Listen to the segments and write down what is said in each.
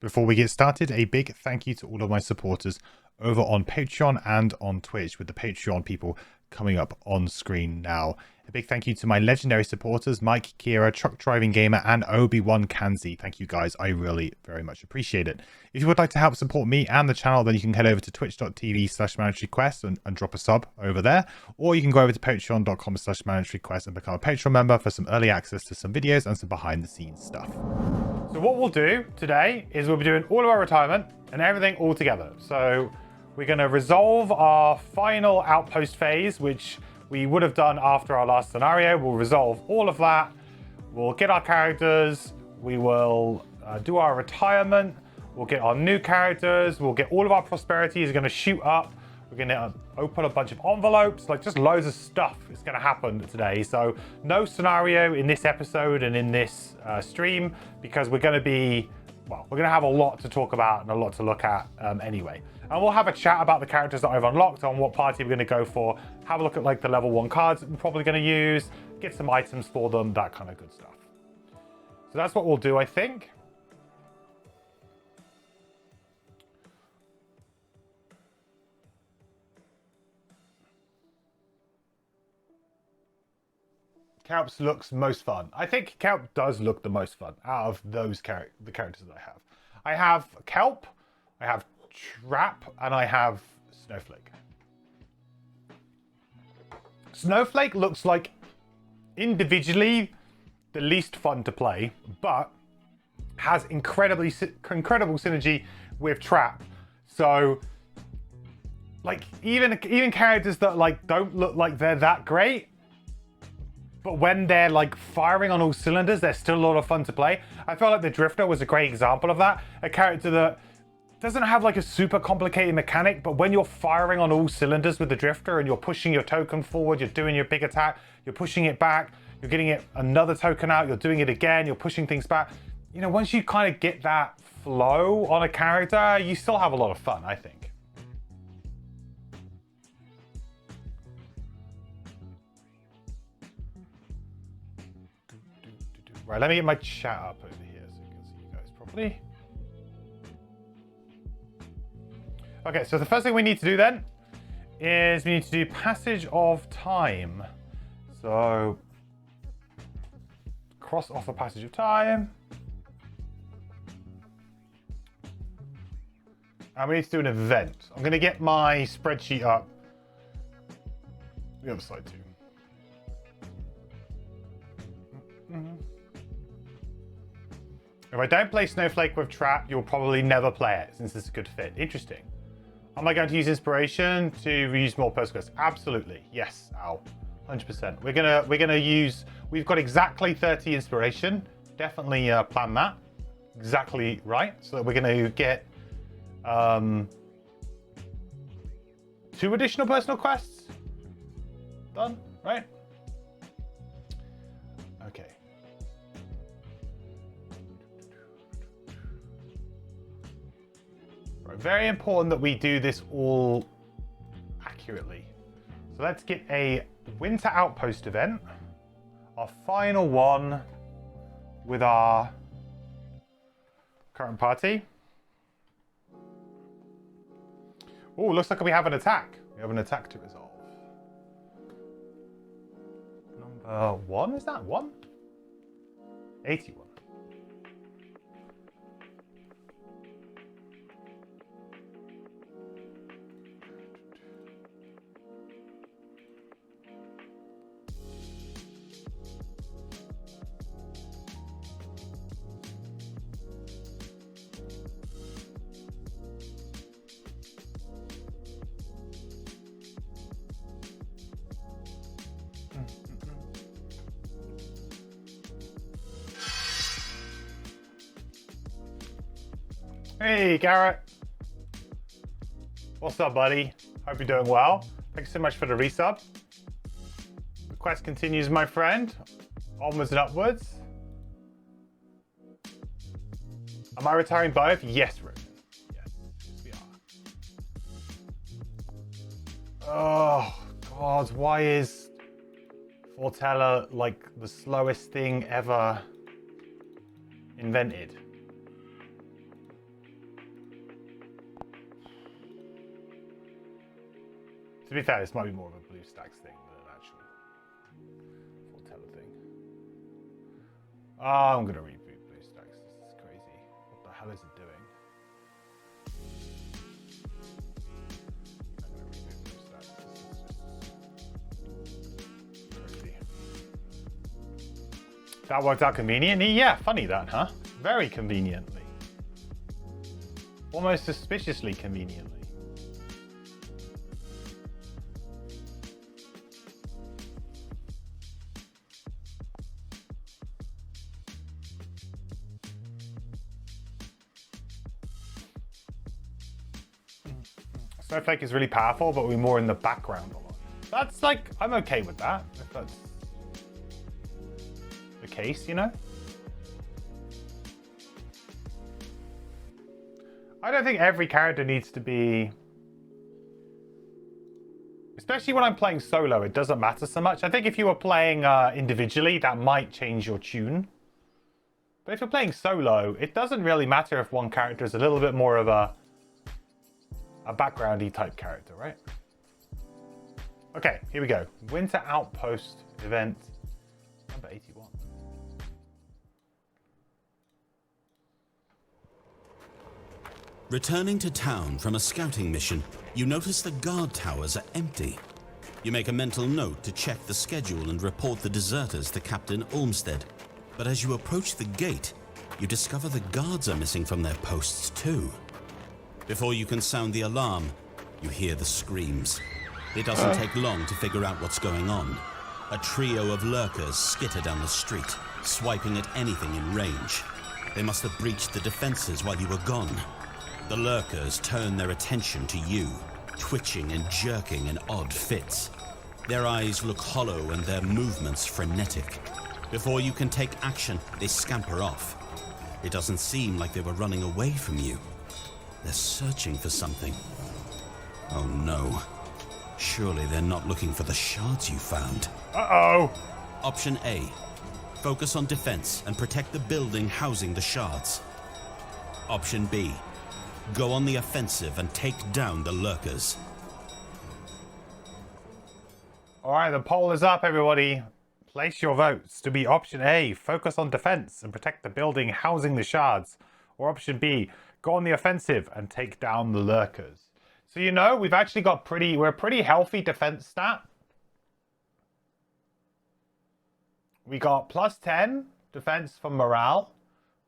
Before we get started, a big thank you to all of my supporters over on Patreon and on Twitch, with the Patreon people coming up on screen now. A big thank you to my legendary supporters, Mike, Kira, Truck Driving Gamer, and Obi-Wan Kanzi. Thank you guys, I really very much appreciate it. If you would like to help support me and the channel, then you can head over to twitch.tv/ManageRequest and drop a sub over there. Or you can go over to patreon.com/ManageRequest and become a Patreon member for some early access to some videos and some behind the scenes stuff. So what we'll do today is we'll be doing all of our retirement and everything all together. So we're going to resolve our final outpost phase, which we would have done after our last scenario. We'll resolve all of that. We'll get our characters. We will do our retirement. We'll get our new characters. We'll get all of our prosperity is going to shoot up. We're going to open a bunch of envelopes, like just loads of stuff is going to happen today. So no scenario in this episode and in this stream, because we're going to be, well, we're going to have a lot to talk about and a lot to look at anyway. And we'll have a chat about the characters that I've unlocked, on what party we're going to go for, have a look at like the level 1 cards that we're probably going to use, get some items for them, that kind of good stuff. So that's what we'll do, I think. Kelp looks most fun. I think Kelp does look the most fun out of those the characters that I have. I have Kelp, I have Trap, and I have Snowflake. Snowflake looks like individually the least fun to play, but has incredible synergy with Trap. So like even characters that like don't look like they're that great, but when they're like firing on all cylinders, they're still a lot of fun to play. I felt like the Drifter was a great example of that. A character that doesn't have like a super complicated mechanic, but when you're firing on all cylinders with the Drifter and you're pushing your token forward, you're doing your big attack, you're pushing it back, you're getting it another token out, you're doing it again, you're pushing things back. You know, once you kind of get that flow on a character, you still have a lot of fun, I think. Right, let me get my chat up over here so you can see you guys properly. Okay, so the first thing we need to do then is we need to do passage of time. So cross off a passage of time. And we need to do an event. I'm going to get my spreadsheet up the other side too. If I don't play Snowflake with Trap, you'll probably never play it, since it's a good fit. Interesting. Am I going to use inspiration to use more personal quests? Absolutely. Yes, Al. 100%. We're gonna use, we've got exactly 30 inspiration. Definitely plan that. Exactly right. So that we're gonna get 2 additional personal quests done, right? Okay. Very important that we do this all accurately. So let's get a Winter Outpost event, our final one with our current party. Oh, looks like we have an attack. We have an attack to resolve. Number 1, is that 1? 81. Hey, Garrett. What's up, buddy? Hope you're doing well. Thanks so much for the resub. The quest continues, my friend. Onwards and upwards. Am I retiring both? Yes, Rick. Yes, we are. Oh, God. Why is Fortella like the slowest thing ever invented? To be fair, this might be more of a blue stacks thing than an actual foreteller thing. Oh, I'm going to reboot blue stacks. This is crazy. What the hell is it doing? I'm going to reboot blue stacks. This is crazy. That worked out conveniently? Yeah, funny that, huh? Very conveniently. Almost suspiciously conveniently. Snowflake is really powerful, but we're more in the background a lot. That's like, I'm okay with that, if that's the case, you know? I don't think every character needs to be... Especially when I'm playing solo, it doesn't matter so much. I think if you were playing individually, that might change your tune. But if you're playing solo, it doesn't really matter if one character is a little bit more of a backgroundy type character, right? Okay, here we go. Winter Outpost event number 81. Returning to town from a scouting mission, you notice the guard towers are empty. You make a mental note to check the schedule and report the deserters to Captain Olmsted. But as you approach the gate, you discover the guards are missing from their posts too. Before you can sound the alarm, you hear the screams. It doesn't take long to figure out what's going on. A trio of lurkers skitter down the street, swiping at anything in range. They must have breached the defenses while you were gone. The lurkers turn their attention to you, twitching and jerking in odd fits. Their eyes look hollow and their movements frenetic. Before you can take action, they scamper off. It doesn't seem like they were running away from you. They're searching for something. Oh no. Surely they're not looking for the shards you found. Uh-oh! Option A. Focus on defense and protect the building housing the shards. Option B. Go on the offensive and take down the lurkers. Alright, the poll is up, everybody. Place your votes to be option A, focus on defense and protect the building housing the shards. Or option B, go on the offensive and take down the lurkers. So you know, we've actually got we're a pretty healthy defense stat. We got plus 10 defense for morale.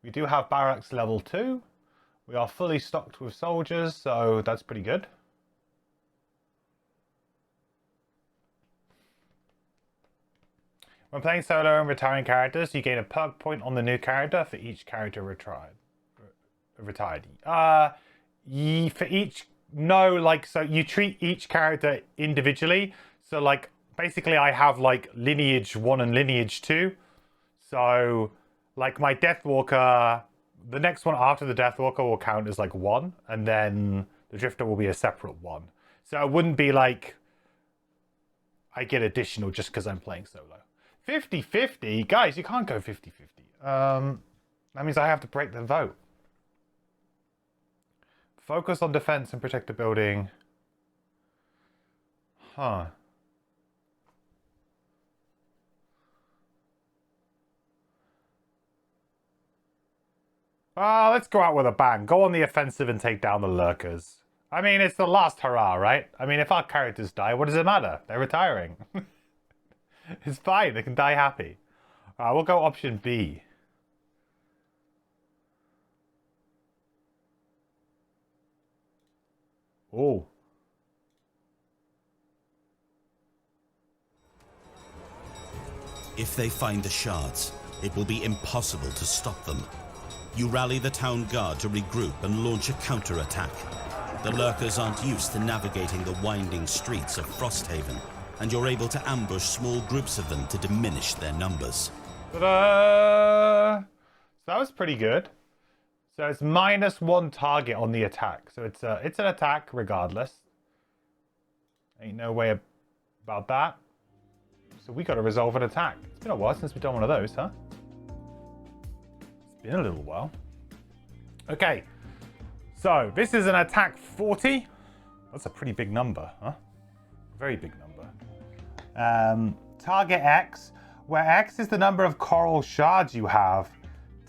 We do have barracks level 2. We are fully stocked with soldiers, so that's pretty good. When playing solo and retiring characters, you gain a perk point on the new character for each character retired. For each, no, like, so you treat each character individually. So like, basically I have like lineage 1 and lineage 2. So like my Deathwalker, the next one after the Deathwalker will count as like 1, and then the Drifter will be a separate 1. So it wouldn't be like I get additional just because I'm playing solo. 50-50? Guys, you can't go 50-50. That means I have to break the vote. Focus on defense and protect the building. Huh. Let's go out with a bang. Go on the offensive and take down the lurkers. I mean, it's the last hurrah, right? I mean, if our characters die, what does it matter? They're retiring. It's fine. They can die happy. We'll go option B. Oh. If they find the shards, it will be impossible to stop them. You rally the town guard to regroup and launch a counterattack. The lurkers aren't used to navigating the winding streets of Frosthaven, and you're able to ambush small groups of them to diminish their numbers. Ta-da! So that was pretty good. So it's -1 target on the attack. So it's an attack regardless. Ain't no way about that. So we got to resolve an attack. It's been a while since we've done one of those, huh? It's been a little while. Okay. So this is an attack 40. That's a pretty big number, huh? very big number. Target X, where X is the number of coral shards you have.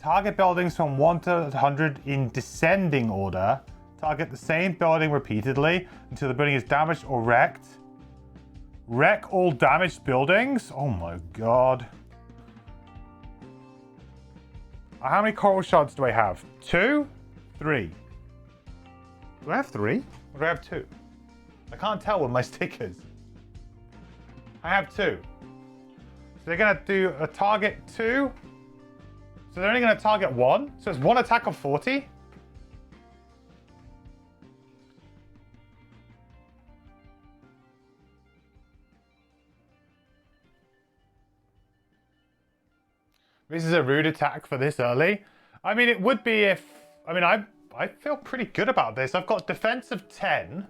Target buildings from 1 to 100 in descending order. Target the same building repeatedly until the building is damaged or wrecked. Wreck all damaged buildings? Oh my god. How many coral shards do I have? 2? 3? Do I have 3? Or do I have 2? I can't tell with my stickers. I have 2. So they're going to do a target 2. So they're only going to target 1. So it's 1 attack of 40. This is a rude attack for this early. I mean, it would be if... I mean, I feel pretty good about this. I've got defense of 10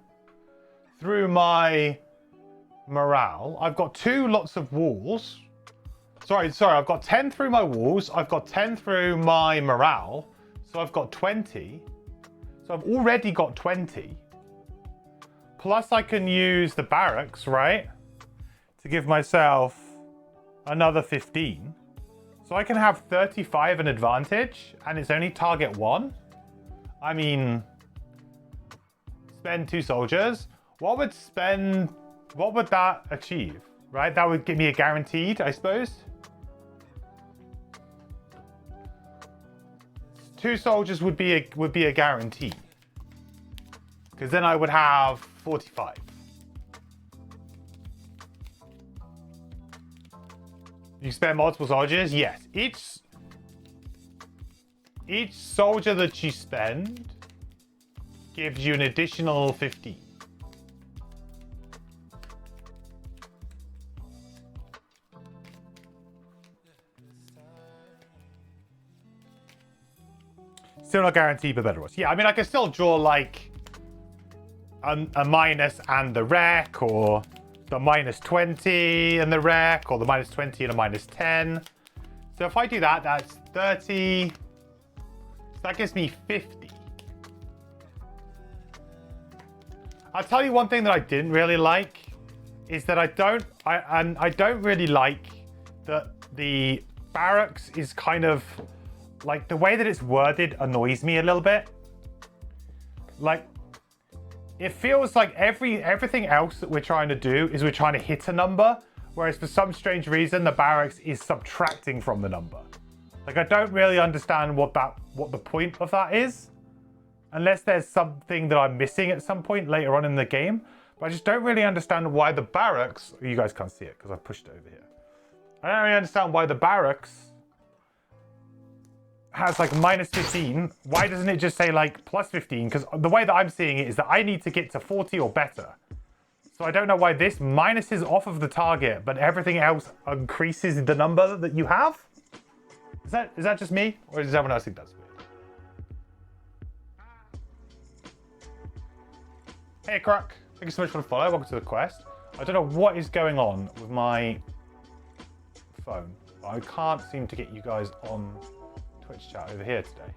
through my morale. I've got 2 lots of walls. Sorry, I've got 10 through my walls. I've got 10 through my morale. So I've got 20. So I've already got 20. Plus I can use the barracks, right? To give myself another 15. So I can have 35 an advantage, and it's only target 1. I mean, spend 2 soldiers. What would that achieve? Right? That would give me a guaranteed, I suppose. 2 soldiers would be a guarantee. Because then I would have 45. You spend multiple soldiers? Yes. Each soldier that you spend gives you an additional 15. Still not guaranteed, but better was. Yeah, I mean, I can still draw like a minus and the wreck, or the minus 20 and the wreck, or the minus 20 and a minus 10. So if I do that, that's 30. So that gives me 50. I'll tell you one thing that I didn't really like is that I don't really like that the barracks is kind of like the way that it's worded annoys me a little bit. Like, it feels like everything else that we're trying to do is we're trying to hit a number, whereas for some strange reason the barracks is subtracting from the number. Like, I don't really understand what the point of that is, unless there's something that I'm missing at some point later on in the game. But I just don't really understand why the barracks, you guys can't see it because I pushed it over here. I don't really understand why the barracks has like minus 15. Why doesn't it just say like plus 15? Because the way that I'm seeing it is that I need to get to 40 or better. So I don't know why this minuses off of the target, but everything else increases the number that you have. Is that just me, or does everyone else think that's weird? Hey, Croc. Thank you so much for the follow. Welcome to the quest. I don't know what is going on with my phone. I can't seem to get you guys on Twitch chat over here today.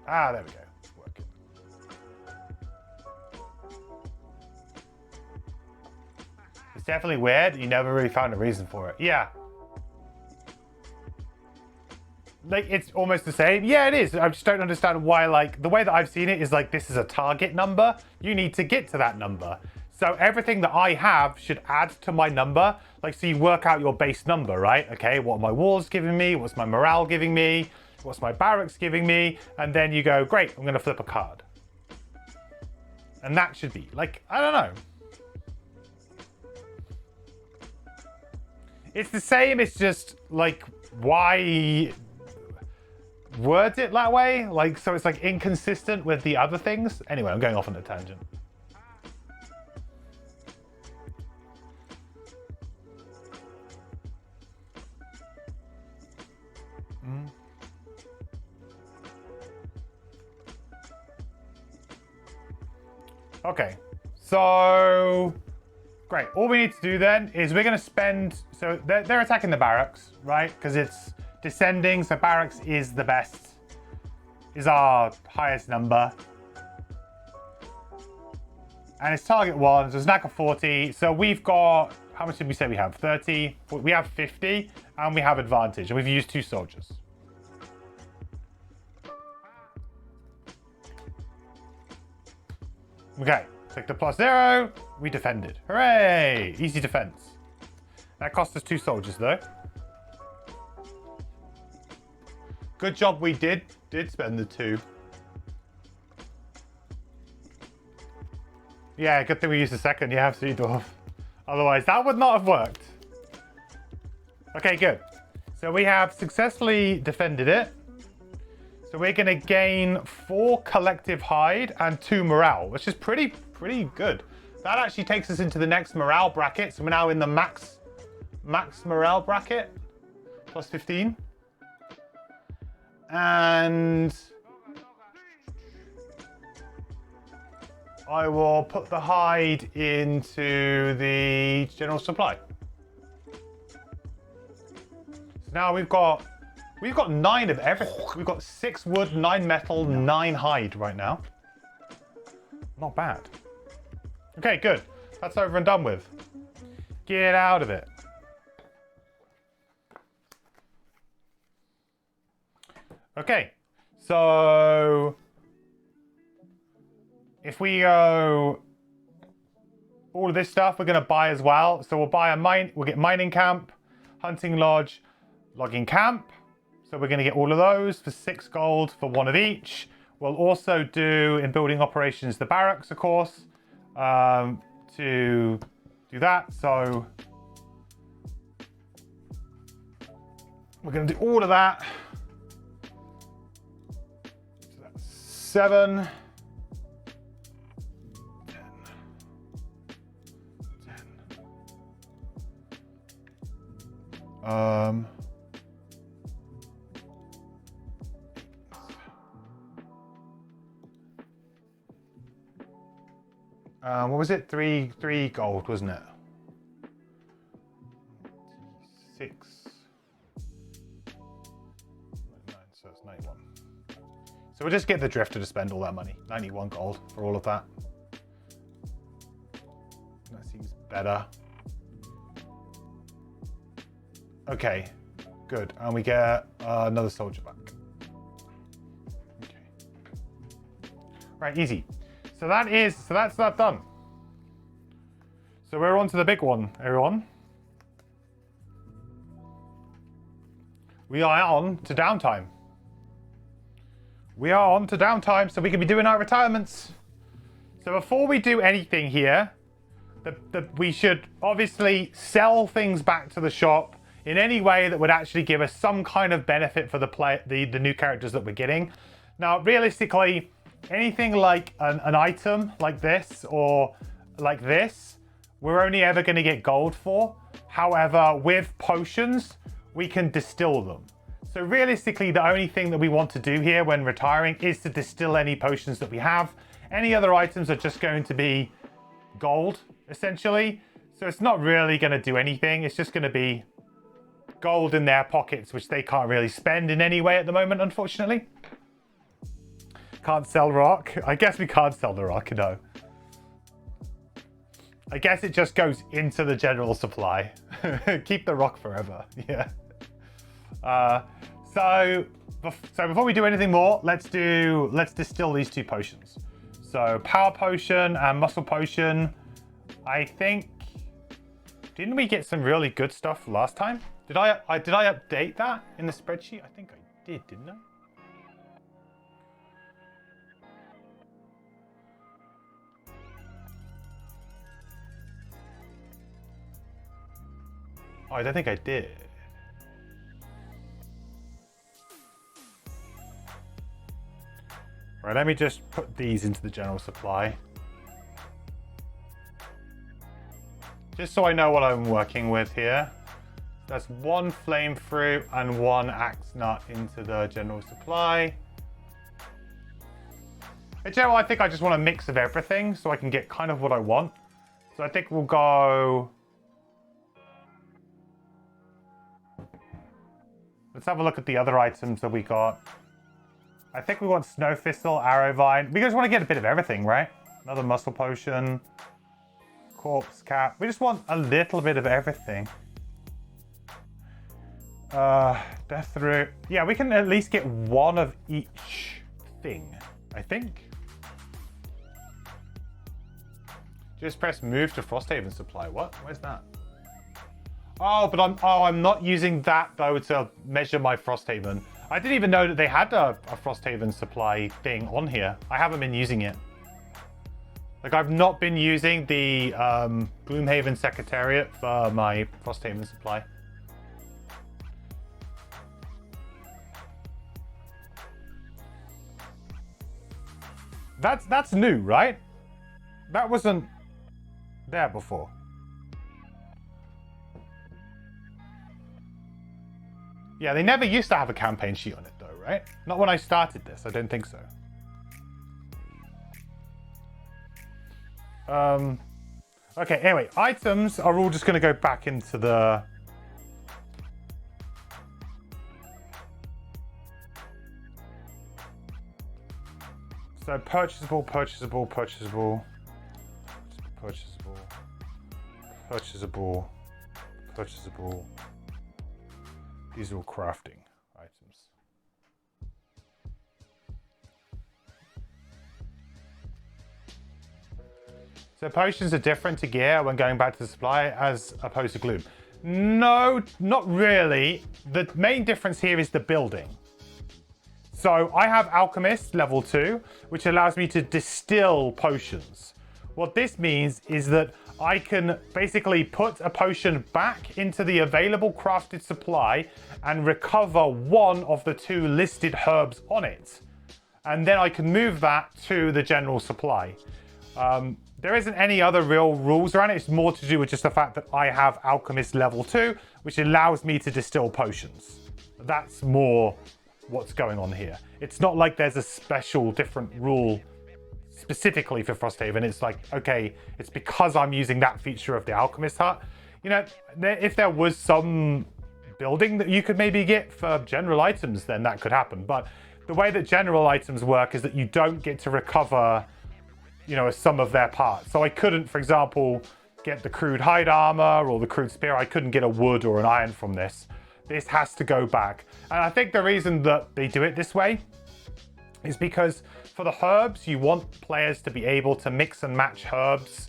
Ah, there we go. It's working. It's definitely weird. You never really found a reason for it. Yeah. Like, it's almost the same. Yeah, it is. I just don't understand why, like, the way that I've seen it is like, this is a target number. You need to get to that number. So everything that I have should add to my number. Like, so you work out your base number, right? Okay, what are my walls giving me? What's my morale giving me? What's my barracks giving me? And then you go, great, I'm going to flip a card. And that should be, like, I don't know. It's the same, it's just, like, why word it that way? Like, so it's, like, inconsistent with the other things? Anyway, I'm going off on a tangent. Okay, so Great. All we need to do then is we're going to spend... So they're attacking the barracks, right? Because it's descending, so barracks is the best. Is our highest number. And it's target 1, so it's knack of 40. So we've got... How much did we say we have? 30? We have 50, and we have advantage. And we've used 2 soldiers. Okay. Take the +0. We defended. Hooray! Easy defense. That cost us 2 soldiers, though. Good job we did spend the 2. Yeah, good thing we used the second. You have 3 dwarf. Otherwise, that would not have worked. Okay, good. So we have successfully defended it. So we're going to gain 4 collective hide and 2 morale, which is pretty good. That actually takes us into the next morale bracket. So we're now in the max morale bracket. Plus 15. And I will put the hide into the general supply. So now we've got 9 of everything. We've got 6 wood, 9 metal, 9 hide right now. Not bad. Okay, good. That's over and done with. Get out of it. Okay, so if we go all of this stuff, we're going to buy as well. So we'll buy we'll get mining camp, hunting lodge, logging camp. So we're going to get all of those for 6 gold for 1 of each. We'll also do in building operations the barracks, of course, to do that. So we're going to do all of that. So that's 7, 10, 10. What was it? 3 gold, wasn't it? 6. 9, so it's 91. So we'll just get the drifter to spend all that money. 91 gold for all of that. That seems better. Okay, good. And we get another soldier back. Okay. Right, easy. So that's that done. So we're on to the big one, everyone. We are on to downtime. We are on to downtime, so we can be doing our retirements. So before we do anything here, we should obviously sell things back to the shop in any way that would actually give us some kind of benefit for the new characters that we're getting. Now, realistically, anything like an item like this or like this, we're only ever going to get gold for. However, with potions, we can distill them. So realistically, the only thing that we want to do here when retiring is to distill any potions that we have. Any other items are just going to be gold, essentially. So it's not really going to do anything. It's just going to be gold in their pockets, which they can't really spend in any way at the moment, unfortunately. Can't sell rock. I guess we can't sell the rock, no. I guess it just goes into the general supply. Keep the rock forever, yeah. So before we do anything more, let's distill these 2 potions. So power potion and muscle potion. I think, didn't we get some really good stuff last time? Did I update that in the spreadsheet? I think I did, didn't I? Oh, I don't think I did. Right, let me just put these into the general supply. Just so I know what I'm working with here. That's 1 flame fruit and 1 axe nut into the general supply. In general, I think I just want a mix of everything so I can get kind of what I want. So I think we'll go... Let's have a look at the other items that we got. I think we want Snow Thistle, Arrow Vine. We just want to get a bit of everything, right? Another Muscle Potion. Corpse Cap. We just want a little bit of everything. Death Root. Yeah, we can at least get one of each thing, I think. Just press move to Frosthaven supply. What? Where's that? Oh, but I'm not using that though to measure my Frosthaven. I didn't even know that they had a Frosthaven supply thing on here. I haven't been using it. Like, I've not been using the Gloomhaven Secretariat for my Frosthaven supply. That's new, right? That wasn't there before. Yeah, they never used to have a campaign sheet on it though, right? Not when I started this, I don't think so. Okay, anyway, items are all just going to go back into the... So purchasable, purchasable, purchasable, purchasable, purchasable, purchasable. These are all crafting items. So potions are different to gear when going back to the supply as opposed to gloom. No, not really. The main difference here is the building. So I have Alchemist level 2, which allows me to distill potions. What this means is that I can basically put a potion back into the available crafted supply and recover one of the 2 listed herbs on it. And then I can move that to the general supply. There isn't any other real rules around it. It's more to do with just the fact that I have Alchemist level 2, which allows me to distill potions. That's more what's going on here. It's not like there's a special different rule specifically for Frosthaven. It's like, okay, it's because I'm using that feature of the Alchemist Hut. You know, if there was some building that you could maybe get for general items, then that could happen. But the way that general items work is that you don't get to recover, you know, a sum of their parts. So I couldn't, for example, get the crude hide armor or the crude spear. I couldn't get a wood or an iron from this. This has to go back. And I think the reason that they do it this way is because for the herbs, you want players to be able to mix and match herbs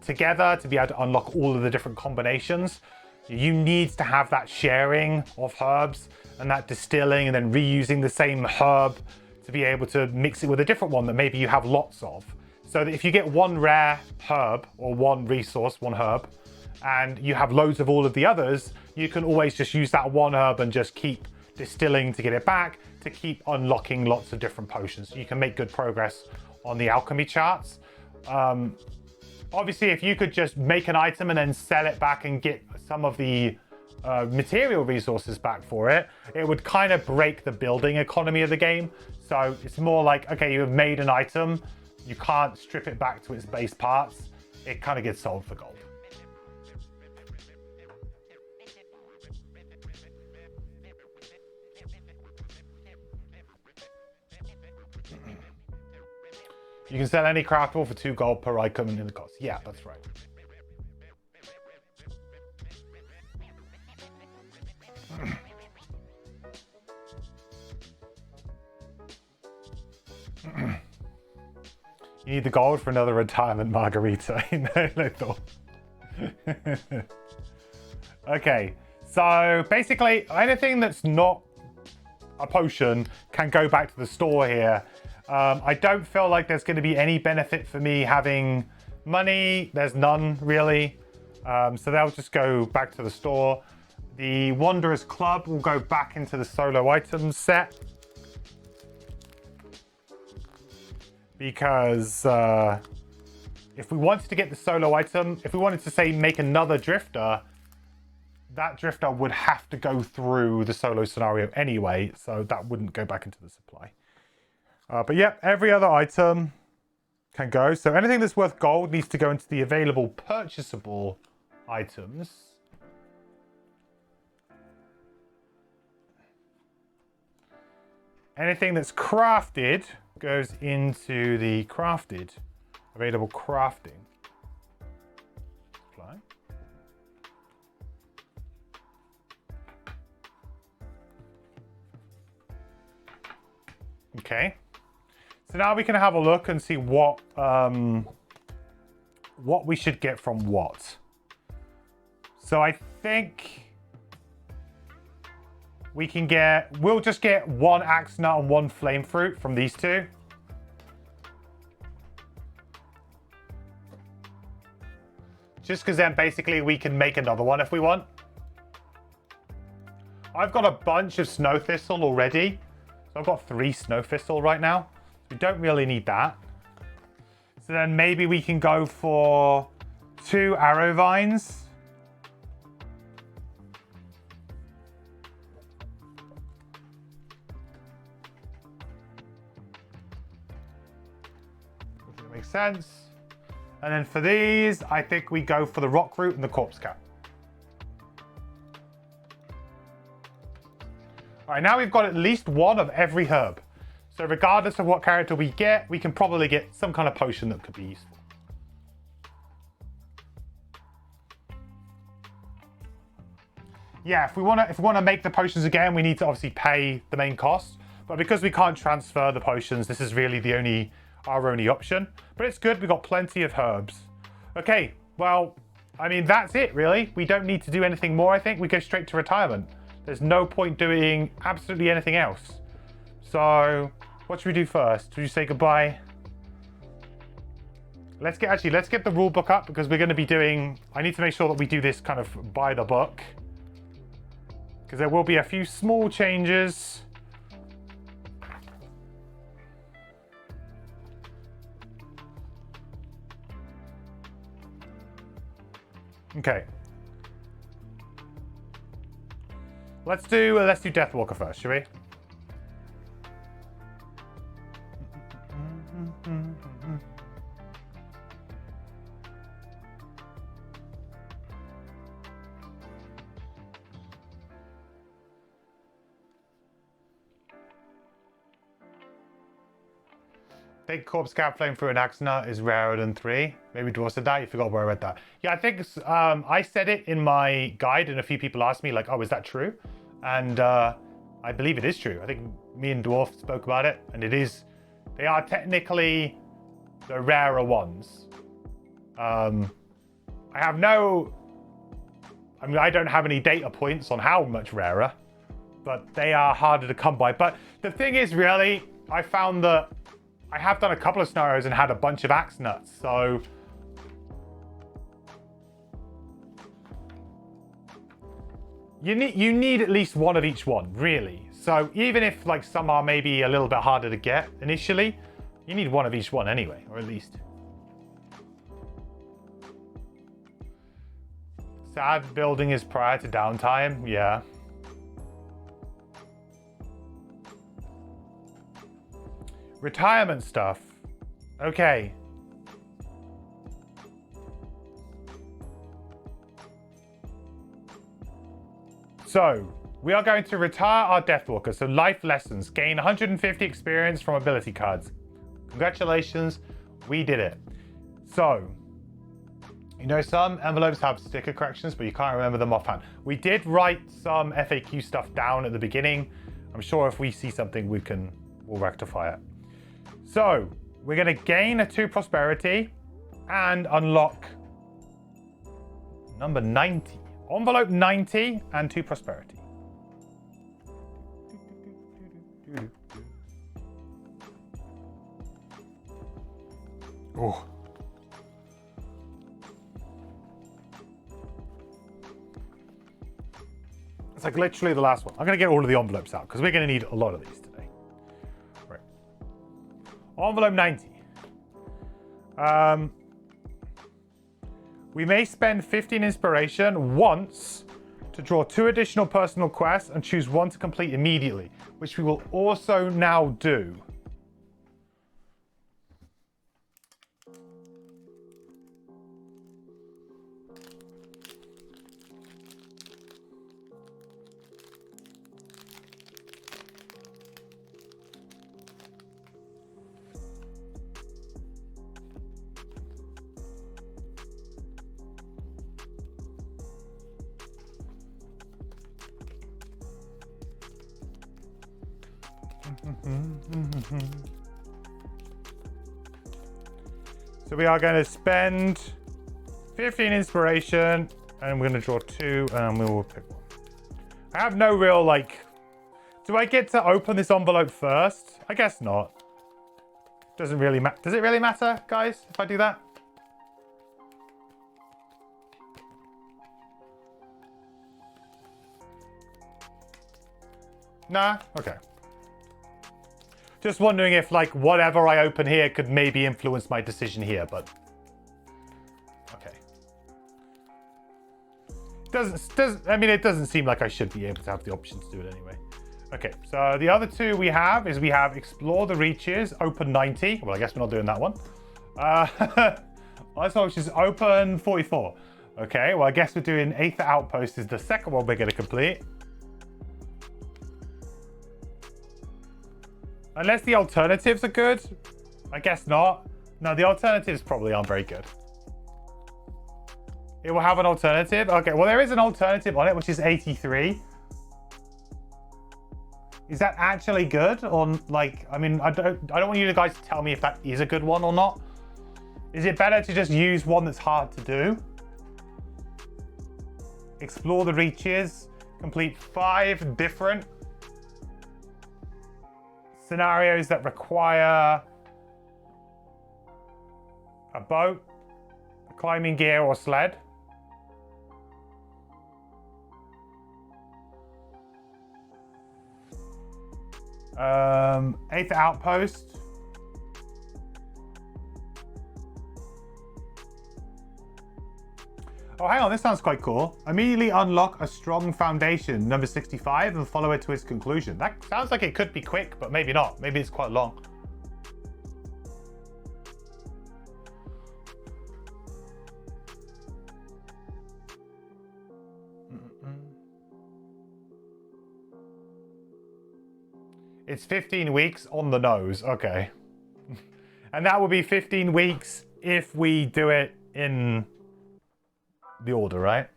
together to be able to unlock all of the different combinations. You need to have that sharing of herbs and that distilling and then reusing the same herb to be able to mix it with a different one that maybe you have lots of. So that if you get one rare herb or one resource, one herb, and you have loads of all of the others, you can always just use that one herb and just keep distilling to get it back, to keep unlocking lots of different potions. You can make good progress on the alchemy charts. Obviously, if you could just make an item and then sell it back and get some of the material resources back for it, it would kind of break the building economy of the game. So it's more like, okay, you have made an item, you can't strip it back to its base parts, it kind of gets sold for gold. You can sell any craftable for 2 gold per item in the cost. Yeah, that's right. You need the gold for another retirement margarita. No thought. Okay, so basically anything that's not a potion can go back to the store here. I don't feel like there's going to be any benefit for me having money. There's none really. So they'll just go back to the store. The Wanderer's Club will go back into the solo items set. Because if we wanted to get the solo item, if we wanted to say make another drifter, that drifter would have to go through the solo scenario anyway. So that wouldn't go back into the supply. But yeah, every other item can go. So anything that's worth gold needs to go into the available purchasable items. Anything that's crafted goes into the crafted, available crafting. Supply. Okay. So now we can have a look and see what we should get from what. So I think we'll just get one axe nut and one flame fruit from these two. Just because then basically we can make another one if we want. I've got a bunch of snow thistle already. So I've got 3 snow thistle right now. We don't really need that. So then maybe we can go for 2 arrow vines. That makes sense. And then for these, I think we go for the rock root and the corpse cap. All right, now we've got at least one of every herb. So regardless of what character we get, we can probably get some kind of potion that could be useful. Yeah, if we want to make the potions again, we need to obviously pay the main cost. But because we can't transfer the potions, this is really our only option. But it's good, we've got plenty of herbs. Okay, well, I mean, that's it really. We don't need to do anything more, I think. We go straight to retirement. There's no point doing absolutely anything else. So, what should we do first? Should we say goodbye? Let's get the rule book up because we're going to be doing... I need to make sure that we do this kind of by the book. Because there will be a few small changes. Okay. Let's do Deathwalker first, shall we? Think corpse cap flame through an axe nut is rarer than 3. Maybe Dwarf said that. You forgot where I read that. Yeah, I think I said it in my guide, and a few people asked me like, "Oh, is that true?" And I believe it is true. I think me and Dwarf spoke about it, and it is. They are technically the rarer ones. I don't have any data points on how much rarer, but they are harder to come by. But the thing is, really, I found that I have done a couple of scenarios and had a bunch of axe nuts, so you need at least one of each one, really. So even if like some are maybe a little bit harder to get initially, you need one of each one anyway, or at least. Sad building is prior to downtime, yeah. Retirement stuff. Okay. So, we are going to retire our Deathwalker. So, life lessons. Gain 150 experience from ability cards. Congratulations, we did it. So, you know, some envelopes have sticker corrections, but you can't remember them offhand. We did write some FAQ stuff down at the beginning. I'm sure if we see something, we'll rectify it. So, we're going to gain a 2 prosperity and unlock number 90. Envelope 90 and 2 prosperity. Oh. It's like literally the last one. I'm going to get all of the envelopes out because we're going to need a lot of these today. Right. Envelope 90. We may spend 15 inspiration once to draw 2 additional personal quests and choose one to complete immediately, which we will also now do. So we are going to spend 15 inspiration, and we're going to draw 2, and we will pick one. I have no real, like... Do I get to open this envelope first? I guess not. Doesn't really matter. Does it really matter, guys, if I do that? Nah? Okay. Just wondering if, like, whatever I open here could maybe influence my decision here, but... Okay. It doesn't seem like I should be able to have the option to do it anyway. Okay, so the other two we have Explore the Reaches, open 90. Well, I guess we're not doing that one. Last one, which is open 44. Okay, well, I guess we're doing Aether Outpost is the second one we're going to complete. Unless the alternatives are good. I guess not. No, the alternatives probably aren't very good. It will have an alternative. Okay, well, there is an alternative on it, which is 83. Is that actually good? Or, like, I mean, I don't want you guys to tell me if that is a good one or not. Is it better to just use one that's hard to do? Explore the Reaches. Complete 5 different scenarios that require a boat, a climbing gear, or sled. Aether Outpost. Oh, hang on, this sounds quite cool. Immediately unlock a strong foundation, number 65, and follow it to its conclusion. That sounds like it could be quick, but maybe not. Maybe it's quite long. It's 15 weeks on the nose. Okay. And that would be 15 weeks if we do it in the order, right?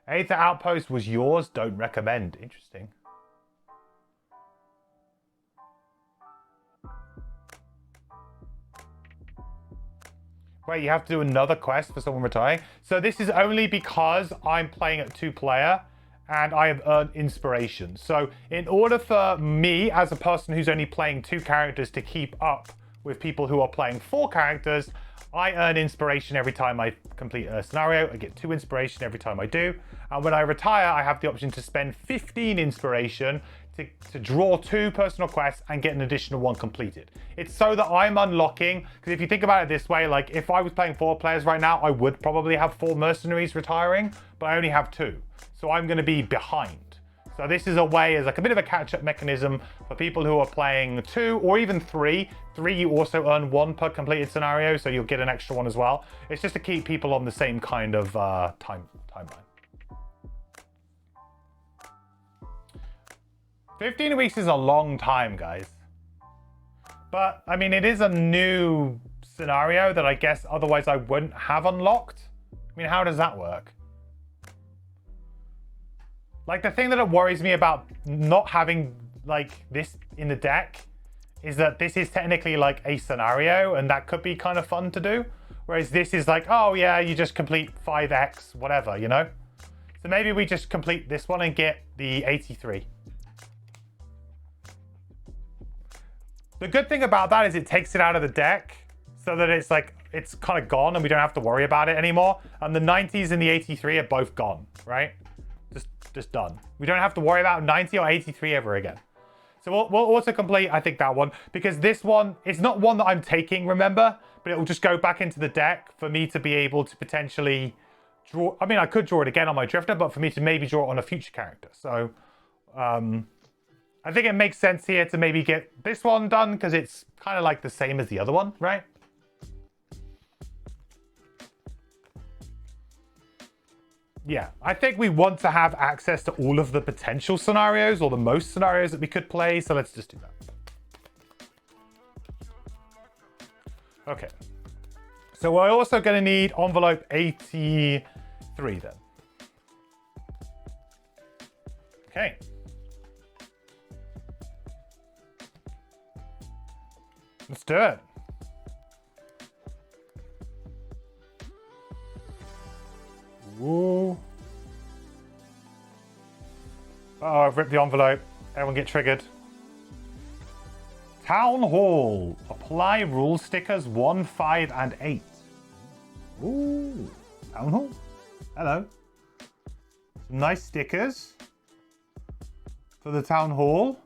Aether Outpost was yours. Don't recommend. Interesting. Wait, you have to do another quest for someone retiring? So this is only because I'm playing at 2-player and I have earned inspiration. So in order for me, as a person who's only playing 2 characters, to keep up with people who are playing 4 characters, I earn inspiration every time I complete a scenario. I get 2 inspiration every time I do. And when I retire, I have the option to spend 15 inspiration to draw 2 personal quests and get an additional 1 completed. It's so that I'm unlocking, because if you think about it this way, like if I was playing 4 players right now, I would probably have 4 mercenaries retiring, but I only have 2. So I'm going to be behind. So this is a way, as like a bit of a catch-up mechanism for people who are playing 2 or even 3. 3, you also earn 1 per completed scenario, so you'll get an extra 1 as well. It's just to keep people on the same kind of timeline. 15 weeks is a long time, guys. But, I mean, it is a new scenario that I guess otherwise I wouldn't have unlocked. I mean, how does that work? Like, the thing that worries me about not having, like, this in the deck is that this is technically, like, a scenario, and that could be kind of fun to do. Whereas this is like, oh, yeah, you just complete 5x, whatever, you know? So maybe we just complete this one and get the 83. The good thing about that is it takes it out of the deck so that it's like, it's kind of gone and we don't have to worry about it anymore. And the 90s and the 83 are both gone, right? Just done. We don't have to worry about 90 or 83 ever again. So we'll also complete, I think, that one, because this one, it's not one that I'm taking, remember? But it will just go back into the deck for me to be able to potentially draw. I mean, I could draw it again on my Drifter, but for me to maybe draw it on a future character. So, I think it makes sense here to maybe get this one done because it's kind of like the same as the other one, right? Yeah, I think we want to have access to all of the potential scenarios or the most scenarios that we could play. So let's just do that. Okay. So we're also going to need envelope 83 then. Okay. Let's do it. Woo. Oh, I've ripped the envelope. Everyone get triggered. Town Hall. Apply rule stickers 1, 5, and 8. Ooh. Town Hall. Hello. Some nice stickers for the Town Hall.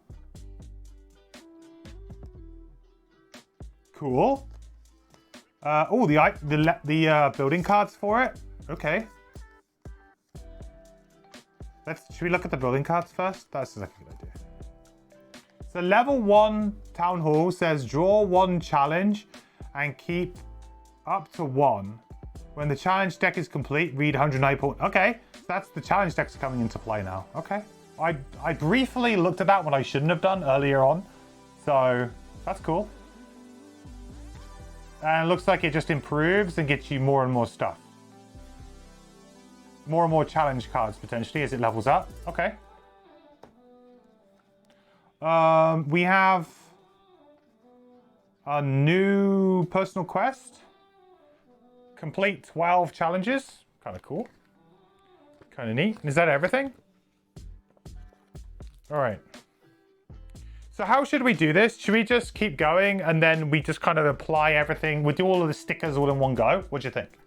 Cool. Oh, the building cards for it. Okay. Should we look at the building cards first? That's a good idea. So level 1 Town Hall says draw 1 challenge and keep up to 1. When the challenge deck is complete, read 109 points. Okay, so that's the challenge deck's coming into play now. Okay. I briefly looked at that when I shouldn't have done earlier on. So that's cool. And it looks like it just improves and gets you more and more stuff. More and more challenge cards potentially as it levels up. Okay. We have a new personal quest. Complete 12 challenges. Kind of cool. Kind of neat. Is that everything? All right. So how should we do this? Should we just keep going and then we just kind of apply everything? We'll do all of the stickers all in one go. What do you think?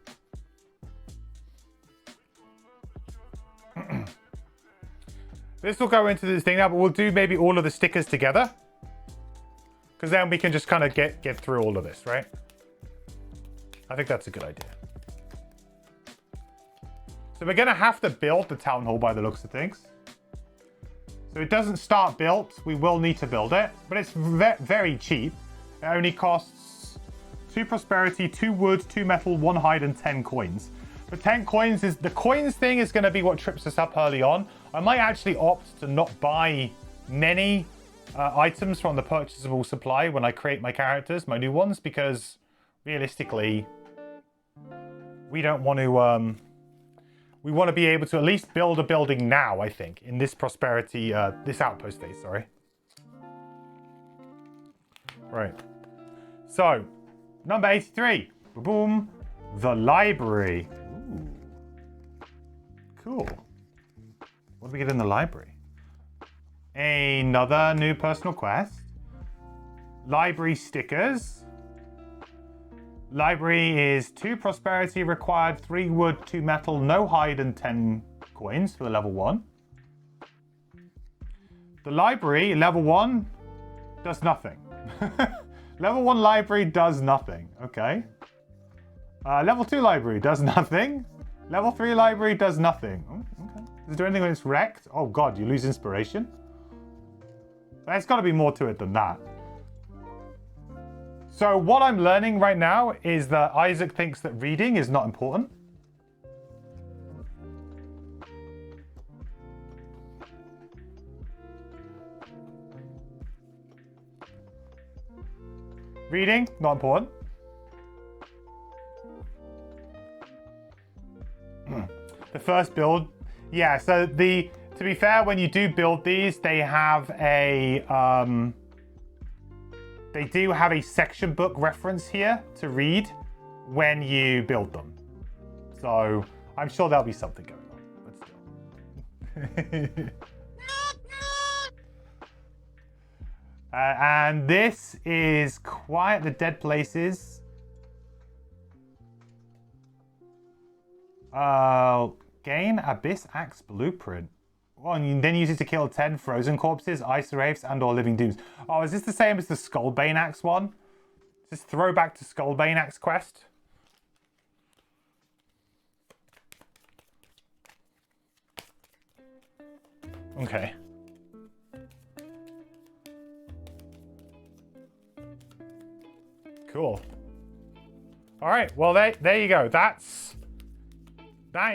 This will go into this thing now, but we'll do maybe all of the stickers together. Because then we can just kind of get through all of this, right? I think that's a good idea. So we're going to have to build the town hall by the looks of things. So it doesn't start built. We will need to build it, but it's very cheap. It only costs 2 prosperity, 2 wood, 2 metal, 1 hide, and 10 coins. But 10 coins is the coins thing is going to be what trips us up early on. I might actually opt to not buy many items from the purchasable supply when I create my characters, my new ones, because realistically, we don't want to. We want to be able to at least build a building now, I think, in this prosperity, this outpost phase, sorry. Right. So, number 83. Boom. The library. Ooh. Cool. What do we get in the library? Another new personal quest. Library stickers. Library is 2 prosperity required, 3 wood, 2 metal, no hide, and 10 coins for the level 1. The library, level 1, does nothing. Level 1 library does nothing. Okay. Level 2 library does nothing. Level 3 library does nothing. Oh, okay. Is there anything when it's wrecked? Oh god, you lose inspiration? There's got to be more to it than that. So what I'm learning right now is that Isaac thinks that reading is not important. Reading, not important. The first build, yeah, so to be fair, when you do build these, they have a they do have a section book reference here to read when you build them. So I'm sure there'll be something going on, but still. And this is Quiet the Dead Places. Gain Abyss Axe Blueprint. Oh, and you then use it to kill 10 frozen corpses, ice wraiths, and or living dooms. Oh, is this the same as the Skullbane Axe one? Is this throwback to Skullbane Axe quest? Okay. Cool. All right, well, there you go. That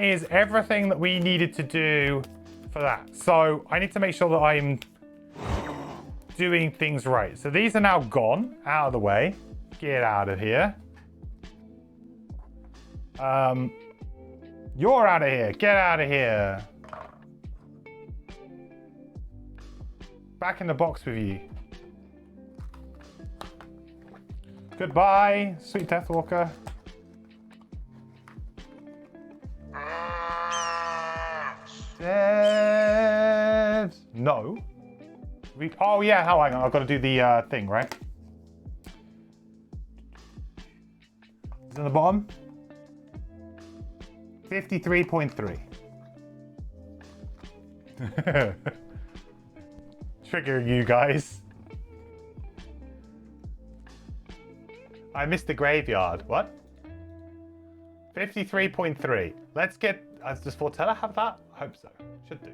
is everything that we needed to do for that. So I need to make sure that I'm doing things right. So these are now gone, out of the way. Get out of here. You're out of here. Get out of here. Back in the box with you. Goodbye, sweet Deathwalker. Dead. No. Oh yeah, how hang on, I've got to do the thing, right? It's on the bottom. 53.3. Trigger you guys. I missed the graveyard. What? 53.3. Let's get. Does Fortella have that? I hope so. Should do.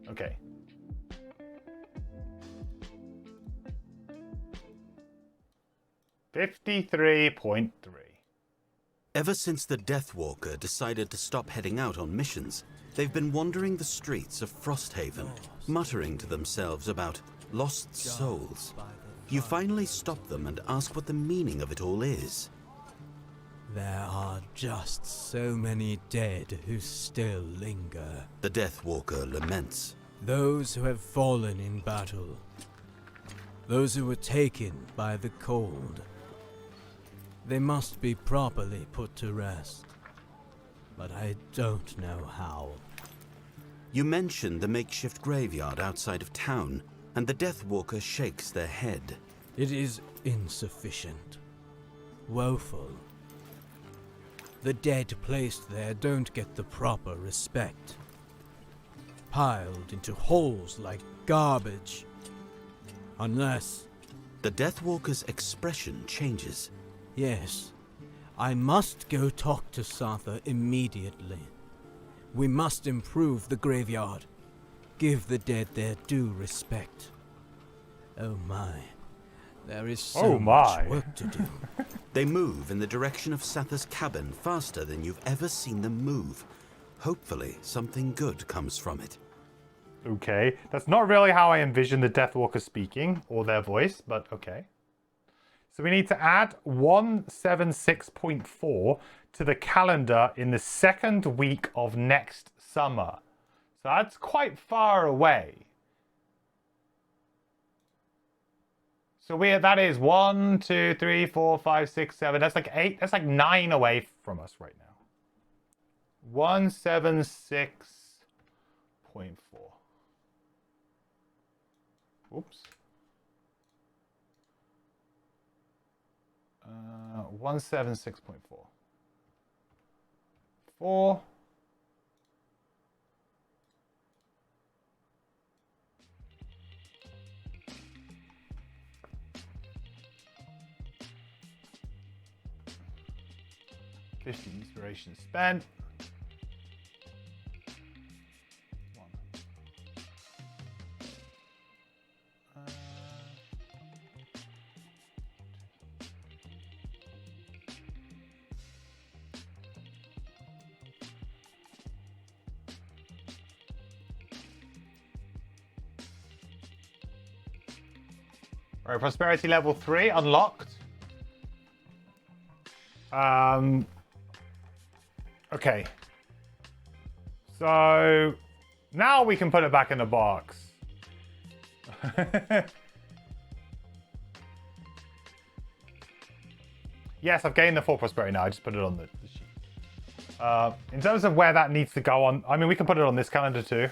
53.3. Okay. $53.3. Ever since the Deathwalker decided to stop heading out on missions, they've been wandering the streets of Frosthaven, muttering to themselves about lost souls. You finally stop them and ask what the meaning of it all is. There are just so many dead who still linger. The Deathwalker laments. Those who have fallen in battle. Those who were taken by the cold. They must be properly put to rest. But I don't know how. You mention the makeshift graveyard outside of town, and the Deathwalker shakes their head. It is insufficient. Woeful. The dead placed there don't get the proper respect. Piled into holes like garbage. Unless... The Deathwalker's expression changes. Yes, I must go talk to Satha immediately. We must improve the graveyard. Give the dead their due respect. Oh my, there is so much work to do. They move in the direction of Satha's cabin faster than you've ever seen them move. Hopefully, something good comes from it. Okay, that's not really how I envision the Deathwalker speaking, or their voice, but okay. So we need to add 176.4 to the calendar in the second week of next summer. So that's quite far away. So that is 1, 2, 3, 4, 5, 6, 7. That's like 8. That's like 9 away from us right now. 176.4. Oops. 176.4. 4. Inspiration spent. 1. All right, prosperity level 3 unlocked. Okay. So now we can put it back in the box. Yes, I've gained the 4 prosperity now. I just put it on the sheet. In terms of where that needs to go on, I mean, we can put it on this calendar too.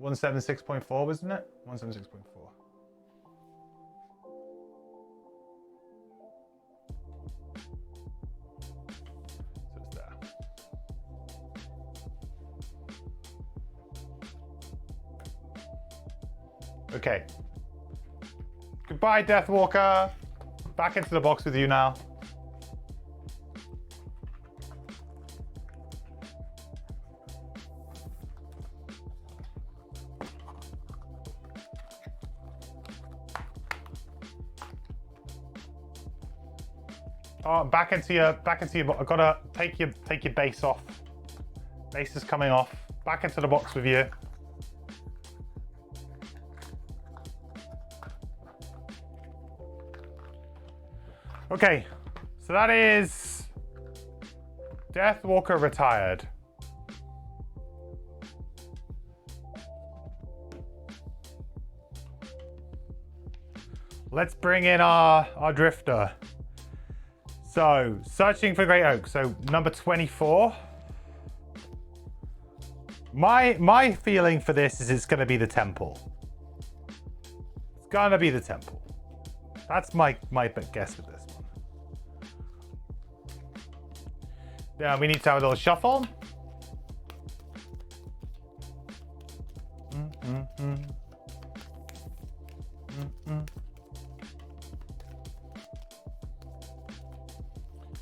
176.4, wasn't it? 176.4. So it's there. Okay. Goodbye, Deathwalker. Back into the box with you now. Oh, back into your. I've got to take your base off. Base is coming off. Back into the box with you. Okay, so that is Deathwalker retired. Let's bring in our drifter. So, searching for Great Oak. So, number 24. My feeling for this is it's going to be the temple. It's going to be the temple. That's my guess with this one. Then we need to have a little shuffle. Mm-hmm.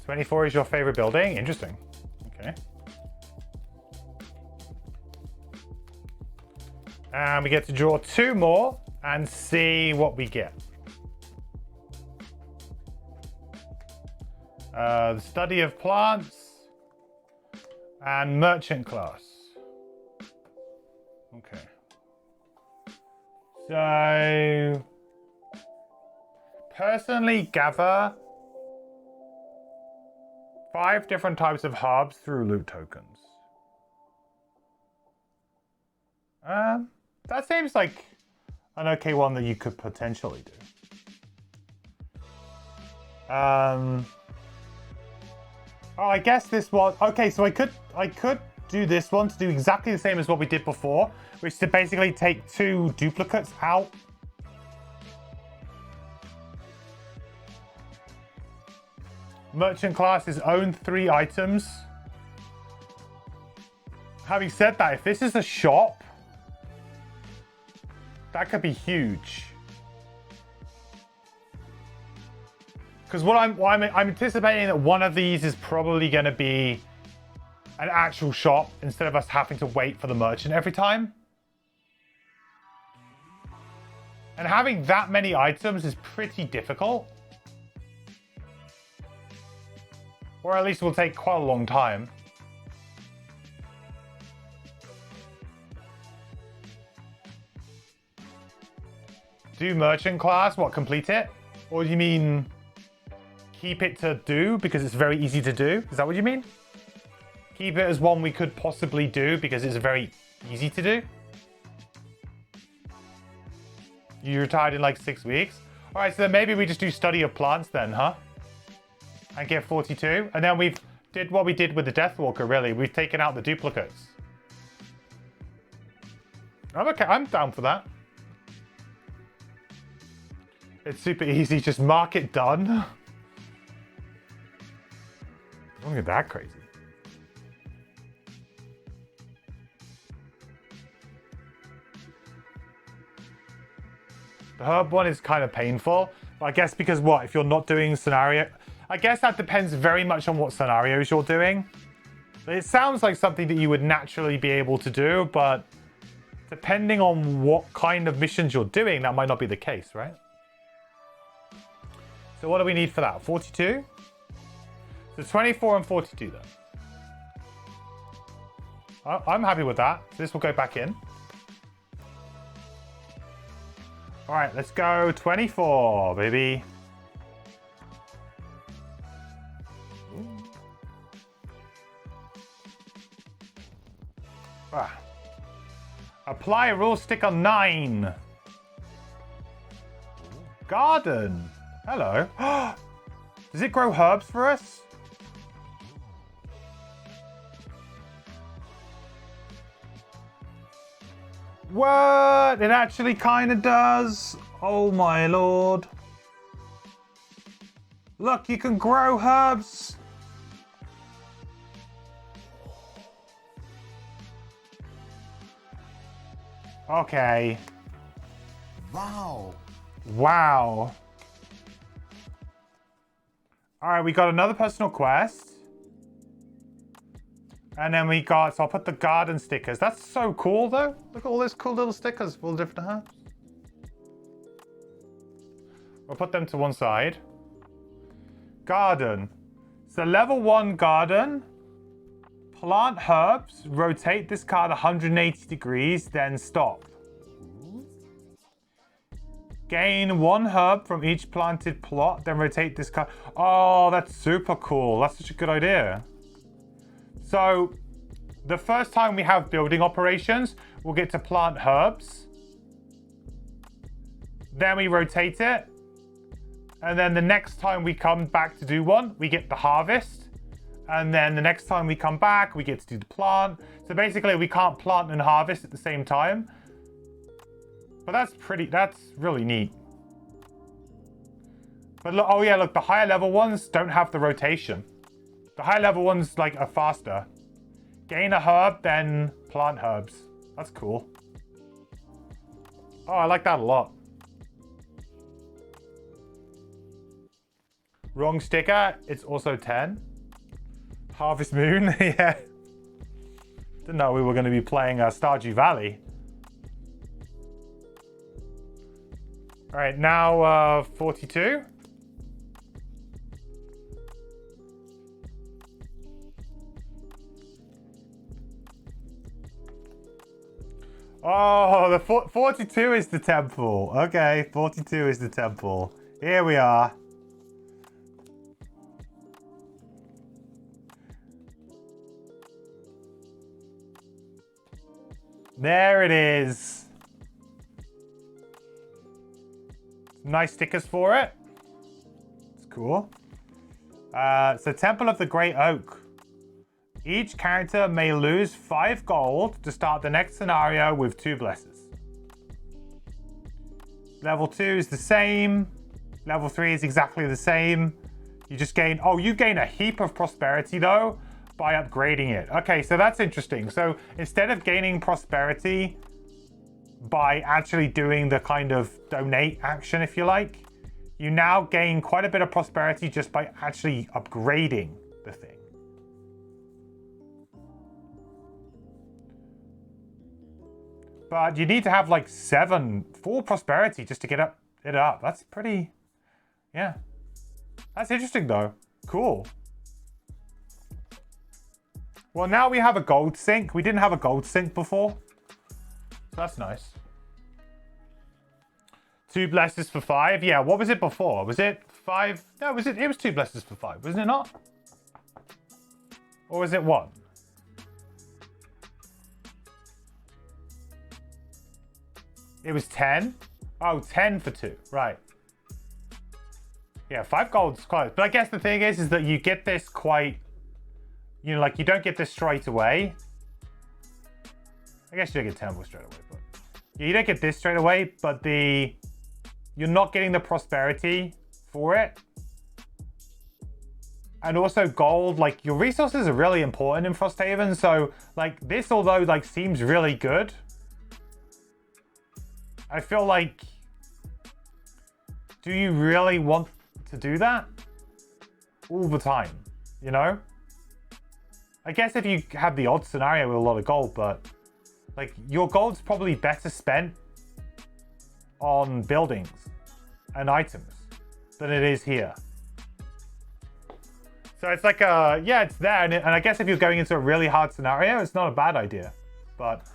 24 is your favorite building? Interesting. Okay. And we get to draw 2 more and see what we get. The study of plants and merchant class. Okay. So, personally gather 5 different types of herbs through loot tokens. That seems like an okay one that you could potentially do. Oh, I guess this one. Okay, so I could do this one to do exactly the same as what we did before, which is to basically take 2 duplicates out. Merchant classes own 3 items. Having said that, if this is a shop, that could be huge. Because I'm anticipating that one of these is probably going to be an actual shop instead of us having to wait for the merchant every time. And having that many items is pretty difficult. Or at least it will take quite a long time. Do merchant class, what, complete it? Or do you mean keep it to do because it's very easy to do? Is that what you mean? Keep it as one we could possibly do because it's very easy to do? You retired in like 6 weeks? Alright, so then maybe we just do study of plants then, huh? And get 42. And then we've did what we did with the Deathwalker, really. We've taken out the duplicates. I'm okay, I'm down for that. It's super easy, just mark it done. Don't get that crazy. The herb one is kind of painful. But I guess because what? If you're not doing scenario... I guess that depends very much on what scenarios you're doing. It sounds like something that you would naturally be able to do, but depending on what kind of missions you're doing, that might not be the case, right? So what do we need for that? 42? So 24 and 42 then. I'm happy with that. This will go back in. All right, let's go 24, baby. Apply a rule stick on 9. Garden. Hello. Does it grow herbs for us? What? It actually kind of does. Oh my lord. Look, you can grow herbs. Okay. Wow. Wow. Alright, we got another personal quest. And then we got, so I'll put the garden stickers. That's so cool though. Look at all those cool little stickers for all the different herbs. We'll put them to one side. Garden. So level 1 garden. Plant herbs. Rotate this card 180 degrees, then stop. Gain 1 herb from each planted plot, then rotate this card. Oh, that's super cool. That's such a good idea. So, the first time we have building operations, we'll get to plant herbs. Then we rotate it. And then the next time we come back to do one, we get the harvest. And then the next time we come back, we get to do the plant. So basically, we can't plant and harvest at the same time. But that's really neat. But look, oh yeah, look, the higher level ones don't have the rotation. The higher level ones like are faster. Gain a herb, then plant herbs. That's cool. Oh, I like that a lot. Wrong sticker, it's also 10. Harvest Moon, yeah. Didn't know we were going to be playing Stardew Valley. All right, now 42. Oh, the 42 is the temple. Okay, 42 is the temple. Here we are. There it is. Nice stickers for it. It's cool. So Temple of the Great Oak. Each character may lose 5 gold to start the next scenario with 2 blesses. Level 2 is the same. Level 3 is exactly the same. You just gain... Oh, you gain a heap of prosperity, though, by upgrading it. Okay, so that's interesting. So instead of gaining prosperity by actually doing the kind of donate action, if you like, you now gain quite a bit of prosperity just by actually upgrading the thing. But you need to have like 4 prosperity just to get it up. That's pretty, yeah. That's interesting though. Cool. Well, now we have a gold sink. We didn't have a gold sink before. So that's nice. 2 blesses for 5. Yeah, what was it before? Was it 5? No, it was 2 blesses for 5, wasn't it not? Or was it 1? It was 10? Oh, 10 for 2. Right. Yeah, 5 gold's close. But I guess the thing is that you get this quite... You know, like, you don't get this straight away. I guess you don't get temple straight away, but... Yeah, you don't get this straight away, but you're not getting the prosperity for it. And also gold, like, your resources are really important in Frosthaven, so, like, this, although, like, seems really good... I feel like, do you really want to do that all the time, you know? I guess if you have the odd scenario with a lot of gold, but like your gold's probably better spent on buildings and items than it is here. So it's like, yeah, it's there. And I guess if you're going into a really hard scenario, it's not a bad idea, but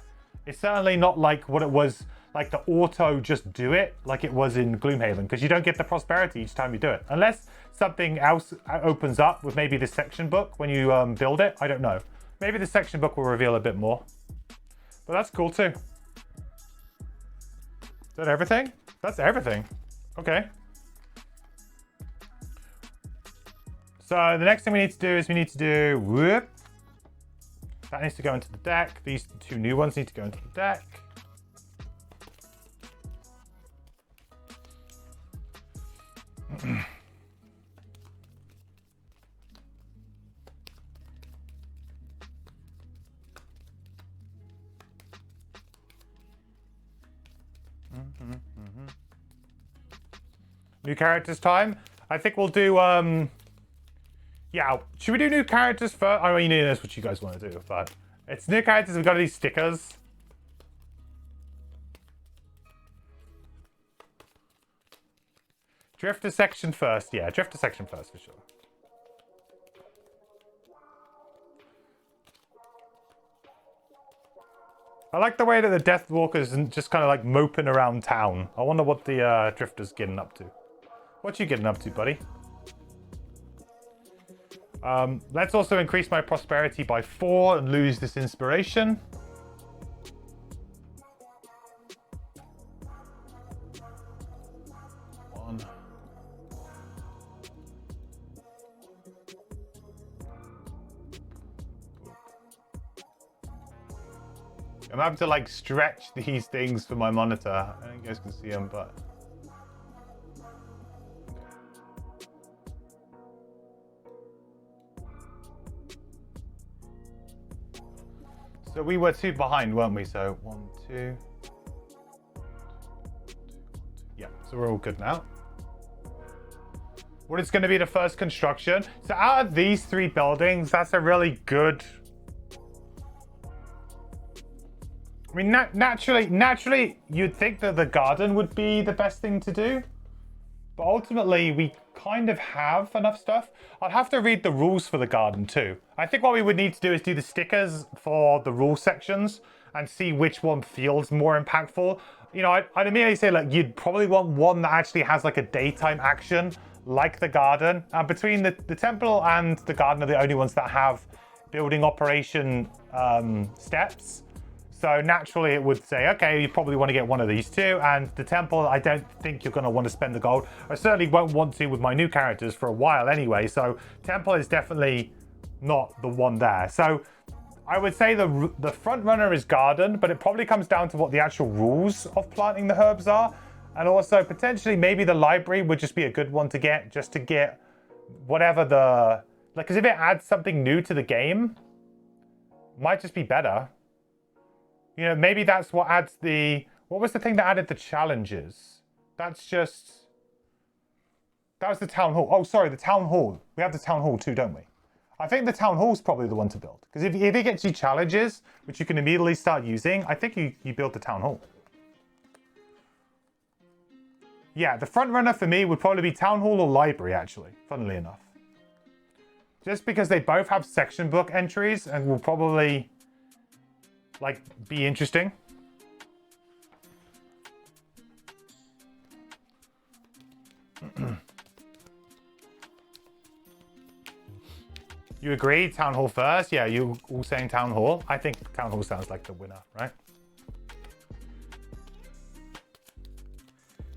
it's certainly not like what it was like the auto just do it like it was in Gloomhaven, because you don't get the prosperity each time you do it. Unless something else opens up with maybe the section book when you build it. I don't know. Maybe the section book will reveal a bit more. But that's cool too. Is that everything? That's everything. Okay. So the next thing we need to do is we need to do... Whoop. That needs to go into the deck. These 2 new ones need to go into the deck. New characters time. I think we'll do yeah, should we do new characters first? I mean, that's what you guys want to do, but it's new characters. We've got these stickers. Drifter section first. Yeah, Drifter section first for sure. I like the way that the Deathwalkers isn't just kind of like moping around town. I wonder what the Drifter's getting up to. What you getting up to, buddy? Let's also increase my prosperity by 4 and lose this inspiration. I'm having to like stretch these things for my monitor. I don't think you guys can see them, but so we were 2 behind, weren't we? So 1, 2. Yeah, so we're all good now. What is going to be the first construction? So out of these 3 buildings, that's a really good. I mean, naturally, you'd think that the garden would be the best thing to do. But ultimately, we kind of have enough stuff. I'll have to read the rules for the garden too. I think what we would need to do is do the stickers for the rule sections and see which one feels more impactful. You know, I'd immediately say, like, you'd probably want one that actually has, like, a daytime action, like the garden. Between the temple and the garden are the only ones that have building operation steps. So naturally it would say, okay, you probably want to get one of these 2. And the temple, I don't think you're going to want to spend the gold. I certainly won't want to with my new characters for a while anyway. So temple is definitely not the one there. So I would say the front runner is garden, but it probably comes down to what the actual rules of planting the herbs are. And also potentially maybe the library would just be a good one to get, just to get whatever the, like, because if it adds something new to the game, might just be better. You know, maybe that's what adds the... What was the thing that added the challenges? That's just... That was the town hall. Oh, sorry, the town hall. We have the town hall too, don't we? I think the town hall's probably the one to build. Because if it gets you challenges, which you can immediately start using, I think you build the town hall. Yeah, the front runner for me would probably be town hall or library, actually, funnily enough. Just because they both have section book entries and will probably... like, be interesting. You agree? Town hall first? Yeah, you all saying town hall? I think town hall sounds like the winner, right?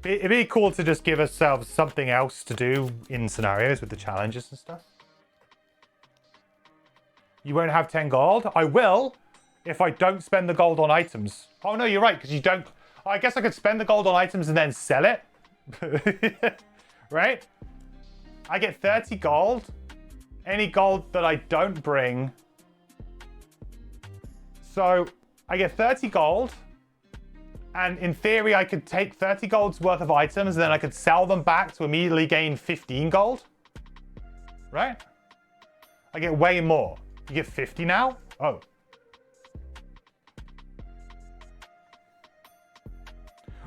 It'd be cool to just give ourselves something else to do in scenarios with the challenges and stuff. You won't have 10 gold? I will! If I don't spend the gold on items. Oh, no, you're right, because you don't... I guess I could spend the gold on items and then sell it. Right? I get 30 gold. Any gold that I don't bring. So, I get 30 gold. And in theory, I could take 30 gold's worth of items, and then I could sell them back to immediately gain 15 gold. Right? I get way more. You get 50 now? Oh.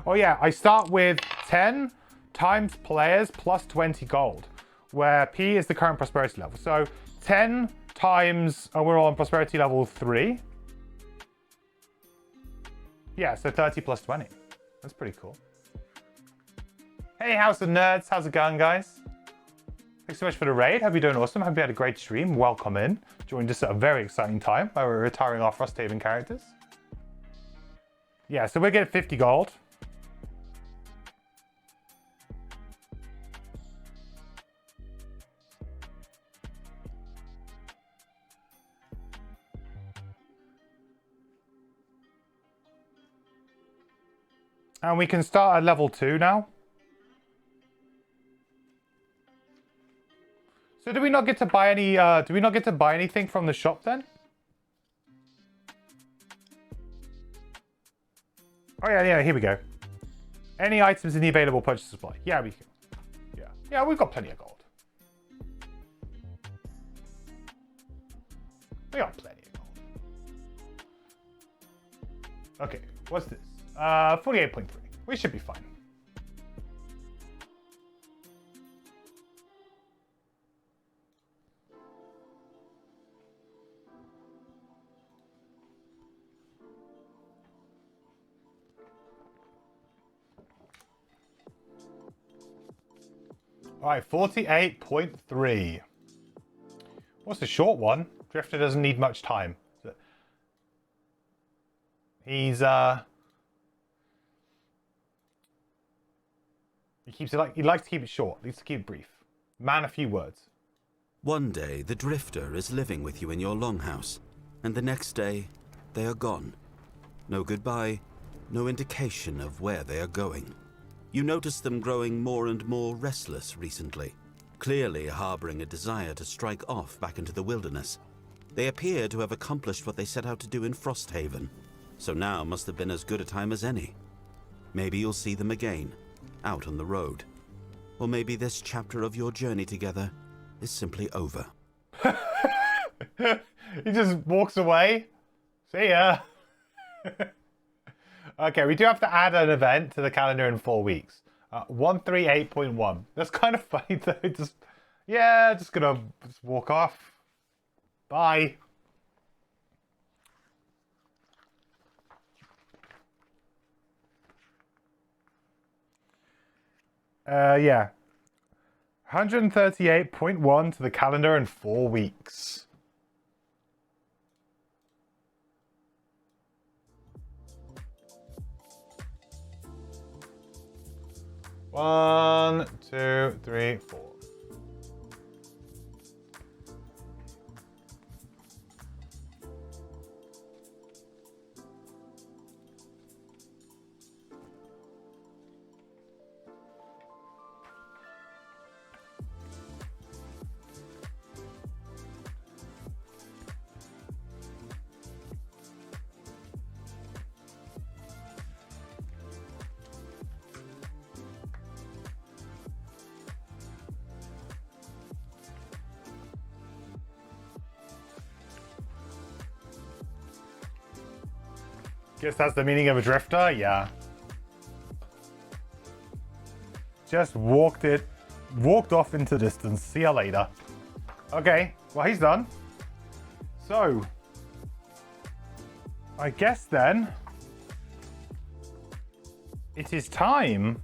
Oh yeah, I start with 10 times players plus 20 gold, where P is the current prosperity level. So 10 times, we're on prosperity level 3. Yeah, so 30 plus 20. That's pretty cool. Hey, House of Nerds. How's it going, guys? Thanks so much for the raid. Hope you're doing awesome. Hope you had a great stream. Welcome in. Joined us at a very exciting time where we're retiring our Frosthaven characters. Yeah, so we're getting 50 gold. And we can start at level 2 now. So do we not get to buy any, do we not get to buy anything from the shop then? Oh yeah, here we go. Any items in the available purchase supply. Yeah, we can. Yeah, we've got plenty of gold. We got plenty of gold. Okay, what's this? 48.3. We should be fine. All right, 48.3. What's a short one? Drifter doesn't need much time. He's he likes to keep it short. He likes to keep it brief. Man, a few words. One day, the Drifter is living with you in your longhouse, and the next day, they are gone. No goodbye, no indication of where they are going. You notice them growing more and more restless recently, clearly harboring a desire to strike off back into the wilderness. They appear to have accomplished what they set out to do in Frosthaven, so now must have been as good a time as any. Maybe you'll see them again, out on the road. Or maybe this chapter of your journey together is simply over. He just walks away. See ya. Okay, we do have to add an event to the calendar in 4 weeks. 138.1. That's kind of funny though. Just gonna walk off. Bye. Yeah. 138.1 to the calendar in 4 weeks. One, two, three, four. Guess that's the meaning of a drifter? Yeah. Just walked off into the distance. See you later. Okay, well he's done. So, I guess then, it is time.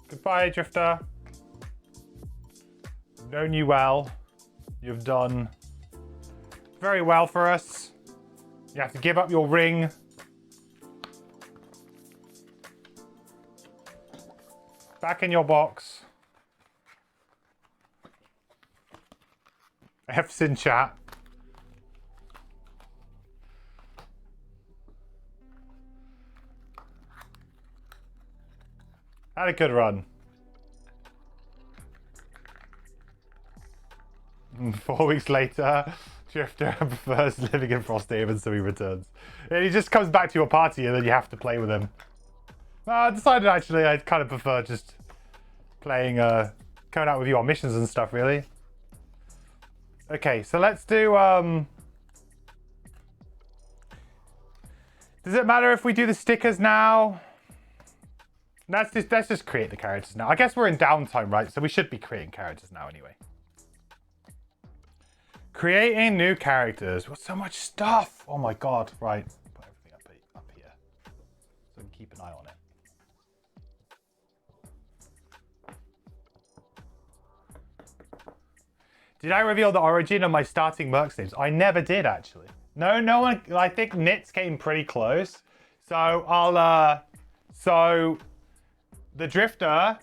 Goodbye, Drifter. Known you well. You've done very well for us. You have to give up your ring. Back in your box. F's in chat. Had a good run. 4 weeks later, Drifter prefers living in Frosthaven, so he returns. And he just comes back to your party and then you have to play with him. I decided actually I kind of prefer just playing, coming out with you on missions and stuff, really. Okay, so let's do, does it matter if we do the stickers now? Let's just create the characters now. I guess we're in downtime, right? So we should be creating characters now anyway. Creating new characters. What's so much stuff? Oh my god. Right. Put everything up here. So we can keep an eye on it. Did I reveal the origin of my starting Mercs names? I never did, actually. No one... I think Nits came pretty close. So I'll... So... The Drifter...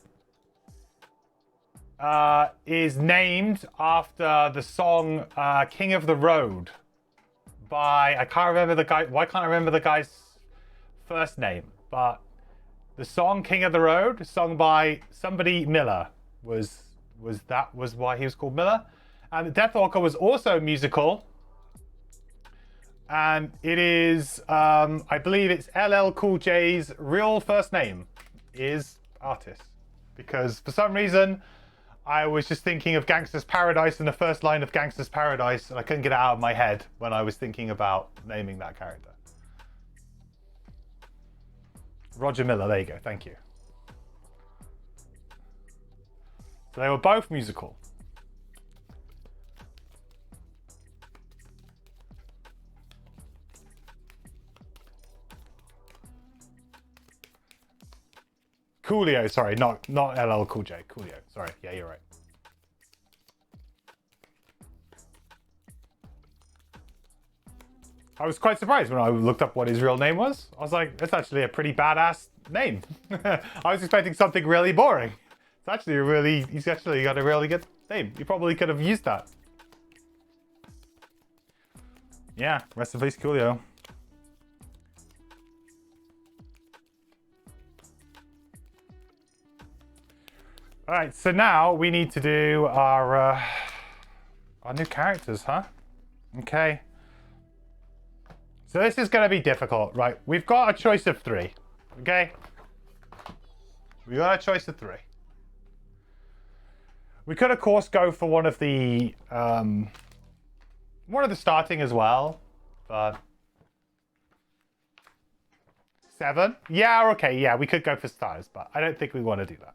is named after the song King of the Road by, I can't remember the guy, why can't I remember the guy's first name? But the song King of the Road, sung by somebody Miller, was why he was called Miller. And Deathwalker was also musical. And it is, I believe it's LL Cool J's real first name is Artist. Because for some reason, I was just thinking of Gangster's Paradise and the first line of Gangster's Paradise, and I couldn't get it out of my head when I was thinking about naming that character. Roger Miller, there you go, thank you. So they were both musical. Coolio, sorry, not LL Cool J. Coolio, sorry. Yeah, you're right. I was quite surprised when I looked up what his real name was. I was like, that's actually a pretty badass name. I was expecting something really boring. It's actually he's actually got a really good name. You probably could have used that. Yeah, rest in peace, Coolio. All right, so now we need to do our new characters, huh? Okay. So this is going to be difficult, right? We've got a choice of 3, okay? We got a choice of 3. We could, of course, go for one of the starting as well, but 7? Yeah, okay, yeah, we could go for stars, but I don't think we want to do that.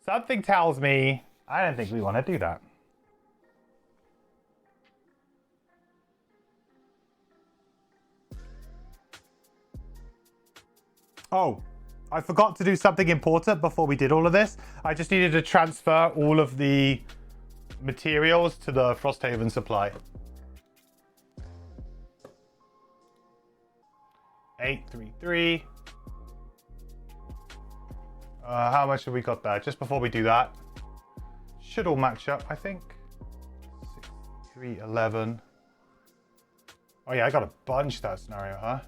Something tells me I don't think we want to do that. Oh, I forgot to do something important before we did all of this. I just needed to transfer all of the materials to the Frosthaven supply. 833. How much have we got there? Just before we do that. Should all match up, I think. 6, 3, 11. Oh yeah, I got a bunch that scenario, huh?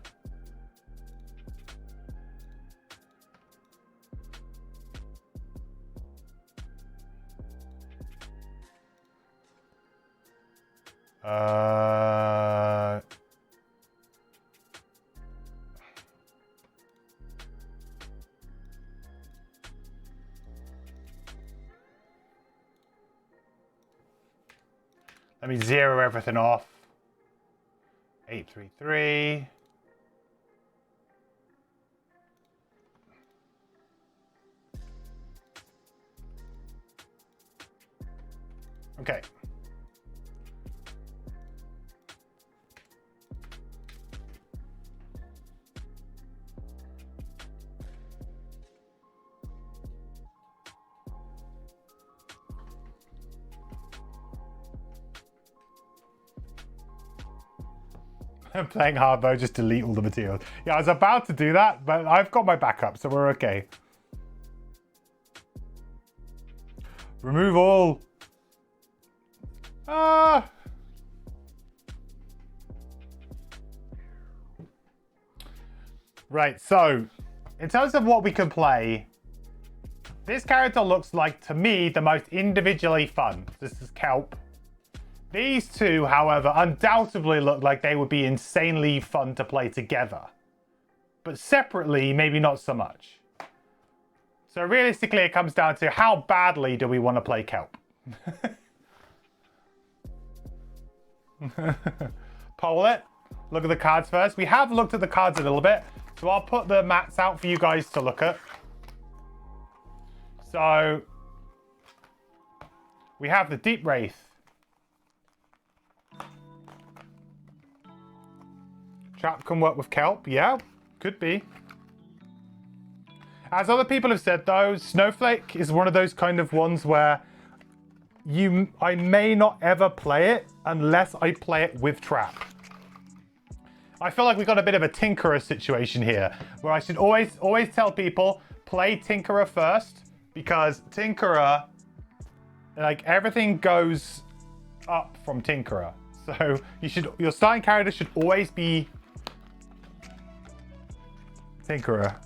Let me zero everything off. 833. Okay. I'm playing hard mode, just delete all the materials. Yeah, I was about to do that, but I've got my backup, so we're okay. Remove all. Right, so in terms of what we can play, this character looks like, to me, the most individually fun. This is Kelp. These two, however, undoubtedly look like they would be insanely fun to play together. But separately, maybe not so much. So realistically, it comes down to how badly do we want to play Kelp? Poll it. Look at the cards first. We have looked at the cards a little bit. So I'll put the mats out for you guys to look at. So we have the Deep Wraith. Trap can work with Kelp, yeah, could be. As other people have said though, Snowflake is one of those kind of ones where I may not ever play it unless I play it with Trap. I feel like we've got a bit of a Tinkerer situation here, where I should always tell people, play Tinkerer first, because Tinkerer, like, everything goes up from Tinkerer. So your starting character should always be Tinkerer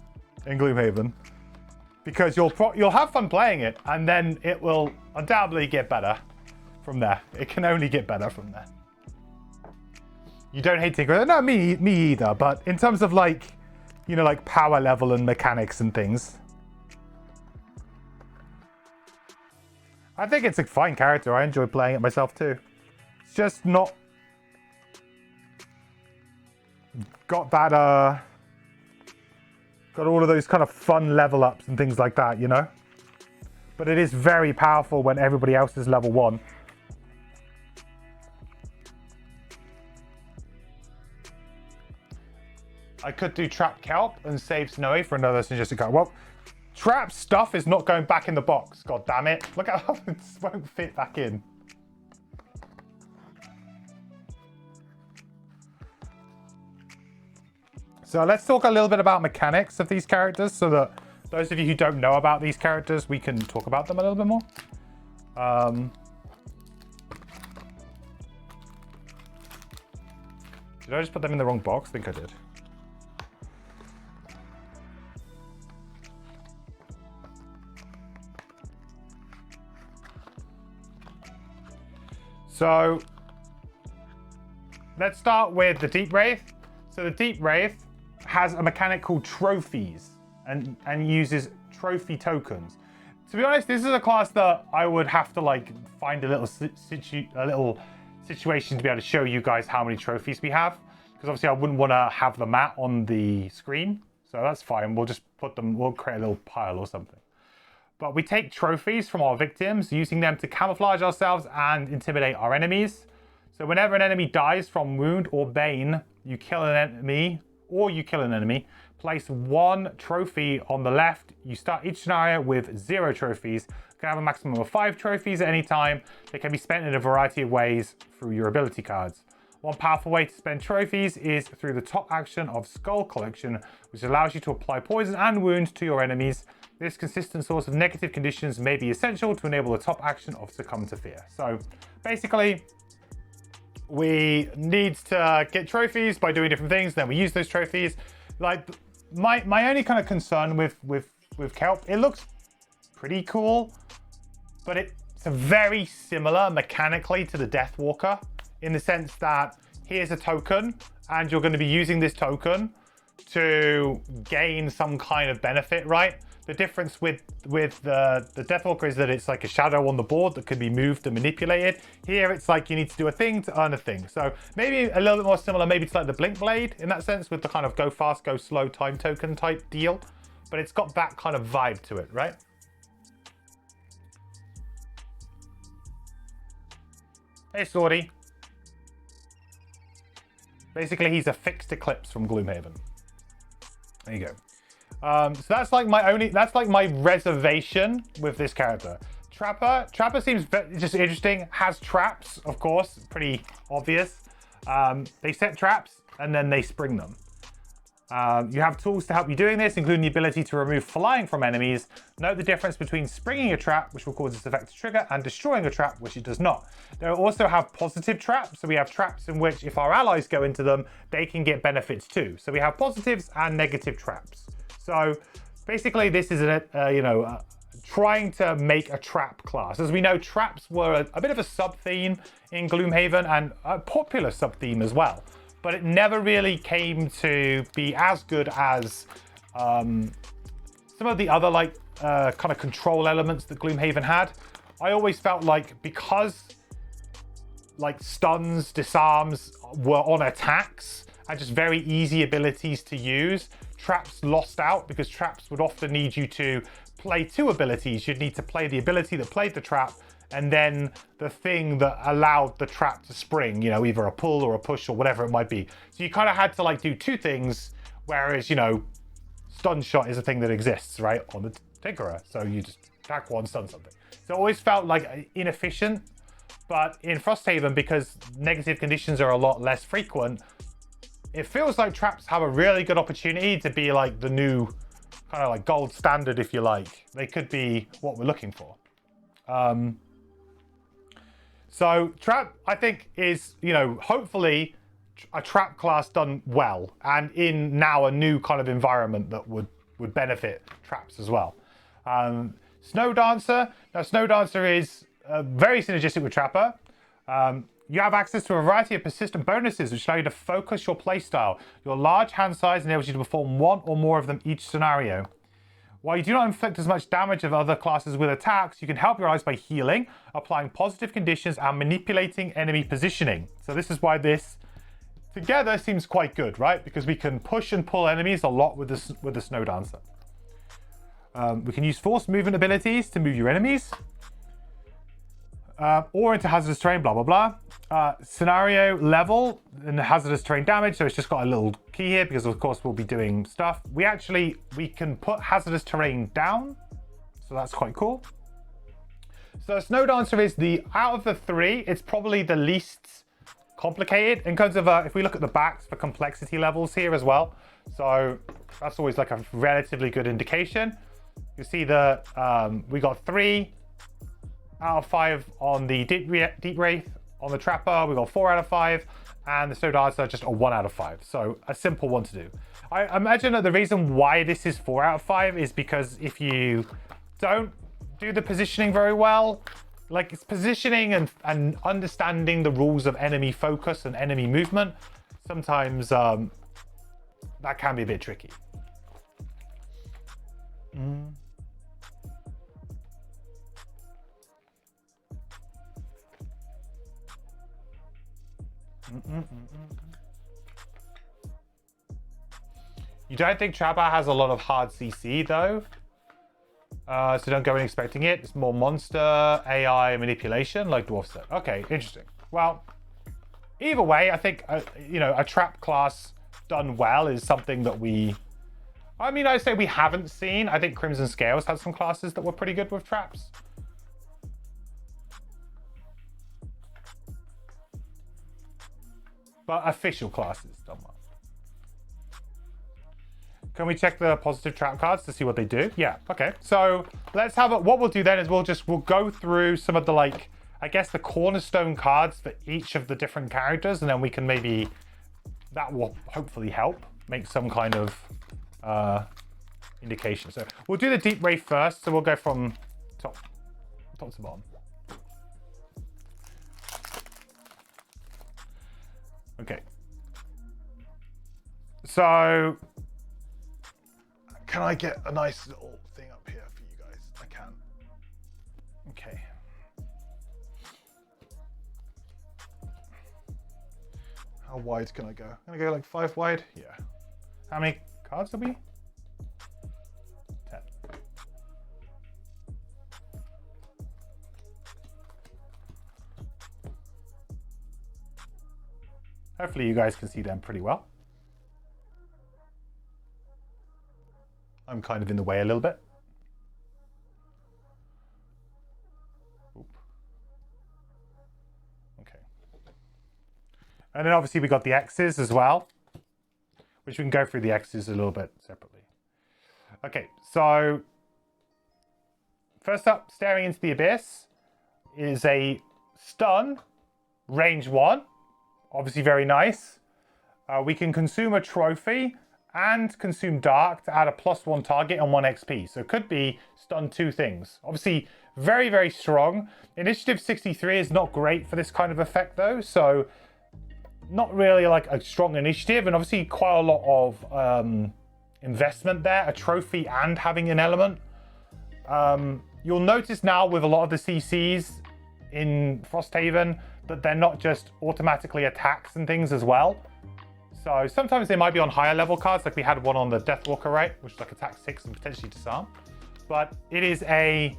in Gloomhaven, because you'll have fun playing it, and then it will undoubtedly get better from there. It can only get better from there. You don't hate Tinkerer? No, me either. But in terms of, like, you know, like power level and mechanics and things, I think it's a fine character. I enjoy playing it myself too. It's just not got that got all of those kind of fun level ups and things like that, you know? But it is very powerful when everybody else is level 1. I could do Trap Kelp and save Snowy for another suggested card. Well, Trap stuff is not going back in the box. God damn it. Look at how it won't fit back in. So let's talk a little bit about mechanics of these characters so that those of you who don't know about these characters, we can talk about them a little bit more. Did I just put them in the wrong box? I think I did. So let's start with the Deep Wraith. So the Deep Wraith has a mechanic called trophies and uses trophy tokens. To be honest, this is a class that I would have to like find a little situation to be able to show you guys how many trophies we have, because obviously I wouldn't want to have the mat on the screen. So that's fine. We'll just put them, we'll create a little pile or something. But we take trophies from our victims, using them to camouflage ourselves and intimidate our enemies. So whenever an enemy dies from wound or bane, you kill an enemy, place one trophy on the left. You start each scenario with 0 trophies. You can have a maximum of 5 trophies at any time. They can be spent in a variety of ways through your ability cards. One powerful way to spend trophies is through the top action of Skull Collection, which allows you to apply poison and wound to your enemies. This consistent source of negative conditions may be essential to enable the top action of Succumb to Fear. So basically, we need to get trophies by doing different things. Then we use those trophies. Like my only kind of concern with Kelp, it looks pretty cool, but it's a very similar mechanically to the Deathwalker in the sense that here's a token and you're going to be using this token to gain some kind of benefit, right? The difference with the Deathwalker is that it's like a shadow on the board that can be moved and manipulated. Here it's like you need to do a thing to earn a thing. So maybe a little bit more similar, maybe it's like the Blink Blade in that sense, with the kind of go fast, go slow time token type deal. But it's got that kind of vibe to it, right? Hey, Swordy. Basically, he's a fixed Eclipse from Gloomhaven. There you go. So that's like my reservation with this character. Trapper seems just interesting. Has traps, of course, pretty obvious. They set traps and then they spring them. You have tools to help you doing this, including the ability to remove flying from enemies. Note the difference between springing a trap, which will cause its effect to trigger, and destroying a trap, which it does not. They also have positive traps. So we have traps in which if our allies go into them, they can get benefits too. So we have positives and negative traps. So basically this is trying to make a trap class. As we know, traps were a bit of a sub-theme in Gloomhaven and a popular sub-theme as well. But it never really came to be as good as some of the other kind of control elements that Gloomhaven had. I always felt like because like stuns, disarms were on attacks and just very easy abilities to use, traps lost out because traps would often need you to play 2 abilities. You'd need to play the ability that played the trap and then the thing that allowed the trap to spring, you know, either a pull or a push or whatever it might be. So you kind of had to like do 2 things, whereas, you know, stun shot is a thing that exists, right, on the Tinkerer. So you just attack one, stun something. So it always felt like inefficient, but in Frosthaven, because negative conditions are a lot less frequent, it feels like traps have a really good opportunity to be like the new kind of like gold standard, if you like. They could be what we're looking for. So trap, I think, is, you know, hopefully a trap class done well and in now a new kind of environment that would benefit traps as well. Snow Dancer. Now, Snow Dancer is very synergistic with Trapper. You have access to a variety of persistent bonuses which allow you to focus your playstyle. Your large hand size enables you to perform 1 or more of them each scenario. While you do not inflict as much damage as other classes with attacks, you can help your allies by healing, applying positive conditions, and manipulating enemy positioning. So this is why this together seems quite good, right? Because we can push and pull enemies a lot with the Snow Dancer. We can use force movement abilities to move your enemies. or into hazardous terrain, blah, blah, blah. Scenario level and hazardous terrain damage. So it's just got a little key here because of course we'll be doing stuff. We can put hazardous terrain down. So that's quite cool. So Snow Dancer is out of the three, it's probably the least complicated in terms of, if we look at the backs for complexity levels here as well. So that's always like a relatively good indication. You see we got 3 out of 5 on the Deep Wraith. On the Trapper, we got 4 out of 5. And the Snow Dancer just a 1 out of 5. So a simple one to do. I imagine that the reason why this is 4 out of 5 is because if you don't do the positioning very well, like it's positioning and understanding the rules of enemy focus and enemy movement, sometimes that can be a bit tricky. You don't think Trapper has a lot of hard CC though? So don't go in expecting it. It's more monster, AI, manipulation, like Dwarf said. Okay, interesting. Well, either way, I think, a trap class done well is something that I say we haven't seen. I think Crimson Scales had some classes that were pretty good with traps. But official classes done well. Can we check the positive trap cards to see what they do? Yeah, okay. So let's have what we'll do then is we'll go through some of the, I guess the cornerstone cards for each of the different characters, and then we can that will hopefully help make some kind of indication. So we'll do the Deep Wraith first. So we'll go from top to bottom. Okay. So can I get a nice little thing up here for you guys? I can. Okay. How wide can I go? Can I go like 5 wide? Yeah. How many cards are we? 10. Hopefully you guys can see them pretty well. I'm kind of in the way a little bit. Oop. Okay. And then obviously we got the X's as well, which we can go through the X's a little bit separately. Okay, so first up, Staring into the Abyss is a stun, range 1. Obviously very nice. We can consume a trophy and consume dark to add a +1 target and 1 XP. So it could be stun 2 things. Obviously very, very strong. Initiative 63 is not great for this kind of effect though. So not really like a strong initiative, and obviously quite a lot of investment there, a trophy and having an element. You'll notice now with a lot of the CCs in Frosthaven that they're not just automatically attacks and things as well. So sometimes they might be on higher level cards, like we had one on the Deathwalker, right? Which is like attack 6 and potentially disarm. But it is a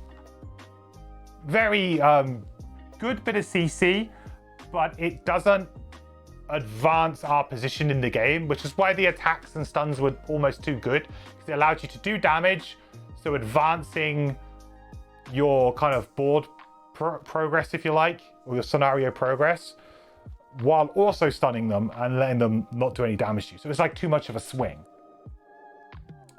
very good bit of CC, but it doesn't advance our position in the game, which is why the attacks and stuns were almost too good, because it allowed you to do damage. So advancing your kind of board progress, if you like, or your scenario progress, while also stunning them and letting them not do any damage to you. So it's like too much of a swing.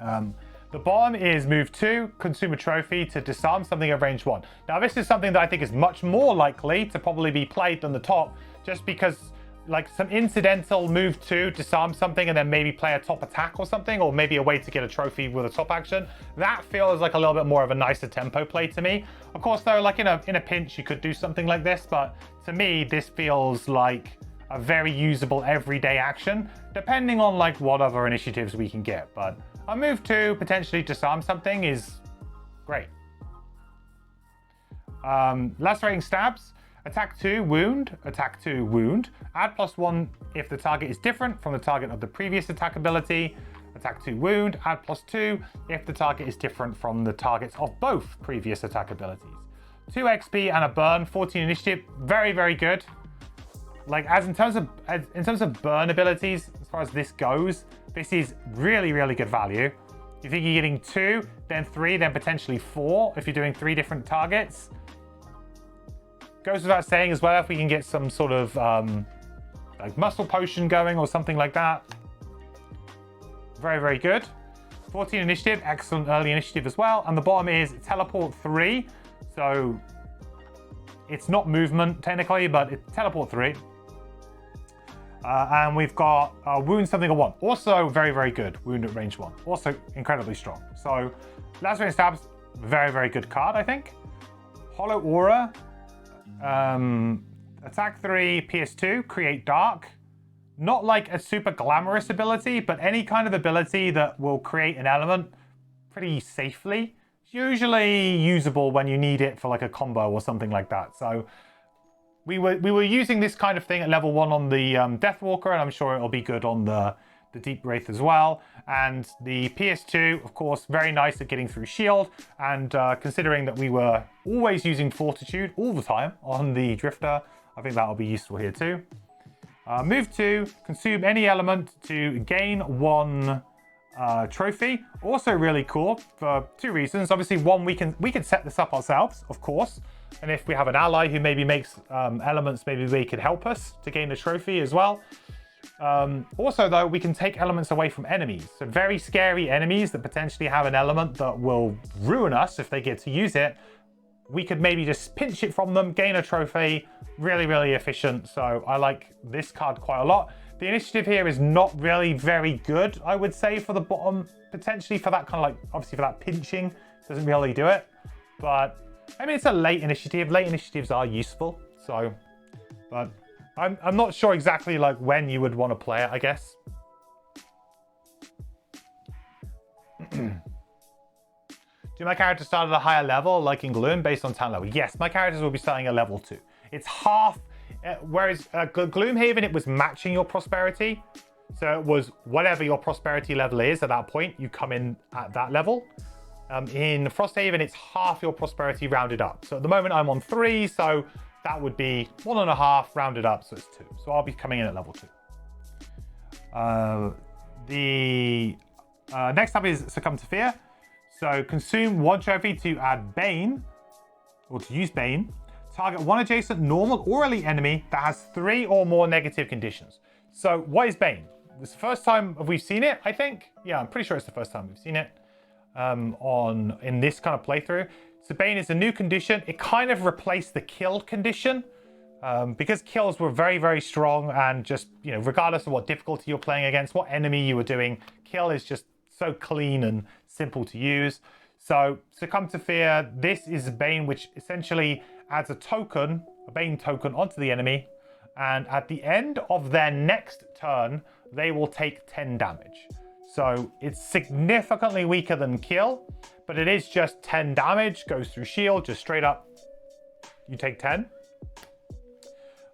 The bottom is move 2, consume a trophy to disarm something at range 1. Now this is something that I think is much more likely to probably be played than the top, just because like some incidental move 2, disarm something and then maybe play a top attack or something, or maybe a way to get a trophy with a top action. That feels like a little bit more of a nicer tempo play to me. Of course though, like in a pinch you could do something like this, but to me this feels like a very usable everyday action, depending on like what other initiatives we can get. But a move 2, potentially disarm something is great. Lacerating stabs. Attack 2, wound. Attack 2, wound. Add +1 if the target is different from the target of the previous attack ability. Attack 2, wound. Add +2 if the target is different from the targets of both previous attack abilities. 2 XP and a burn, 14 initiative. Very, very good. Like, in terms of burn abilities, as far as this goes, this is really, really good value. You think you're getting 2, then 3, then potentially 4 if you're doing 3 different targets. Goes without saying as well if we can get some sort of like muscle potion going or something like that. Very, very good. 14 initiative, excellent early initiative as well. And the bottom is teleport 3. So it's not movement technically, but it's teleport 3. And we've got wound something at 1. Also very, very good. Wound at range 1. Also incredibly strong. So Lacerating Stabs, very, very good card, I think. Hollow Aura. Attack 3, PS2, Create Dark. Not like a super glamorous ability, but any kind of ability that will create an element pretty safely. It's usually usable when you need it for like a combo or something like that. So we were using this kind of thing at level 1 on the Deathwalker, and I'm sure it'll be good on the Deep Wraith as well. And the PS2, of course, very nice at getting through shield. And considering that we were always using Fortitude all the time on the Drifter, I think that'll be useful here too. Move 2, consume any element to gain 1 trophy. Also really cool for 2 reasons. Obviously, 1, we can set this up ourselves, of course. And if we have an ally who maybe makes elements, maybe they could help us to gain a trophy as well. Also, though, we can take elements away from enemies. So very scary enemies that potentially have an element that will ruin us if they get to use it. We could maybe just pinch it from them, gain a trophy. Really, really efficient. So I like this card quite a lot. The initiative here is not really very good, I would say, for the bottom. Potentially for that kind of like, obviously for that pinching, doesn't really do it. But I mean, it's a late initiative. Late initiatives are useful. So, but I'm not sure exactly like when you would want to play it, I guess. Do my character start at a higher level, like in Gloom, based on talent level? Yes, my characters will be starting at level 2. It's half, whereas Gloomhaven, it was matching your prosperity. So it was whatever your prosperity level is at that point, you come in at that level. In Frosthaven, it's half your prosperity rounded up. So at the moment I'm on 3, so that would be 1.5 rounded up, so it's 2. So I'll be coming in at level 2. Next up is Succumb to Fear. So consume 1 trophy to add Bane, or to use Bane. Target 1 adjacent normal or elite enemy that has 3 or more negative conditions. So what is Bane? It's the first time we've seen it, I think. Yeah, I'm pretty sure it's the first time we've seen it in this kind of playthrough. So Bane is a new condition. It kind of replaced the kill condition because kills were very, very strong, and just, you know, regardless of what difficulty you're playing against, what enemy you were doing, kill is just so clean and simple to use. So Succumb to Fear, this is Bane, which essentially adds a token, a Bane token, onto the enemy, and at the end of their next turn, they will take 10 damage. So it's significantly weaker than kill, but it is just 10 damage, goes through shield, just straight up, you take 10.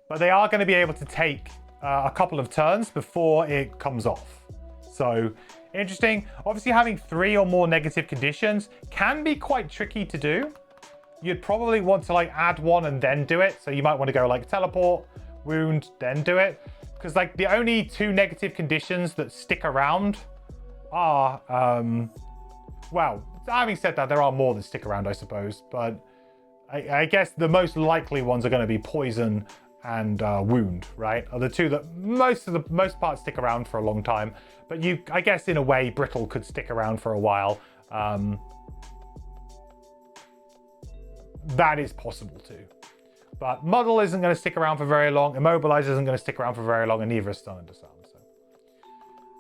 But they are going to be able to take a couple of turns before it comes off. So interesting. Obviously, having 3 or more negative conditions can be quite tricky to do. You'd probably want to like add 1 and then do it. So you might want to go like teleport, wound, then do it. Because like the only 2 negative conditions that stick around are, well, having said that, there are more that stick around, I suppose. But I guess the most likely ones are going to be poison and wound, right? Are the 2 that most part stick around for a long time. But I guess in a way, brittle could stick around for a while. That is possible too. But muddle isn't going to stick around for very long. Immobilize isn't going to stick around for very long, and neither is stun and disarm.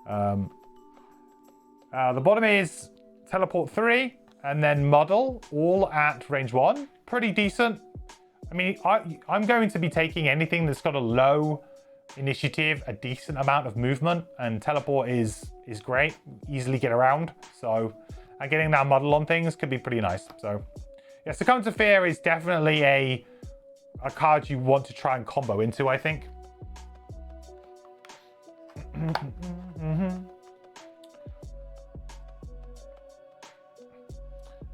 So, the bottom is teleport 3 and then muddle, all at range 1. Pretty decent. I mean, I'm going to be taking anything that's got a low initiative, a decent amount of movement, and teleport is great. Easily get around. So, and getting that muddle on things could be pretty nice. So, yeah, Succumb to Fear is definitely a card you want to try and combo into, I think.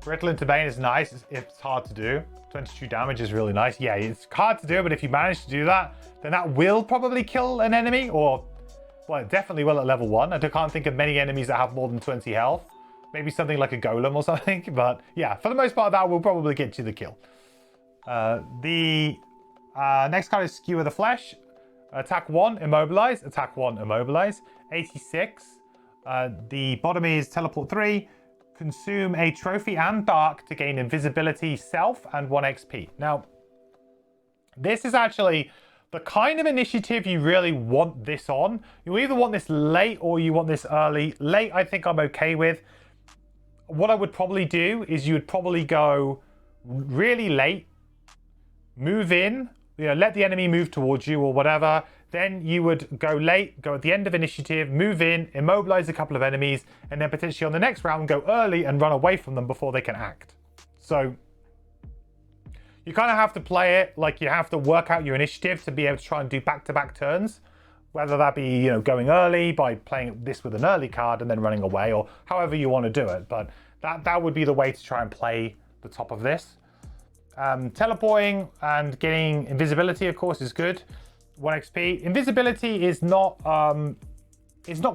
Brittle into Bane is nice. It's hard to do. 22 damage is really nice. Yeah, it's hard to do, but if you manage to do that, then that will probably kill an enemy, or, well, it definitely will at level 1. I can't think of many enemies that have more than 20 health. Maybe something like a golem or something, but yeah, for the most part, that will probably get you the kill. The next card is Skewer the Flesh. Attack 1, Immobilize. Attack 1, Immobilize. 86. The bottom is Teleport 3. Consume a trophy and dark to gain invisibility, self, and 1 XP. Now, this is actually the kind of initiative you really want this on. You either want this late or you want this early. Late, I think I'm okay with. What I would probably do is you would probably go really late, move in, let the enemy move towards you or whatever. Then you would go late, go at the end of initiative, move in, immobilize a couple of enemies, and then potentially on the next round go early and run away from them before they can act. So you kind of have to play it like you have to work out your initiative to be able to try and do back-to-back turns. Whether that be, going early by playing this with an early card and then running away, or however you want to do it. But that would be the way to try and play the top of this. Teleporting and getting invisibility, of course, is good. 1 XP. Invisibility is not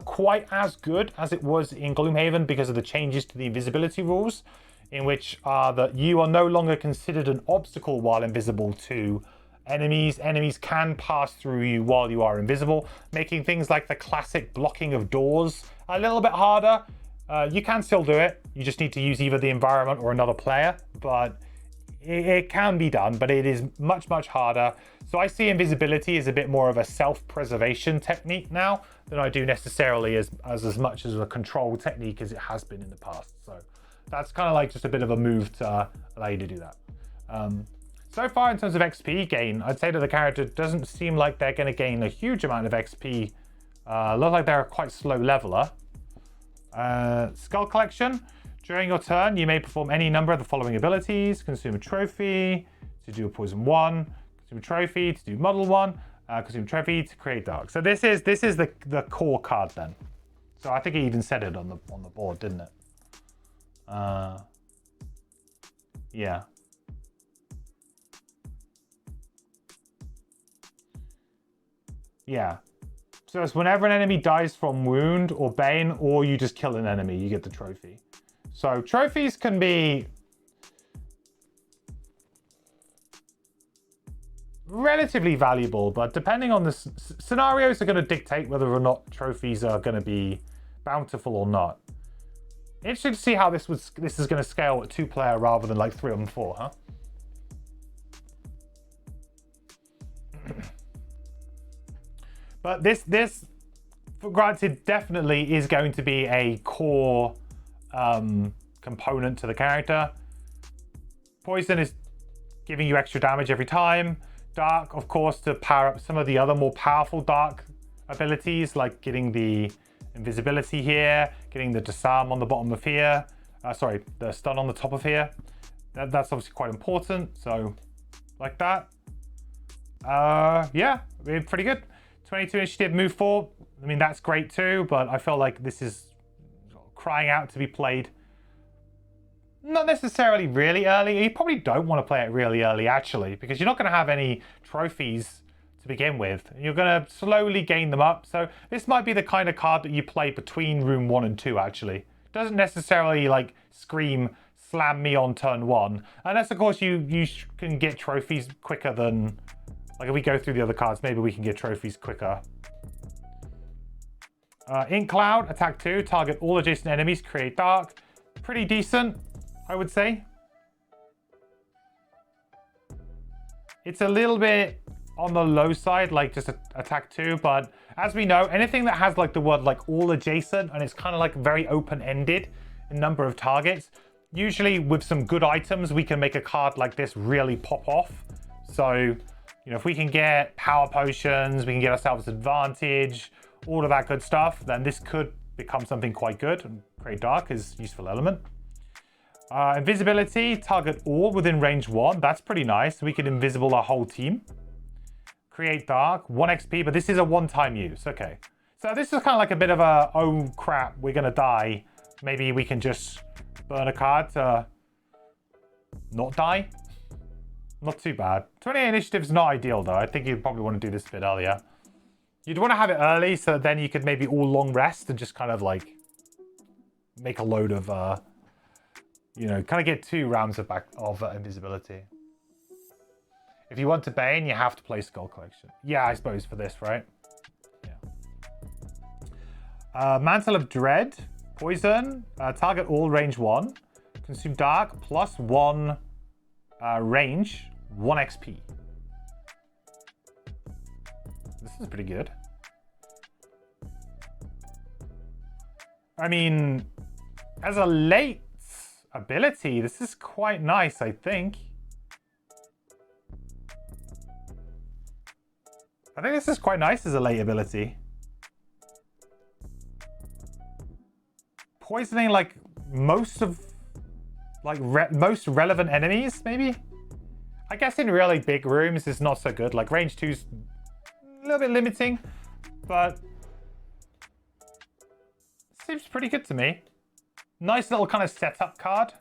quite as good as it was in Gloomhaven because of the changes to the invisibility rules, in which that you are no longer considered an obstacle while invisible to enemies. Enemies can pass through you while you are invisible, making things like the classic blocking of doors a little bit harder. You can still do it. You just need to use either the environment or another player, but it can be done, but it is much, much harder. So I see invisibility as a bit more of a self-preservation technique now than I do necessarily as much as a control technique as it has been in the past. So that's kind of like just a bit of a move to allow you to do that. So far in terms of XP gain, I'd say that the character doesn't seem like they're going to gain a huge amount of XP. Look like they're a quite slow leveler. Skull Collection. During your turn, you may perform any number of the following abilities. Consume a trophy to do a poison 1. Consume a trophy to do muddle 1. Consume a trophy to create dark. So this is the core card then. So I think it even said it on the board, didn't it? Yeah. Yeah. So it's whenever an enemy dies from wound or bane, or you just kill an enemy, you get the trophy. So trophies can be relatively valuable, but depending on the scenarios are going to dictate whether or not trophies are going to be bountiful or not. Interesting to see how this is going to scale at 2-player rather than like 3 and 4, huh? But this, for granted, definitely is going to be a core component to the character. Poison is giving you extra damage every time. Dark, of course, to power up some of the other more powerful dark abilities, like getting the invisibility here, getting the disarm on the bottom of here. Sorry, the stun on the top of here. That's obviously quite important. So, like that. Yeah, pretty good. 22 initiative, move 4. I mean, that's great too, but I feel like this is crying out to be played not necessarily really early. You probably don't want to play it really early, actually, because you're not going to have any trophies to begin with. You're going to slowly gain them up. So this might be the kind of card that you play between room 1 and 2, actually. It doesn't necessarily like scream, slam me on turn 1. Unless, of course, you can get trophies quicker than... Like, if we go through the other cards, maybe we can get trophies quicker. Ink Cloud, attack 2, target all adjacent enemies, create dark. Pretty decent, I would say. It's a little bit on the low side, like just attack 2, but as we know, anything that has like the word like all adjacent and it's kind of like very open-ended in number of targets, usually with some good items, we can make a card like this really pop off. So, if we can get power potions, we can get ourselves advantage, all of that good stuff, then this could become something quite good. And create dark is a useful element. Invisibility, target all within range 1. That's pretty nice. We can invisible our whole team. Create dark, 1 XP, but this is a one-time use. Okay. So this is kind of like a bit of a, oh crap, we're going to die. Maybe we can just burn a card to not die. Not too bad. 28 initiative's not ideal though. I think you'd probably want to do this a bit earlier. You'd want to have it early so that then you could maybe all long rest and just kind of like make a load of, you know, kind of get 2 rounds of invisibility. If you want to Bane, you have to play Skull Collection. Yeah, I suppose for this, right? Yeah. Mantle of Dread. Poison. Target all range 1. Consume Dark. Plus 1 range. 1 XP. This is pretty good. I mean, as a late ability, this is quite nice, I think. I think this is quite nice as a late ability. Poisoning like most of like most relevant enemies, maybe? I guess in really big rooms is not so good. Like range 2's a little bit limiting, but seems pretty good to me. Nice little kind of setup card.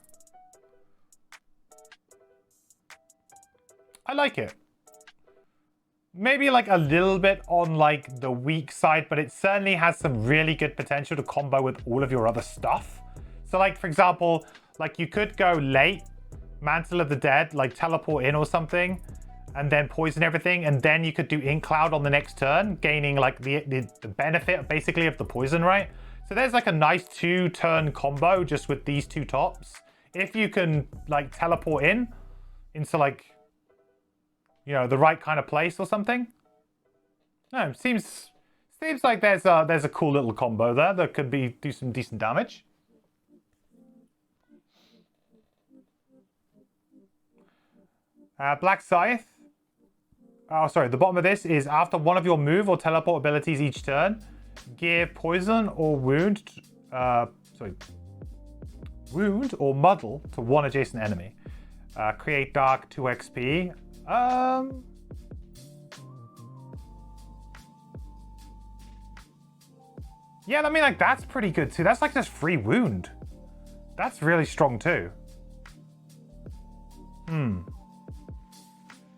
I like it. Maybe like a little bit on like the weak side, but it certainly has some really good potential to combo with all of your other stuff. So like, for example, like you could go late, Mantle of the Dead, like teleport in or something, and then poison everything, and then you could do Ink Cloud on the next turn, gaining like the benefit basically of the poison, right? So there's like a nice 2-turn combo just with these 2 tops. If you can like teleport in into like, you know, the right kind of place or something. No, seems like there's a cool little combo there that could do some decent damage. Black Scythe. Oh, sorry. The bottom of this is after one of your move or teleport abilities each turn, give poison or wound, wound or muddle to 1 adjacent enemy. Create dark 2 XP. Yeah, I mean, like, that's pretty good too. That's like just free wound. That's really strong too.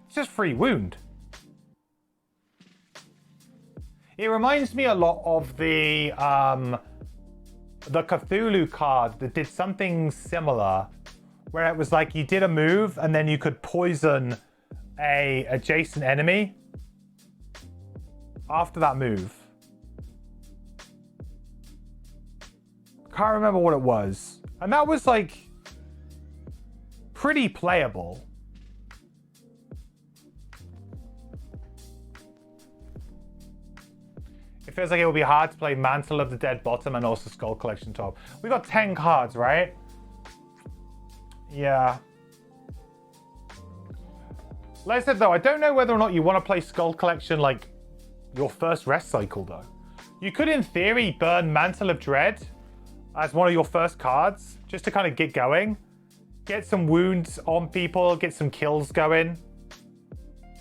It's just free wound. It reminds me a lot of the Cthulhu card that did something similar, where it was like you did a move and then you could poison a adjacent enemy after that move. Can't remember what it was. And that was like pretty playable. It feels like it will be hard to play Mantle of the Dead bottom and also Skull Collection top. We got 10 cards, right? Yeah. Like I said though, I don't know whether or not you want to play Skull Collection like your first rest cycle though. You could in theory burn Mantle of Dread as one of your first cards just to kind of get going. Get some wounds on people, get some kills going.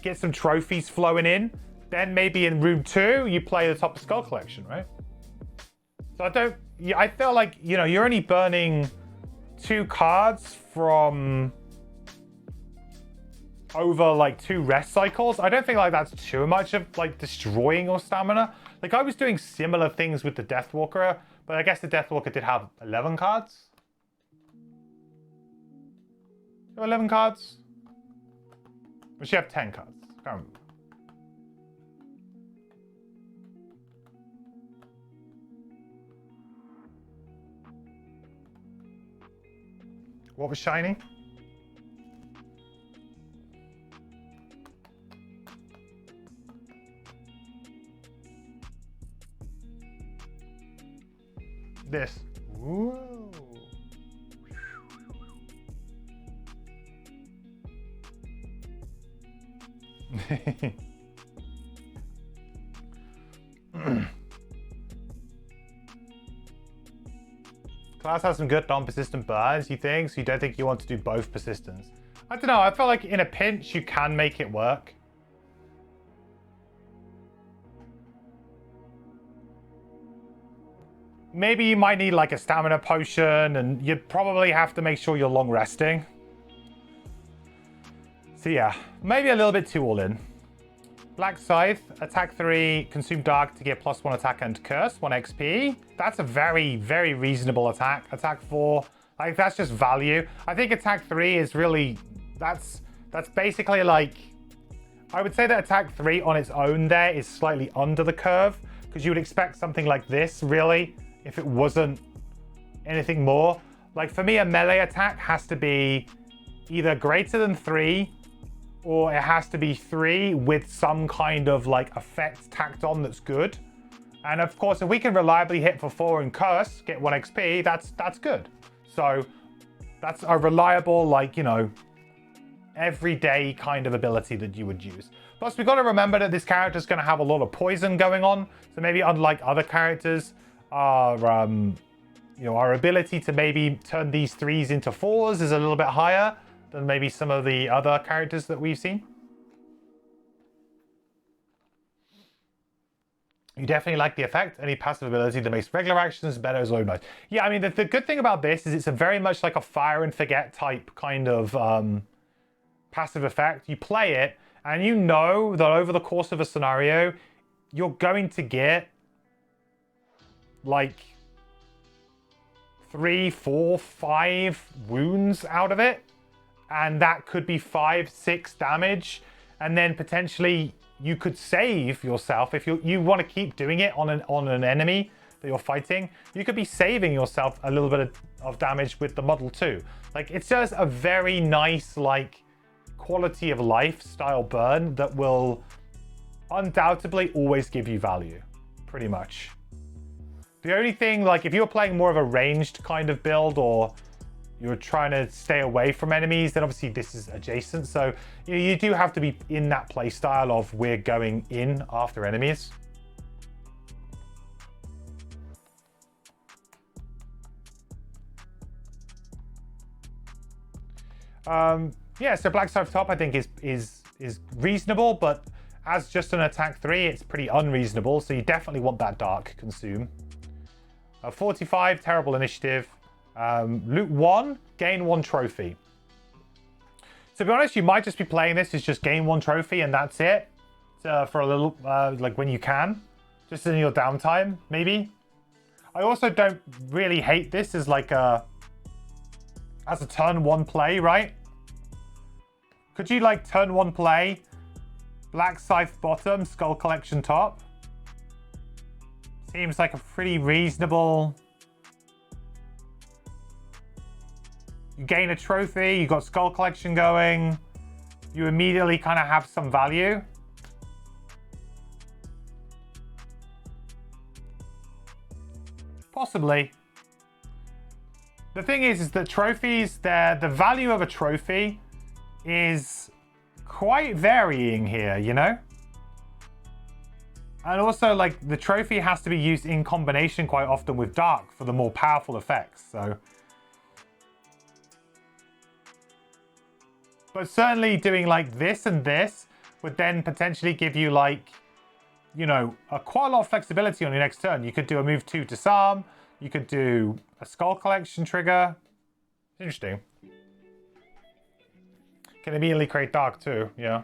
Get some trophies flowing in. Then maybe in room 2, you play the top of Skull Collection, right? So I feel like, you know, you're only burning 2 cards from over like 2 rest cycles. I don't think like that's too much of like destroying your stamina. Like I was doing similar things with the Deathwalker, but I guess the Deathwalker did have 11 cards. 11 cards? Or she have 10 cards? I can't remember. What was shiny? This. Whoa. Class has some good non-persistent burns, you think? So you don't think you want to do both persistence? I don't know, I feel like in a pinch you can make it work. Maybe you might need like a stamina potion and you'd probably have to make sure you're long resting. So yeah, maybe a little bit too all in. Black Scythe, attack 3, consume dark to get +1 attack and curse, 1 XP. That's a very, very reasonable attack. Attack 4, like that's just value. I think attack 3 is really, that's basically like, I would say that attack 3 on its own there is slightly under the curve, because you would expect something like this really, if it wasn't anything more. Like for me, a melee attack has to be either greater than 3, or it has to be 3 with some kind of like effect tacked on that's good. And of course, if we can reliably hit for 4 and curse, get 1 XP, that's good. So that's a reliable, like, you know, everyday kind of ability that you would use. Plus, we've got to remember that this character is going to have a lot of poison going on. So maybe unlike other characters, our ability to maybe turn these 3s into 4s is a little bit higher than maybe some of the other characters that we've seen. You definitely like the effect. Any passive ability that makes regular actions better is always nice. Yeah, I mean, the good thing about this is it's a very much like a fire and forget type kind of passive effect. You play it, and you know that over the course of a scenario, you're going to get like 3, 4, 5 wounds out of it. And that could be 5, 6 damage. And then potentially you could save yourself if you want to keep doing it on an enemy that you're fighting. You could be saving yourself a little bit of damage with the model too. Like, it's just a very nice, like, quality of life style burn that will undoubtedly always give you value, pretty much. The only thing, like, if you're playing more of a ranged kind of build, or you're trying to stay away from enemies, then obviously this is adjacent. So you do have to be in that play style of we're going in after enemies. Yeah, so Black Scythe top I think is reasonable, but as just an attack 3, it's pretty unreasonable. So you definitely want that dark consume. 45, terrible initiative. Loot 1, gain 1 trophy. To be honest, you might just be playing this as just gain 1 trophy and that's it. For a little, like when you can. Just in your downtime, maybe. I also don't really hate this as like as a turn 1 play, right? Could you like turn 1 play, Black Scythe bottom, Skull Collection top? Seems like a pretty reasonable. You gain a trophy, you got Skull Collection going, you immediately kind of have some value. Possibly. The thing is that trophies, the value of a trophy is quite varying here, you know? And also, like, the trophy has to be used in combination quite often with dark for the more powerful effects, so. But certainly doing like this and this would then potentially give you, like, you know, quite a lot of flexibility on your next turn. You could do a move 2 disarm. You could do a Skull Collection trigger. Interesting. Can immediately create dark too, yeah.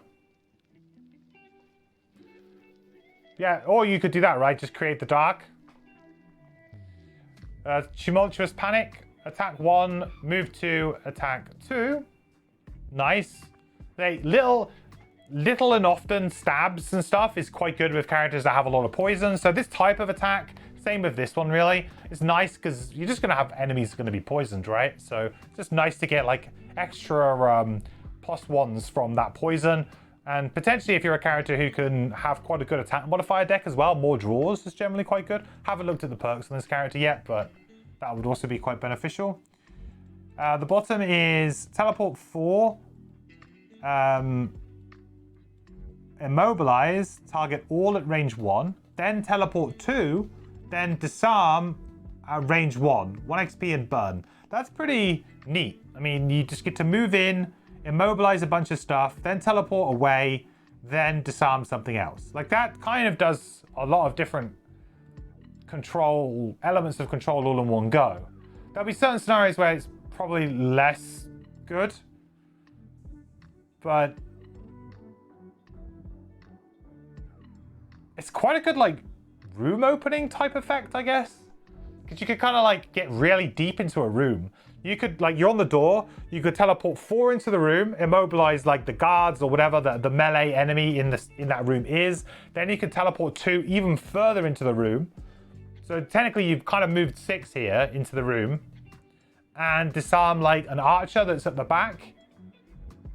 Yeah, or you could do that, right? Just create the dark. Tumultuous Panic. Attack 1, move 2, attack 2. Nice. They little and often stabs and stuff is quite good with characters that have a lot of poison. So this type of attack, same with this one really, is nice because you're just going to have enemies going to be poisoned, right? So it's just nice to get like extra +1s from that poison. And potentially if you're a character who can have quite a good attack modifier deck as well, more draws is generally quite good. Haven't looked at the perks on this character yet, but that would also be quite beneficial. The bottom is teleport 4, immobilize, target all at range 1, then teleport 2, then disarm at range 1 XP and burn. That's pretty neat. I mean, you just get to move in, immobilize a bunch of stuff, then teleport away, then disarm something else. Like, that kind of does a lot of different control, elements of control all in one go. There'll be certain scenarios where it's probably less good. But it's quite a good, like, room opening type effect, I guess. Because you could kind of, like, get really deep into a room. You could, like, you're on the door, you could teleport 4 into the room, immobilize, like, the guards or whatever the melee enemy in that room is. Then you could teleport 2 even further into the room. So technically you've kind of moved 6 here into the room. And disarm, like, an archer that's at the back.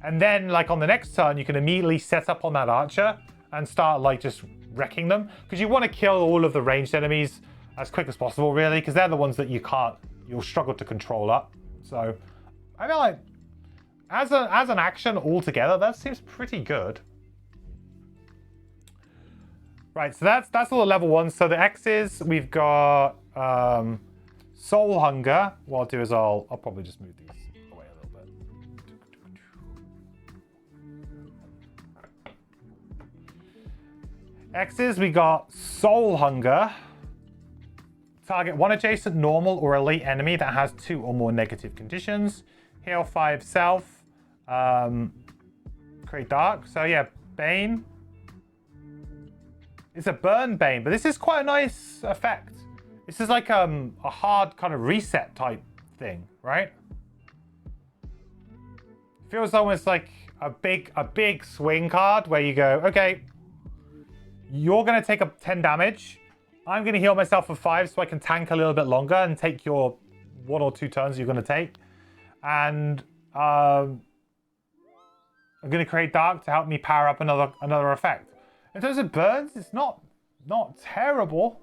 And then, like, on the next turn, you can immediately set up on that archer and start, like, just wrecking them. Because you want to kill all of the ranged enemies as quick as possible, really. Because they're the ones that you'll struggle to control up. So, I feel like, as an action altogether, that seems pretty good. Right, so that's all the level 1. So the X's, we've got Soul Hunger. What I'll do is I'll probably just move these away a little bit. X's, we got Soul Hunger. Target 1 adjacent normal or elite enemy that has 2 or more negative conditions. Heal 5 self. Create dark. So yeah, Bane. It's a burn Bane, but this is quite a nice effect. This is like a hard kind of reset type thing, right? Feels almost like a big swing card where you go, okay, you're going to take up 10 damage. I'm going to heal myself for 5 so I can tank a little bit longer and take your 1 or 2 turns you're going to take. And I'm going to create dark to help me power up another effect. In terms of burns, it's not terrible.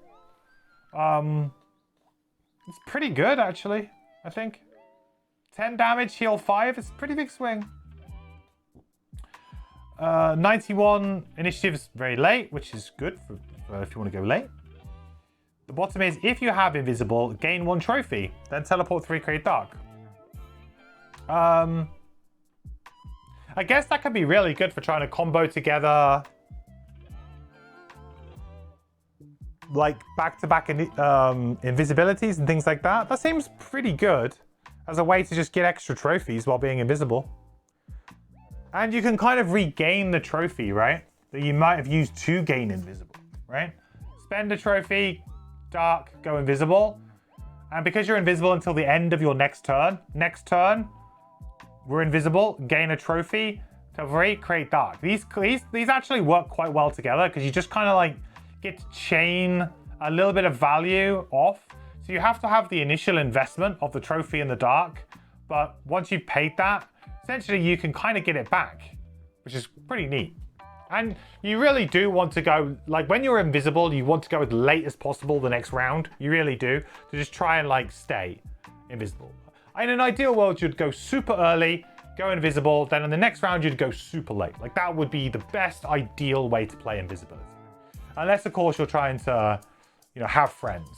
It's pretty good, actually, I think. 10 damage, heal 5. It's a pretty big swing. 91 initiative's very late, which is good for if you want to go late. The bottom is, if you have invisible, gain 1 trophy, then teleport 3, create dark. I guess that could be really good for trying to combo together, like, back-to-back invisibilities and things like that. That seems pretty good as a way to just get extra trophies while being invisible. And you can kind of regain the trophy, right? That you might have used to gain invisible, right? Spend a trophy, dark, go invisible. And because you're invisible until the end of your next turn, we're invisible, gain a trophy, create dark. These actually work quite well together because you just kind of like get to chain a little bit of value off. So you have to have the initial investment of the trophy in the dark, but once you've paid that, essentially you can kind of get it back, which is pretty neat. And you really do want to go, like when you're invisible, you want to go as late as possible the next round. You really do, to just try and like stay invisible. In an ideal world, you'd go super early, go invisible, then in the next round you'd go super late. Like that would be the best ideal way to play invisibility. Unless of course you're trying to, you know, have friends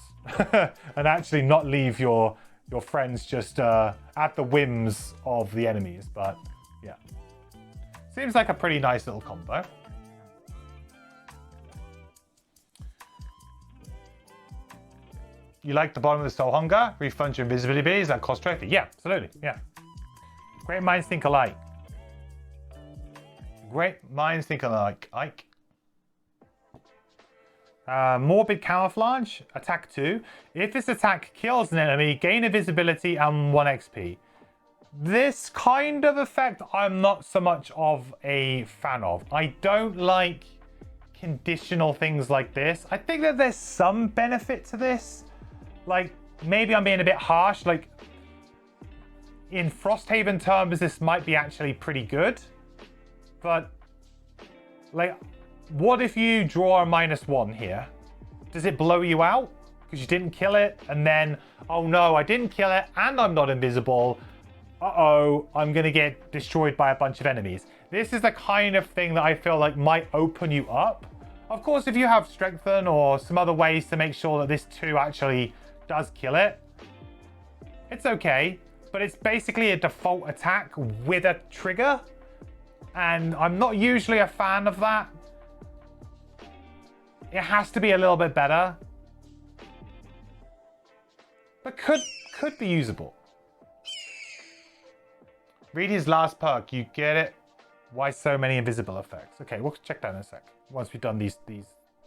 and actually not leave your friends just at the whims of the enemies. But yeah, seems like a pretty nice little combo. You like the bottom of the Soul Hunger? Refund your invisibility bees that cost trophy. Yeah, absolutely. Yeah. Great minds think alike. Great minds think alike. Ike. Morbid Camouflage. Attack 2. If this attack kills an enemy, gain invisibility and 1 XP. This kind of effect I'm not so much of a fan of. I don't like conditional things like this. I think that there's some benefit to this. Like, maybe I'm being a bit harsh. Like, in Frosthaven terms, this might be actually pretty good. But, like, what if you draw a -1 here? Does it blow you out? Because you didn't kill it, and then, oh no, I didn't kill it, and I'm not invisible. Uh-oh, I'm going to get destroyed by a bunch of enemies. This is the kind of thing that I feel like might open you up. Of course, if you have Strengthen or some other ways to make sure that this 2 actually does kill it, it's okay. But it's basically a default attack with a trigger. And I'm not usually a fan of that. It has to be a little bit better. But could be usable. Read his last perk. You get it. Why so many invisible effects? Okay, we'll check that in a sec. Once we've done these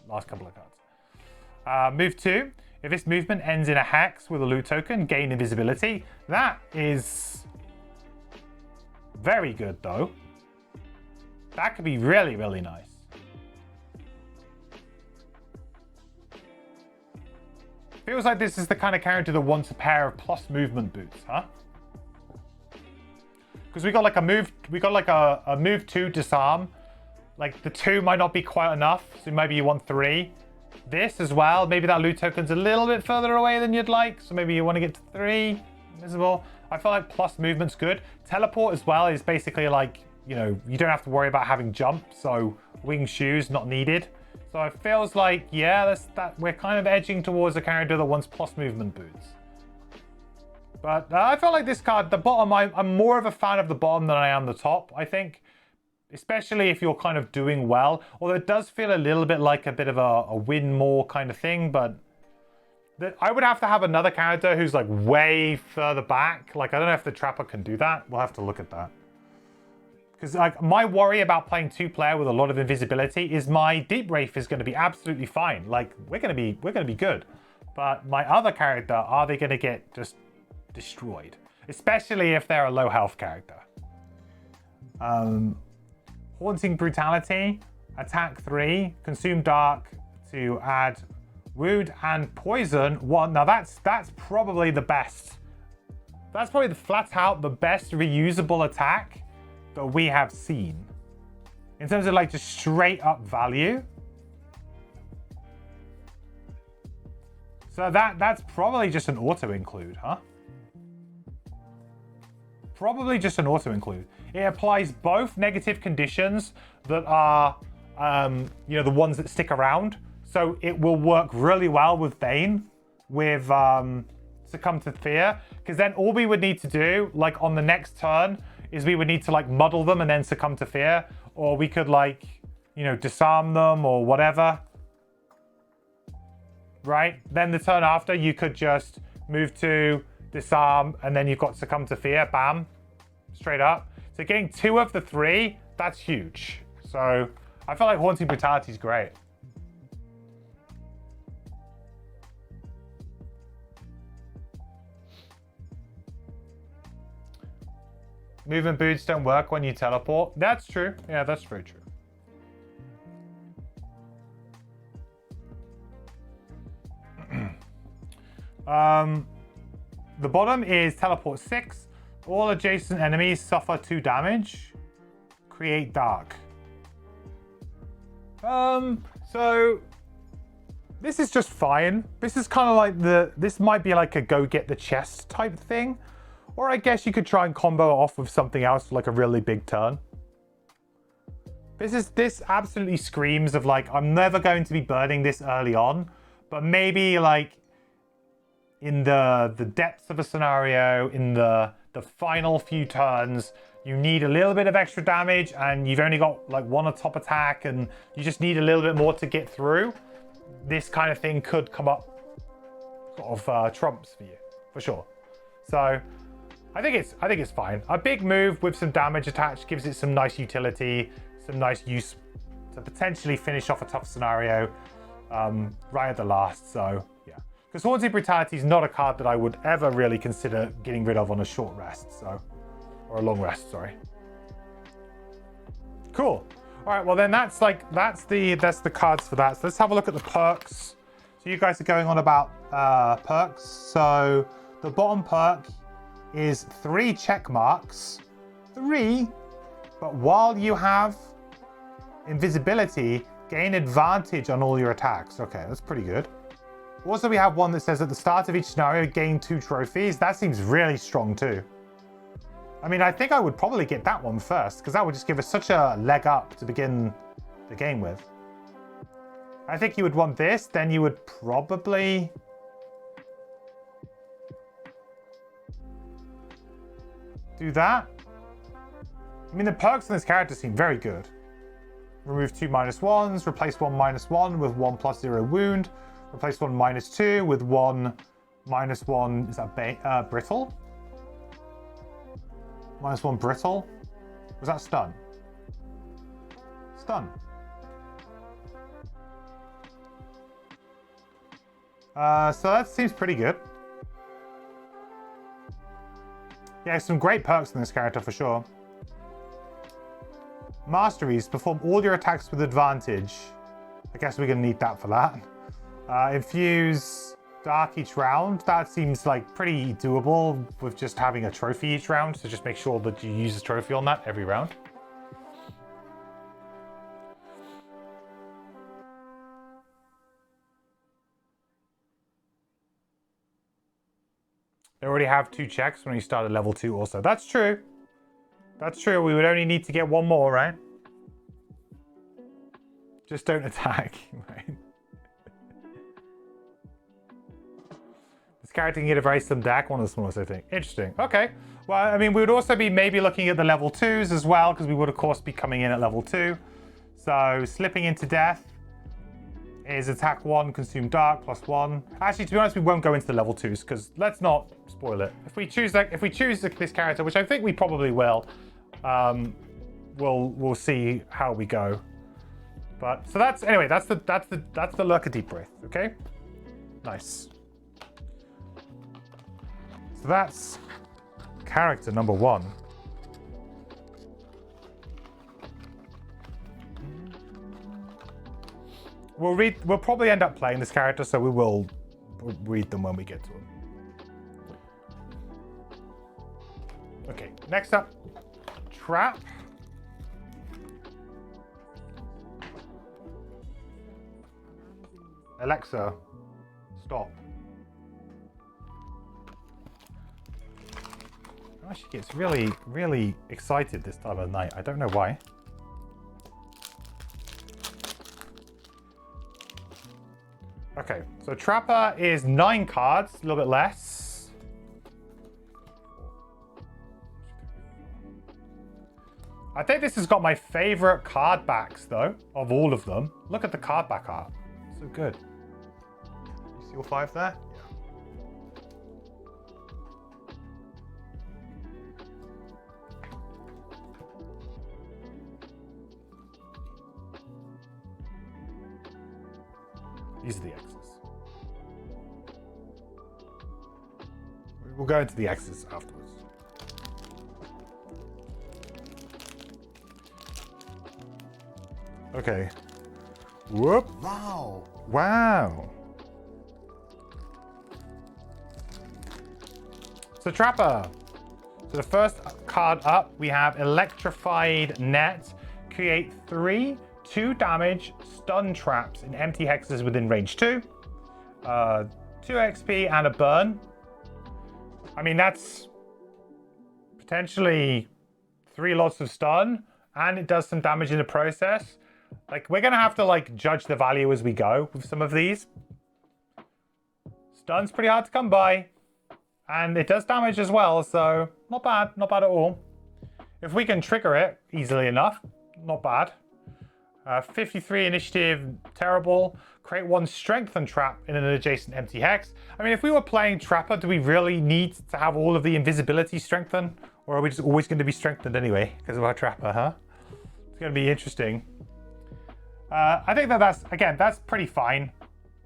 last couple of cards. Move 2. If this movement ends in a hex with a loot token, gain invisibility. That is very good, though. That could be really, really nice. Feels like this is the kind of character that wants a pair of plus movement boots, huh? Because we got like a move 2 disarm. Like the 2 might not be quite enough, so maybe you want 3. This as well, maybe that loot token's a little bit further away than you'd like, so maybe you want to get to 3. Invisible. I feel like plus movement's good. Teleport as well is basically like, you know, you don't have to worry about having jump, so wing shoes not needed. So it feels like, yeah, we're kind of edging towards a character that wants plus movement boots. But I feel like this card, the bottom, I'm more of a fan of the bottom than I am the top, I think. Especially if you're kind of doing well. Although it does feel a little bit like a bit of a win more kind of thing, but I would have to have another character who's like way further back. Like, I don't know if the Trapper can do that. We'll have to look at that. Because like my worry about playing 2-player with a lot of invisibility is my Deep Wraith is going to be absolutely fine. Like, we're going to be good. But my other character, are they going to get just destroyed? Especially if they're a low health character. Haunting Brutality, attack 3, consume dark to add wound and poison 1. Now that's probably the best. That's probably the flat out the best reusable attack that we have seen. In terms of like just straight up value. So that's probably just an auto include, huh? Probably just an auto include. It applies both negative conditions that are, you know, the ones that stick around. So it will work really well with Vayne, with Succumb to Fear, because then all we would need to do, like on the next turn, is we would need to like muddle them and then Succumb to Fear, or we could like, you know, disarm them or whatever. Right? Then the turn after, you could just move to disarm, and then you've got Succumb to Fear, bam, straight up. So getting 2 of the 3, that's huge. So I feel like Haunting Brutality is great. Movement boots don't work when you teleport. That's true. Yeah, that's very true. The bottom is teleport 6. All adjacent enemies suffer 2 damage. Create dark. So this is just fine. This is kind of like this might be like a go get the chest type thing. Or I guess you could try and combo it off with something else for like a really big turn. This absolutely screams of like, I'm never going to be burning this early on, but maybe like in the depths of a scenario, in the final few turns, you need a little bit of extra damage and you've only got like 1 top attack and you just need a little bit more to get through. This kind of thing could come up sort of trumps for you, for sure. So I think it's fine. A big move with some damage attached gives it some nice utility, some nice use to potentially finish off a tough scenario right at the last. So yeah, because Haunting Brutality is not a card that I would ever really consider getting rid of on a short rest, so, or a long rest, sorry. Cool. All right, well then that's the cards for that. So let's have a look at the perks. So you guys are going on about perks. So the bottom perk is 3 check marks. 3, but while you have invisibility, gain advantage on all your attacks. Okay, that's pretty good. Also, we have one that says at the start of each scenario, gain 2 trophies. That seems really strong too. I mean, I think I would probably get that one first, because that would just give us such a leg up to begin the game with. I think you would want this, then you would probably... do that. I mean, the perks on this character seem very good. Remove 2 -1s, replace 1 -1 with 1 +0 wound, replace 1 -2 with 1 -1, is that brittle? -1 brittle? Was that stun? done. So that seems pretty good. Yeah, some great perks in this character for sure. Masteries, perform all your attacks with advantage. I guess we're gonna need that for that. Infuse dark each round. That seems like pretty doable with just having a trophy each round. So just make sure that you use a trophy on that every round. They already have 2 checks when you start at level 2 also. That's true. That's true. We would only need to get 1 more, right? Just don't attack, right? This character can get a very slim deck, one of the smallest, I think. Interesting. Okay. Well, I mean, we would also be maybe looking at the level 2s as well, because we would, of course, be coming in at level 2. So, slipping into death is attack 1, consume dark, +1. Actually, to be honest, we won't go into the level 2s, because let's not spoil it. If we choose this character, which I think we probably will, we'll see how we go. But so that's anyway, that's the Lurker Deep Breath, okay? Nice. So that's character number 1. We'll probably end up playing this character, so we'll read them when we get to them. Okay, next up, Trap. Alexa, stop. Oh, she gets really, really excited this time of night. I don't know why. Okay, so Trapper is 9 cards, a little bit less. I think this has got my favorite card backs, though, of all of them. Look at the card back art. So good. You see all 5 there? These are the X's. We'll go into the X's afterwards. Okay. Whoop. Wow. Wow. So Trapper. So the first card up, we have Electrified Net. Create 3 2 damage stun traps in empty hexes within range 2. 2 XP and a burn. I mean, that's potentially 3 lots of stun, and it does some damage in the process. Like, we're gonna have to like judge the value as we go with some of these. Stun's pretty hard to come by, and it does damage as well, so not bad at all. If we can trigger it easily enough, not bad. 53 initiative, terrible. Create 1 strengthen trap in an adjacent empty hex. I mean, if we were playing Trapper, do we really need to have all of the invisibility strengthen? Or are we just always going to be strengthened anyway because of our Trapper, huh? It's going to be interesting. I think that's pretty fine.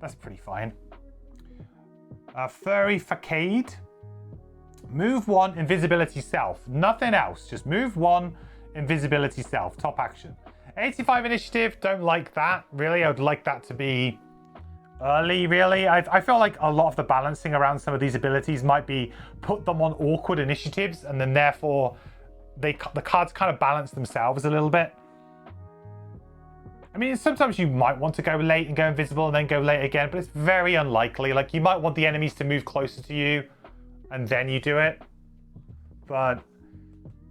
That's pretty fine. Furry Facade. Move 1 invisibility self. Nothing else. Just move 1 invisibility self. Top action. 85 initiative, don't like that, really. I would like that to be early, really. I feel like a lot of the balancing around some of these abilities might be put them on awkward initiatives, and then therefore the cards kind of balance themselves a little bit. I mean, sometimes you might want to go late and go invisible and then go late again, but it's very unlikely. Like, you might want the enemies to move closer to you and then you do it. But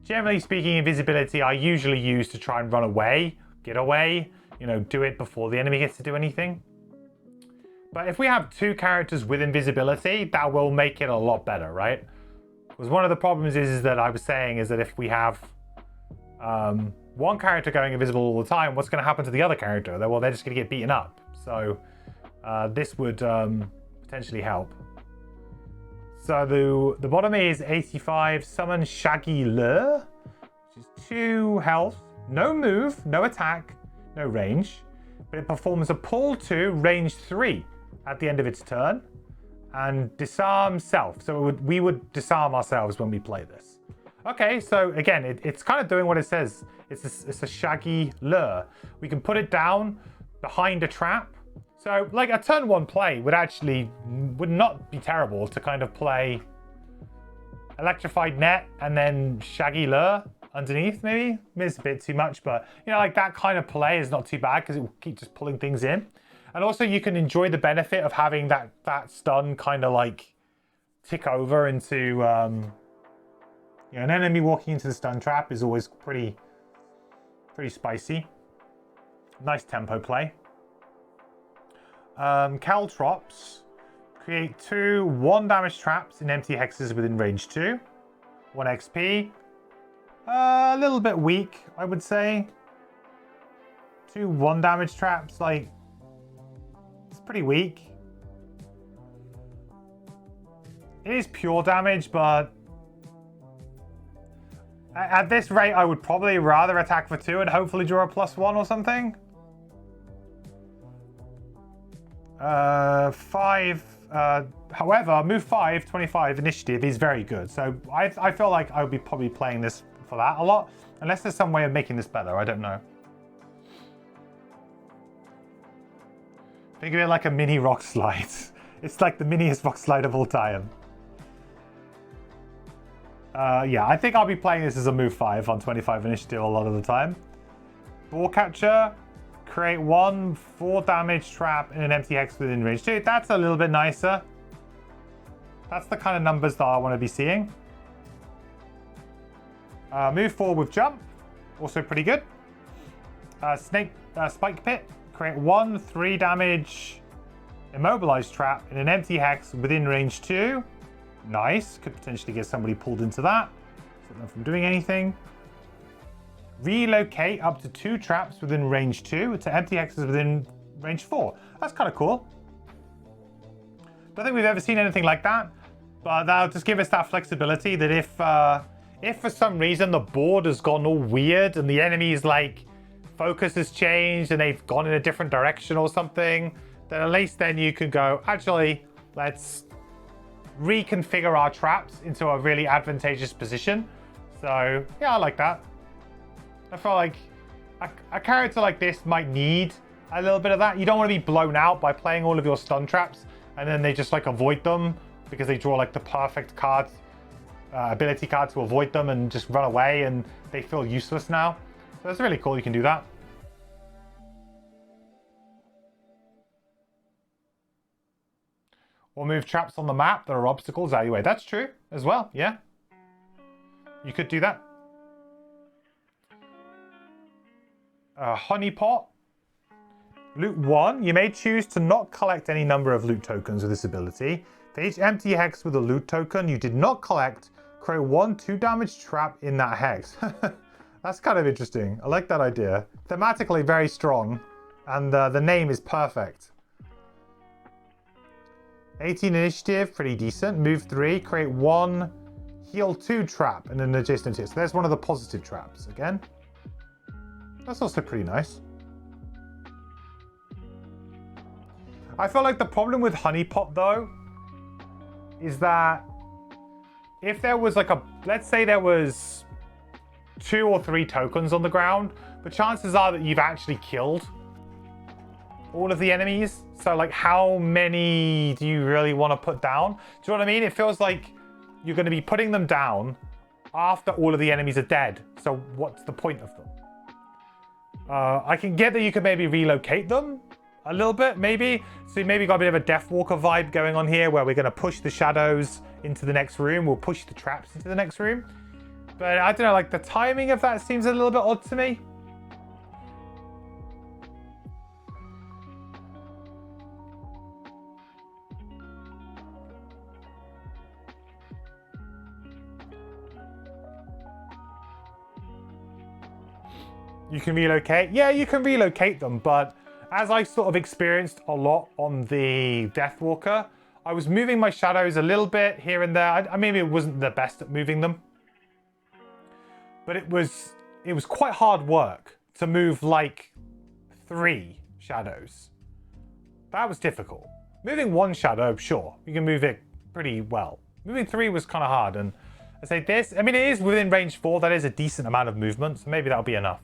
generally speaking, invisibility I usually use to try and run away, get away, you know, do it before the enemy gets to do anything. But if we have 2 characters with invisibility, that will make it a lot better, right? Because one of the problems is that I was saying is that if we have 1 character going invisible all the time, what's going to happen to the other character? Well, they're just going to get beaten up. So this would potentially help. So the bottom is 85, summon Shaggy Lure, which is 2 health, no move, no attack, no range, but it performs a pull 2, range 3 at the end of its turn, and disarm self. So we would disarm ourselves when we play this. Okay, so again, it's kind of doing what it says. It's a shaggy lure. We can put it down behind a trap. So like a turn 1 play would not be terrible to kind of play electrified net and then shaggy lure underneath, maybe. It's a bit too much, but you know, like that kind of play is not too bad because it will keep just pulling things in. And also you can enjoy the benefit of having that stun kind of like tick over into, you know, an enemy walking into the stun trap is always pretty spicy. Nice tempo play. Caltrops create 2 1 damage traps in empty hexes within range 2. 1 XP. A little bit weak, I would say. 2 1 damage traps, like, it's pretty weak. It is pure damage, but at this rate, I would probably rather attack for 2 and hopefully draw a +1 or something. 5, however, move 5, 25 initiative is very good. So I feel like I would be probably playing this for that a lot. Unless there's some way of making this better, I don't know. Think of it like a mini rock slide. It's like the miniest rock slide of all time. Yeah, I think I'll be playing this as a move 5 on 25 initiative a lot of the time. Ball catcher. Create 1 4 damage trap in an empty hex within range 2. That's a little bit nicer. That's the kind of numbers that I want to be seeing. Move 4 with jump. Also pretty good. Spike pit. Create 1 3 damage immobilized trap in an empty hex within range 2. Nice. Could potentially get somebody pulled into that. Stop them from doing anything. Relocate up to 2 traps within range 2 to empty hexes within range 4. That's kind of cool. Don't think we've ever seen anything like that, but that'll just give us that flexibility that if for some reason the board has gone all weird and the enemy's like focus has changed and they've gone in a different direction or something, then at least then you can go, actually, let's reconfigure our traps into a really advantageous position. So yeah, I like that. I feel like a character like this might need a little bit of that. You don't want to be blown out by playing all of your stun traps and then they just like avoid them because they draw like the perfect card, ability card to avoid them and just run away and they feel useless now. So it's really cool you can do that. Or move traps on the map that are obstacles out of your way. That's true as well, yeah. You could do that. Honeypot. Loot 1. You may choose to not collect any number of loot tokens with this ability. For each empty hex with a loot token you did not collect, create 1 2 damage trap in that hex. That's kind of interesting. I like that idea. Thematically very strong. And the name is perfect. 18 initiative, pretty decent. Move 3, create 1 heal 2 trap in an adjacent tier. So there's one of the positive traps again. That's also pretty nice. I feel like the problem with Honeypot though is that if there was like let's say there was 2 or 3 tokens on the ground, the chances are that you've actually killed all of the enemies. So like how many do you really want to put down? Do you know what I mean? It feels like you're going to be putting them down after all of the enemies are dead. So what's the point of them? I can get that you could maybe relocate them a little bit, maybe. So you maybe got a bit of a Deathwalker vibe going on here where we're going to push the shadows into the next room. We'll push the traps into the next room. But I don't know, like the timing of that seems a little bit odd to me. You can relocate. Yeah, you can relocate them, but as I sort of experienced a lot on the Deathwalker, I was moving my shadows a little bit here and there. I maybe it wasn't the best at moving them, but it was quite hard work to move like 3 shadows. That was difficult. Moving 1 shadow, sure, you can move it pretty well. Moving 3 was kind of hard, and I say this, I mean, it is within range 4, that is a decent amount of movement, so maybe that'll be enough.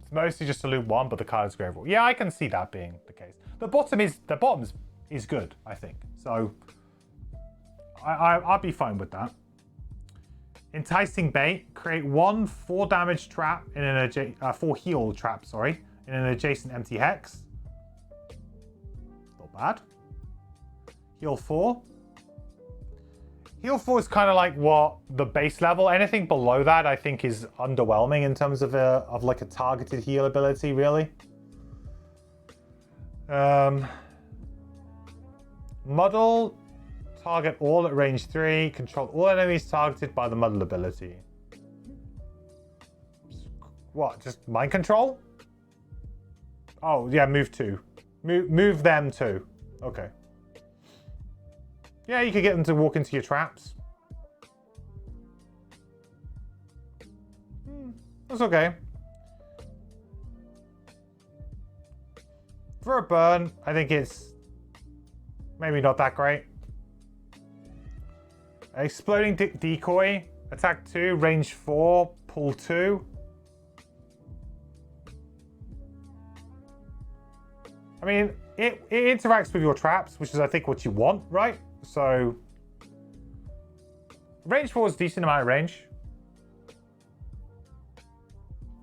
It's mostly just to loot 1, but the card is graveable. Yeah, I can see that being the case. The bottom is good, I think. So I'll be fine with that. Enticing bait. Create 1 4 damage trap in an 4 heal trap, sorry, in an adjacent empty hex. Not bad. Heal 4. Heal 4 is kind of like what the base level. Anything below that, I think, is underwhelming in terms of like a targeted heal ability, really. Muddle. Target all at range 3. Control all enemies targeted by the muddle ability. What? Just mind control? Oh, yeah, move 2. Move them too. Okay. Yeah, you could get them to walk into your traps. That's okay. For a burn, I think it's maybe not that great. Exploding decoy, attack 2, range 4, pull 2. I mean, it interacts with your traps, which is, I think, what you want, right? So, range 4 is a decent amount of range.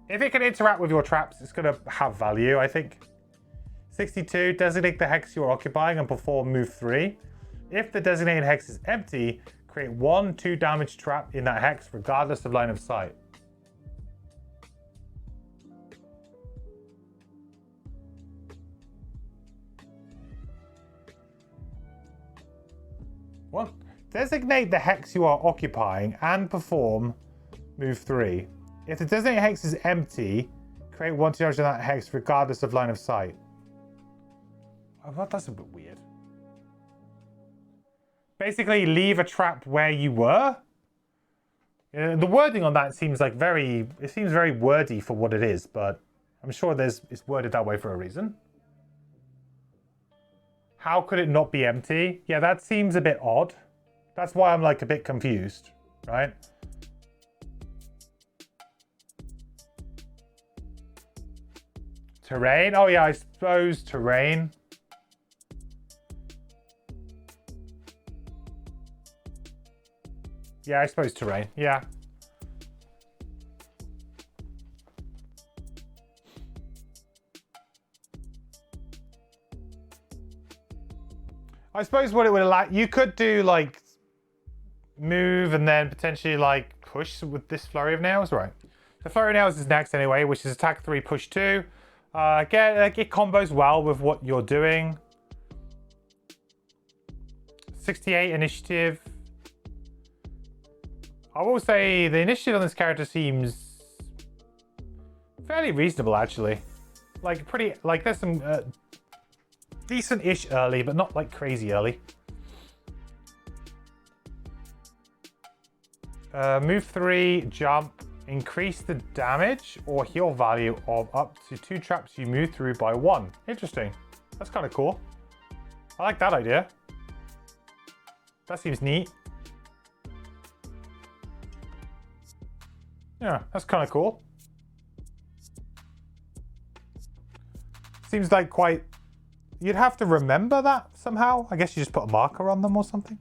If it can interact with your traps, it's going to have value, I think. 62, designate the hex you're occupying and perform move 3. If the designated hex is empty, create 1 2 damage trap in that hex, regardless of line of sight. What? Designate the hex you are occupying and perform move 3. If the designated hex is empty, create 1 2 damage in that hex, regardless of line of sight. Oh, well, that's a bit weird. Basically, leave a trap where you were. The wording on that seems like it seems very wordy for what it is, but I'm sure it's worded that way for a reason. How could it not be empty? Yeah, that seems a bit odd. That's why I'm like a bit confused, right? Terrain? Oh yeah, I suppose terrain. Yeah, I suppose terrain. Yeah. I suppose what it would allow, you could do like move and then potentially like push with this flurry of nails, right? The flurry of nails is next anyway, which is attack 3, push 2. It combos well with what you're doing. 68 initiative. I will say the initiative on this character seems fairly reasonable, actually. Like there's some decent-ish early, but not like crazy early. Move 3, jump, increase the damage or heal value of up to 2 traps you move through by 1. Interesting. That's kind of cool. I like that idea. That seems neat. Yeah, that's kind of cool. Seems like quite... You'd have to remember that somehow. I guess you just put a marker on them or something.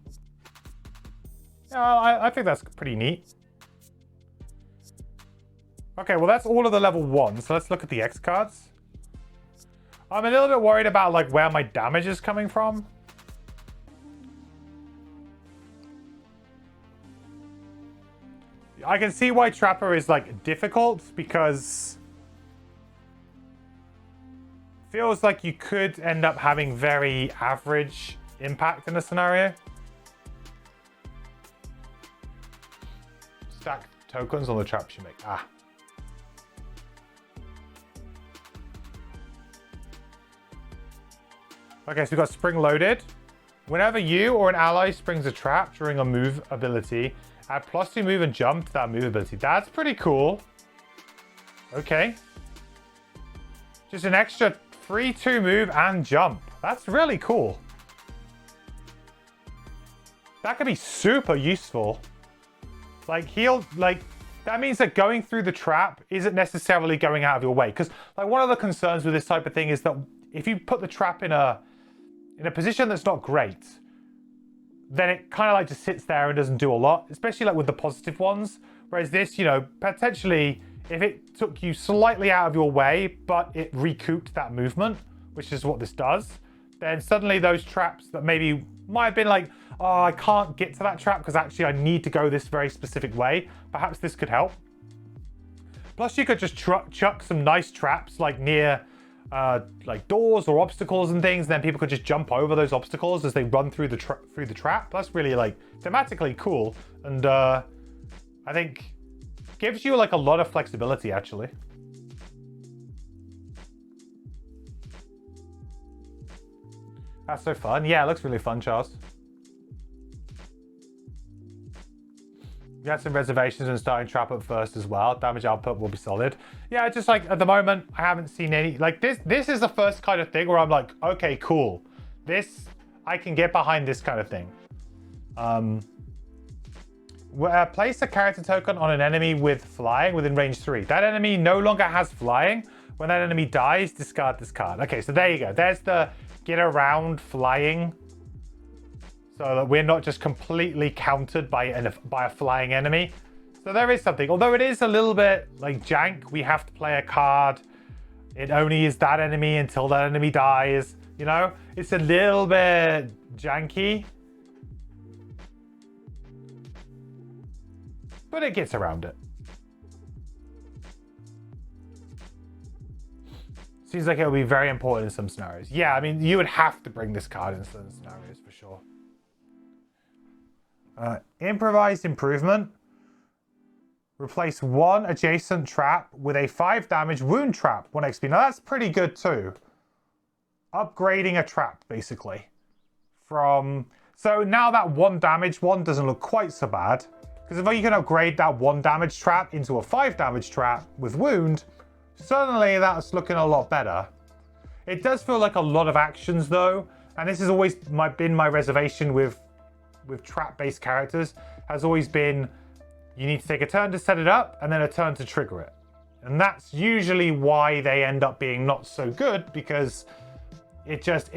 Yeah, I think that's pretty neat. Okay, well that's all of the level 1, so let's look at the X cards. I'm a little bit worried about like where my damage is coming from. I can see why Trapper is like difficult because it feels like you could end up having very average impact in the scenario. Stack tokens on the traps you make. Ah. Okay, so we've got spring loaded. Whenever you or an ally springs a trap during a move ability, add +2 move and jump to that move ability. That's pretty cool. Okay. Just an extra 3-2 move and jump. That's really cool. That could be super useful. Like, that means that going through the trap isn't necessarily going out of your way. Because, like, one of the concerns with this type of thing is that if you put the trap in a position that's not great, then it kind of like just sits there and doesn't do a lot, especially like with the positive ones. Whereas this, you know, potentially, if it took you slightly out of your way, but it recouped that movement, which is what this does, then suddenly those traps that maybe might have been like, oh, I can't get to that trap because actually I need to go this very specific way, perhaps this could help. Plus you could just chuck some nice traps like near like doors or obstacles and things, and then people could just jump over those obstacles as they run through the trap. That's really like thematically cool, and I think gives you like a lot of flexibility actually. That's so fun. Yeah, it looks really fun, Charles. You had some reservations on starting trap at first as well. Damage output will be solid. Yeah, just like at the moment, I haven't seen any, like this is the first kind of thing where I'm like, okay, cool. I can get behind this kind of thing. Place a character token on an enemy with flying within range 3. That enemy no longer has flying. When that enemy dies, discard this card. Okay, so there you go. There's the get around flying, so that we're not just completely countered by a flying enemy. So there is something, although it is a little bit like jank. We have to play a card. It only is that enemy until that enemy dies. You know, it's a little bit janky, but it gets around it. Seems like it'll be very important in some scenarios. Yeah, I mean, you would have to bring this card in certain scenarios for sure. Improvised improvement. Replace one adjacent trap with a 5 damage wound trap, 1 XP. Now that's pretty good too. Upgrading a trap, basically. So now that 1 damage one doesn't look quite so bad. Because if you can upgrade that 1 damage trap into a 5 damage trap with wound, suddenly that's looking a lot better. It does feel like a lot of actions though, and this has always been my reservation with trap-based characters, has always been you need to take a turn to set it up and then a turn to trigger it. And that's usually why they end up being not so good, because it just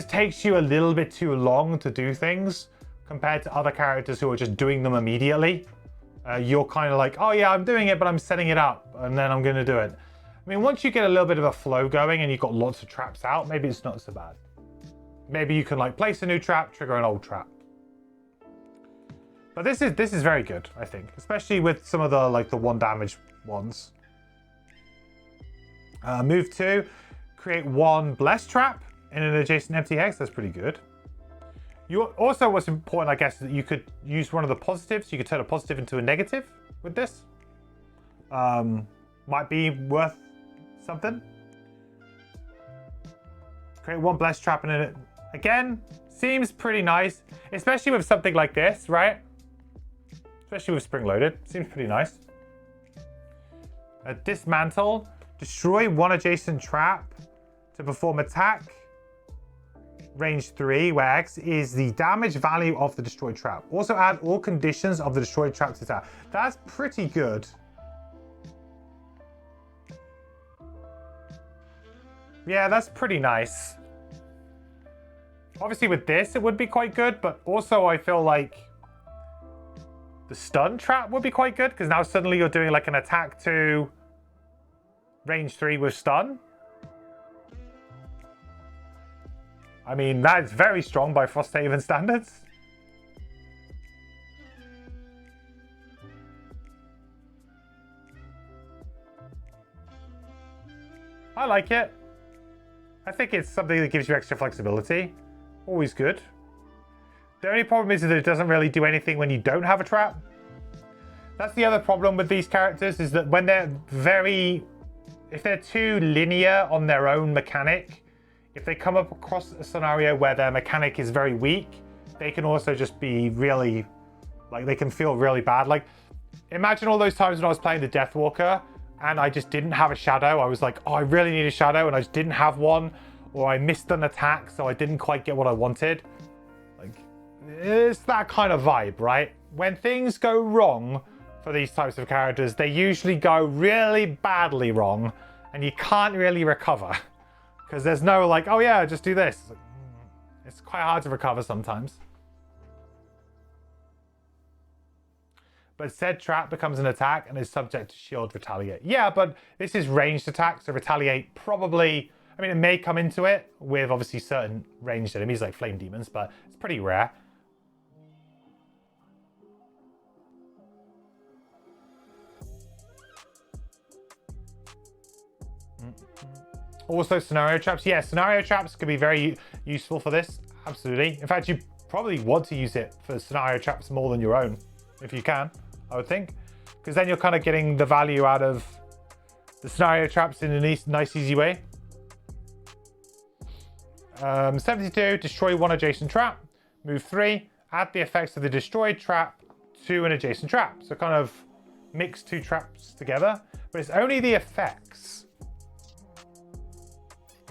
takes you a little bit too long to do things compared to other characters who are just doing them immediately. You're kind of like, oh yeah, I'm doing it, but I'm setting it up and then I'm going to do it. I mean, once you get a little bit of a flow going and you've got lots of traps out, maybe it's not so bad. Maybe you can like place a new trap, trigger an old trap. But this is very good, I think, especially with some of the like the 1 damage ones. Move 2, create 1 blessed trap in an adjacent empty hex. That's pretty good. Also, what's important, I guess, is that you could use one of the positives. You could turn a positive into a negative with this. Might be worth something. Create 1 blessed trap in it. Again, seems pretty nice, especially with something like this, right? Especially with spring loaded. Seems pretty nice. Dismantle. Destroy 1 adjacent trap to perform attack. Range 3, where X is the damage value of the destroyed trap. Also add all conditions of the destroyed trap to attack. That's pretty good. Yeah, that's pretty nice. Obviously with this, it would be quite good, but also I feel like the stun trap would be quite good, because now suddenly you're doing like an attack to range 3 with stun. I mean, that is very strong by Frosthaven standards. I like it. I think it's something that gives you extra flexibility. Always good. The only problem is that it doesn't really do anything when you don't have a trap. That's the other problem with these characters, is that when they're if they're too linear on their own mechanic, if they come up across a scenario where their mechanic is very weak, they can also just be really, like, they can feel really bad. Like, imagine all those times when I was playing the Deathwalker and I just didn't have a shadow. I was like, oh, I really need a shadow, and I just didn't have one, or I missed an attack, so I didn't quite get what I wanted. Like, it's that kind of vibe, right? When things go wrong for these types of characters, they usually go really badly wrong, and you can't really recover. Because there's no like, oh yeah, just do this. It's quite hard to recover sometimes. But said trap becomes an attack and is subject to shield retaliate. Yeah, but this is ranged attack, so retaliate probably, I mean, it may come into it with obviously certain ranged enemies like flame demons, but it's pretty rare. Also scenario traps. Yeah, scenario traps could be very useful for this. Absolutely. In fact, you probably want to use it for scenario traps more than your own, if you can, I would think. Because then you're kind of getting the value out of the scenario traps in a nice easy way. 72, destroy one adjacent trap. Move 3, add the effects of the destroyed trap to an adjacent trap. So kind of mix 2 traps together, but it's only the effects.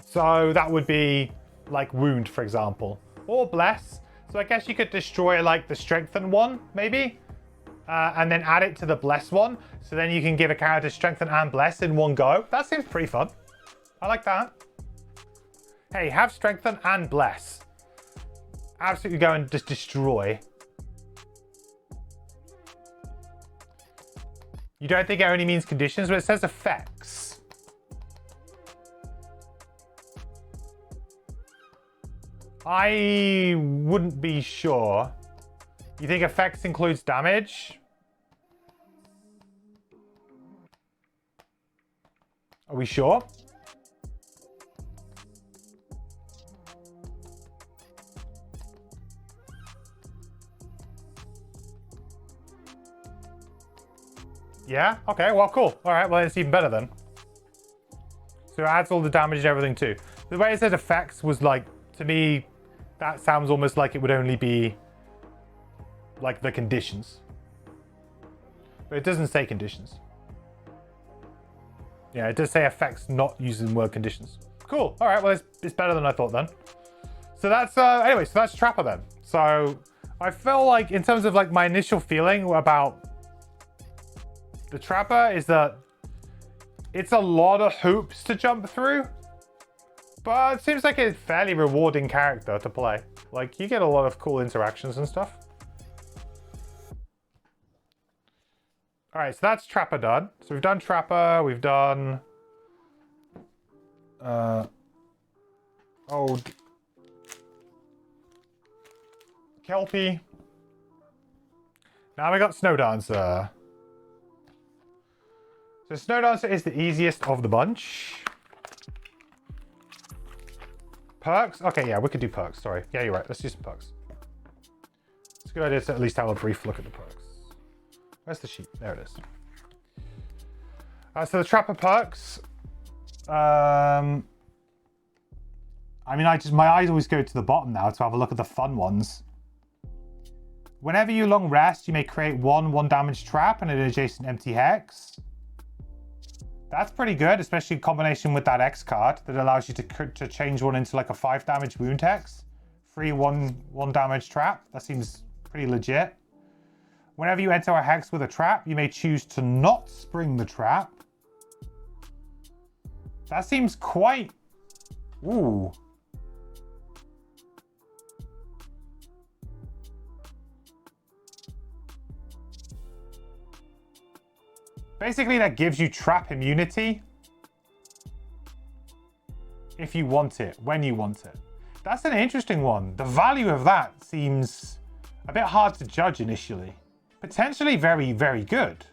So that would be like wound, for example, or bless. So I guess you could destroy like the strengthen one, maybe, and then add it to the bless one. So then you can give a character strengthen and bless in one go. That seems pretty fun. I like that. Hey, have strengthen and bless. Absolutely go and just destroy. You don't think it only means conditions, but it says effects. I wouldn't be sure. You think effects includes damage? Are we sure? Yeah? Okay, well, cool. All right, well, it's even better then. So it adds all the damage and everything too. The way it said effects was like, to me, that sounds almost like it would only be like the conditions. But it doesn't say conditions. Yeah, it does say effects not using the word conditions. Cool. All right, well, it's better than I thought then. So that's, anyway, so that's Trapper then. So I feel like in terms of like my initial feeling about the Trapper is that it's a lot of hoops to jump through. But it seems like a fairly rewarding character to play. Like, you get a lot of cool interactions and stuff. All right, so that's Trapper done. So we've done Trapper, we've done... Kelpie. Now we got Snow Dancer. So Snow Dancer is the easiest of the bunch. Perks? Okay, yeah, we could do perks. Sorry. Yeah, you're right. Let's do some perks. It's a good idea to at least have a brief look at the perks. Where's the sheet? There it is. So the Trapper perks. I mean, my eyes always go to the bottom now to have a look at the fun ones. Whenever you long rest, you may create one damage trap and an adjacent empty hex. That's pretty good, especially in combination with that X card that allows you to change one into like a 5 damage wound hex. Free one damage trap. That seems pretty legit. Whenever you enter a hex with a trap, you may choose to not spring the trap. That seems quite... Ooh. Basically, that gives you trap immunity if you want it, when you want it. That's an interesting one. The value of that seems a bit hard to judge initially. Potentially very, very good.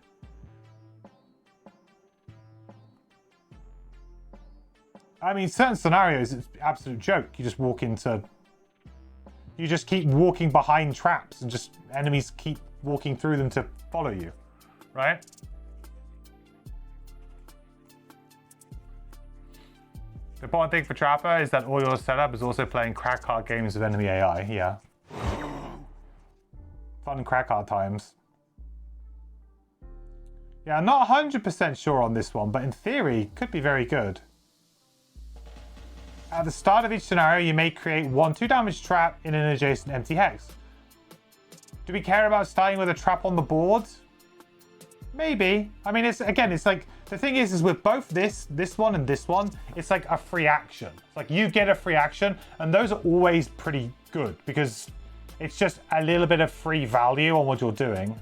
I mean, certain scenarios, it's an absolute joke. You just walk into... You just keep walking behind traps and just enemies keep walking through them to follow you, right? The important thing for Trapper is that all your setup is also playing crack card games with enemy AI, yeah. Fun crack card times. Yeah, I'm not 100% sure on this one, but in theory, could be very good. At the start of each scenario, you may create 1 2-damage trap in an adjacent empty hex. Do we care about starting with a trap on the board? Maybe. I mean, it's like, the thing is with both this one and this one, it's like a free action. It's like you get a free action, and those are always pretty good because it's just a little bit of free value on what you're doing.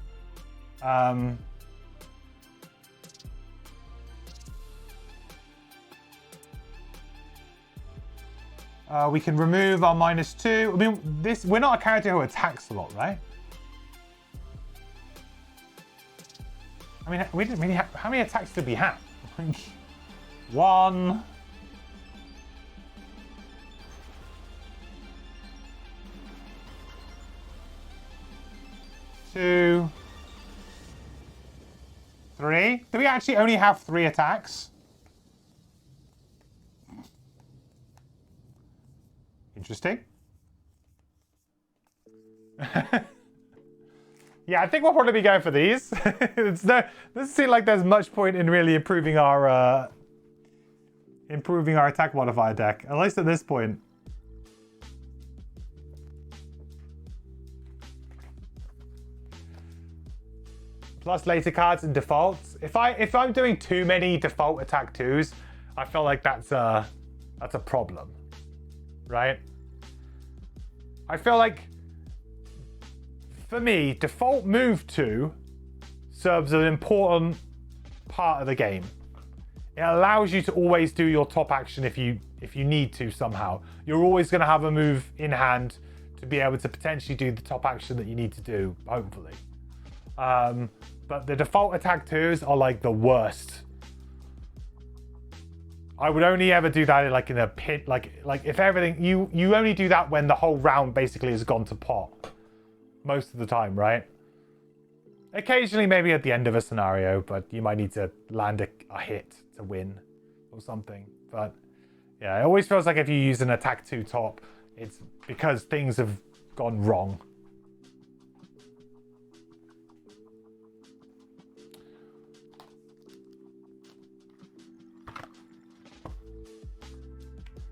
We can remove our -2. I mean, we're not a character who attacks a lot, right? I mean, we didn't really have... How many attacks did we have? 1... 2... 3? Do we actually only have 3 attacks? Interesting. Yeah, I think we'll probably be going for these. Doesn't seem like there's much point in really improving our attack modifier deck, at least at this point. Plus later cards and defaults. If I'm doing too many default attack 2s, I feel like that's a problem, right? I feel like, for me, default move 2 serves an important part of the game. It allows you to always do your top action if you need to somehow. You're always going to have a move in hand to be able to potentially do the top action that you need to do, hopefully. But the default attack 2s are like the worst. I would only ever do that like in a pit, like if everything, you only do that when the whole round basically has gone to pot. Most of the time, right? Occasionally, maybe at the end of a scenario, but you might need to land a hit to win or something. But yeah, it always feels like if you use an attack 2 top, it's because things have gone wrong.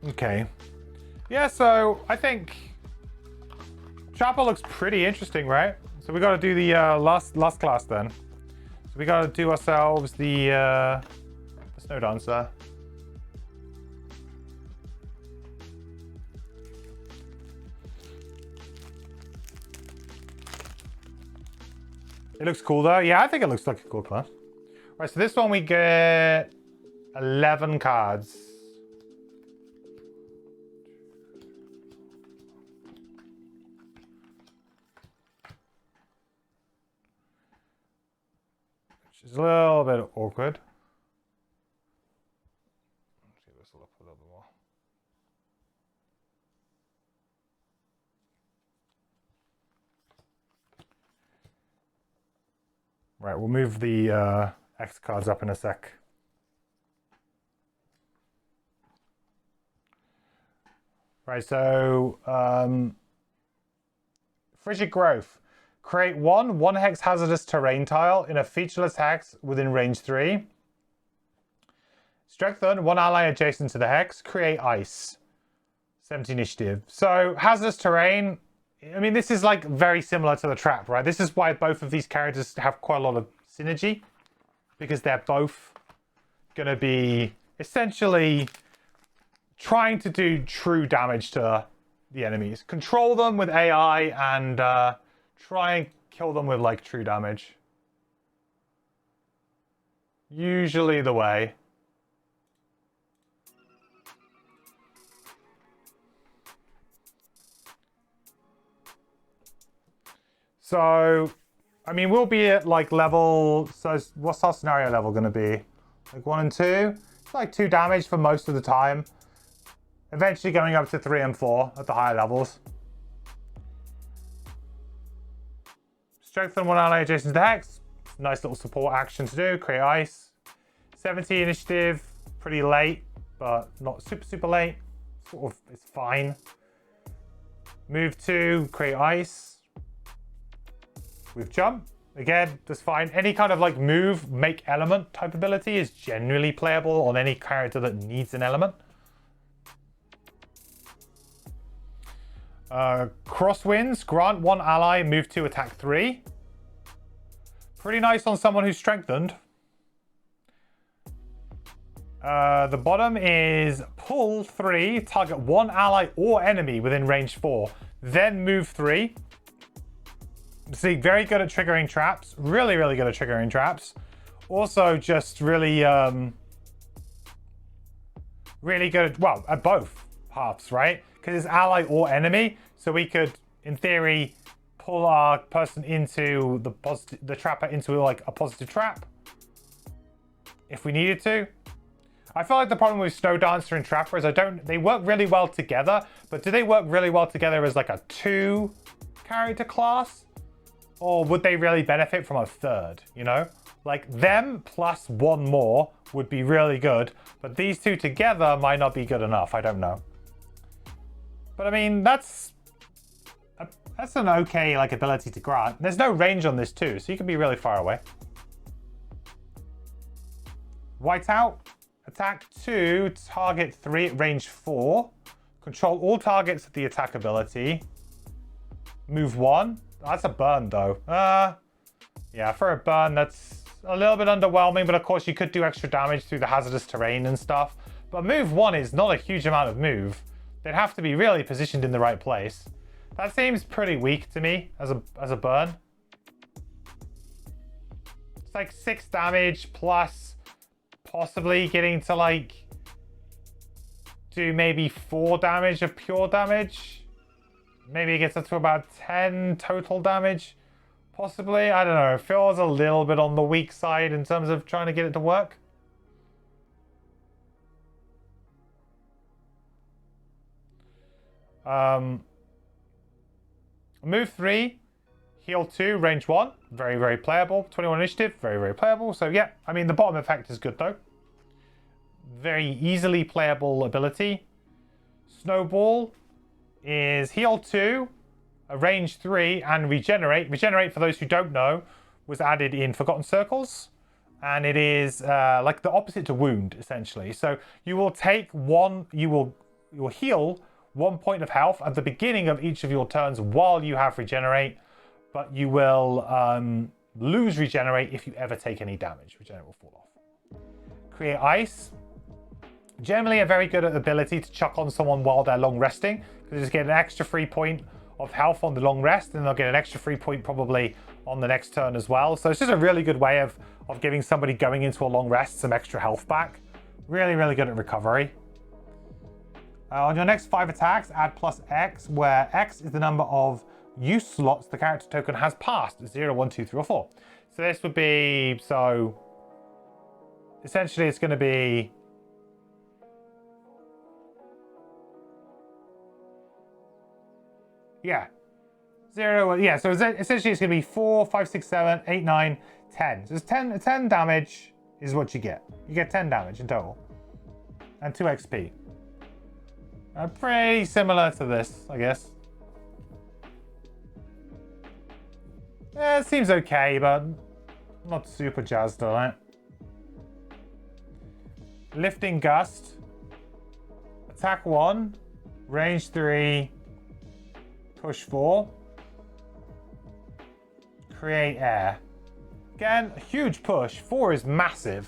Okay. Yeah, so I think Chapel looks pretty interesting, right? So we got to do the last class then. So we got to do ourselves the Snow Dancer. It looks cool though. Yeah, I think it looks like a cool class. Right, so this one we get 11 cards. Which is a little bit awkward. Let's see this up a little bit more. Right, we'll move the X cards up in a sec. Right, so Frigid Growth. Create one hex hazardous terrain tile in a featureless hex within range 3. Strengthen 1 ally adjacent to the hex. Create ice. 70 initiative. So hazardous terrain, I mean, this is like very similar to the trap, right? This is why both of these characters have quite a lot of synergy, because they're both going to be essentially trying to do true damage to the enemies. Control them with AI and try and kill them with like true damage. Usually the way. So, I mean, we'll be at like level, so what's our scenario level going to be? Like 1 and 2? It's like 2 damage for most of the time. Eventually going up to 3 and 4 at the higher levels. Strengthen 1 ally adjacent to the hex. Nice little support action to do. Create ice. 70 initiative. Pretty late, but not super late. Sort of, it's fine. Move 2. Create ice. With jump. Again, that's fine. Any kind of like move, make element type ability is generally playable on any character that needs an element. Crosswinds, grant 1 ally, move 2, attack 3. Pretty nice on someone who's strengthened. The bottom is pull 3, target 1 ally or enemy within range 4, then move 3. See, very good at triggering traps. Really, really good at triggering traps. Also, just really, really good at, well, at both halves, right? Because it's ally or enemy, so we could, in theory, pull our person into the trapper into like a positive trap if we needed to. I feel like the problem with Snow Dancer and Trapper is they work really well together, but do they work really well together as like a 2 character class? Or would they really benefit from a 3rd, you know? Like them plus 1 more would be really good, but these 2 together might not be good enough, I don't know. But I mean, that's an okay like ability to grant. There's no range on this too, so you can be really far away. Whiteout, attack 2, target 3 at range 4. Control all targets with the attack ability. Move 1. That's a burn though. Yeah, for a burn, that's a little bit underwhelming, but of course you could do extra damage through the hazardous terrain and stuff. But move 1 is not a huge amount of move. They'd have to be really positioned in the right place. That seems pretty weak to me as a burn. It's like 6 damage plus possibly getting to like do maybe 4 damage of pure damage. Maybe it gets up to about 10 total damage, possibly. I don't know. It feels a little bit on the weak side in terms of trying to get it to work. Move 3, heal 2, range 1. Very, very playable. 21 initiative, very, very playable. So yeah, I mean, the bottom effect is good though. Very easily playable ability. Snowball is heal 2, range 3, and regenerate. Regenerate, for those who don't know, was added in Forgotten Circles, and it is like the opposite to wound, essentially. So you will take you will heal 1 point of health at the beginning of each of your turns while you have regenerate, but you will lose regenerate if you ever take any damage. Regenerate will fall off. Create ice. Generally a very good ability to chuck on someone while they're long resting, because they just get an extra 3 point of health on the long rest, and they'll get an extra 3 point probably on the next turn as well. So it's just a really good way of giving somebody going into a long rest some extra health back. Really, really good at recovery. On your next 5 attacks, add plus X, where X is the number of use slots the character token has passed. 0, 1, 2, 3, or 4. So this would be, so essentially it's going to be yeah. 0, yeah, so essentially it's going to be 4, 5, 6, 7, 8, 9, 10. So it's 10 damage is what you get. You get 10 damage in total. And 2 XP. Pretty similar to this, I guess. Yeah, it seems okay, but not super jazzed on it. Lifting Gust. Attack 1. Range 3. Push 4. Create air. Again, a huge push. 4 is massive.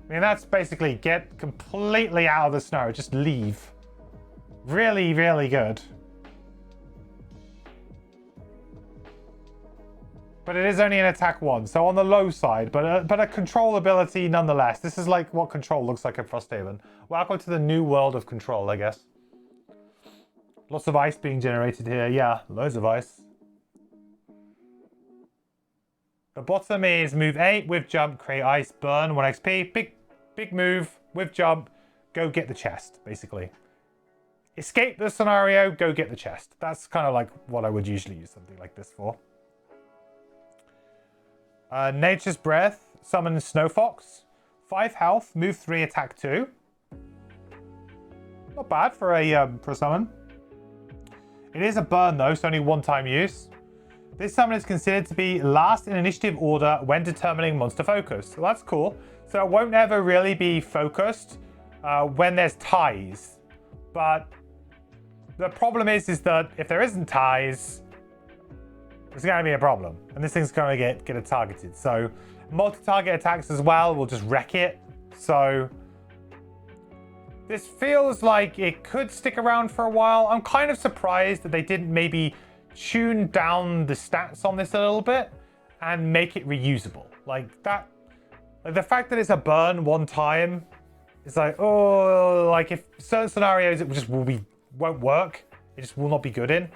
I mean, that's basically get completely out of the snow. Just leave. Really, really good. But it is only an attack 1, so on the low side, but a control ability nonetheless. This is like what control looks like in Frosthaven. Welcome to the new world of control, I guess. Lots of ice being generated here. Yeah, loads of ice. The bottom is move 8 with jump, create ice, burn 1 XP. Big move with jump, go get the chest, basically. Escape the scenario, go get the chest. That's kind of like what I would usually use something like this for. Nature's Breath, summon Snowfox. 5 health, move 3, attack 2. Not bad for a summon. It is a burn though, so only 1 time use. This summon is considered to be last in initiative order when determining monster focus. So that's cool. So it won't ever really be focused when there's ties. But the problem is that if there isn't ties, there's going to be a problem. And this thing's going to get it targeted. So multi-target attacks as well will just wreck it. So this feels like it could stick around for a while. I'm kind of surprised that they didn't maybe tune down the stats on this a little bit and make it reusable. Like that, like the fact that it's a burn one time, it's like, oh, like if certain scenarios it just won't work. It just will not be good in.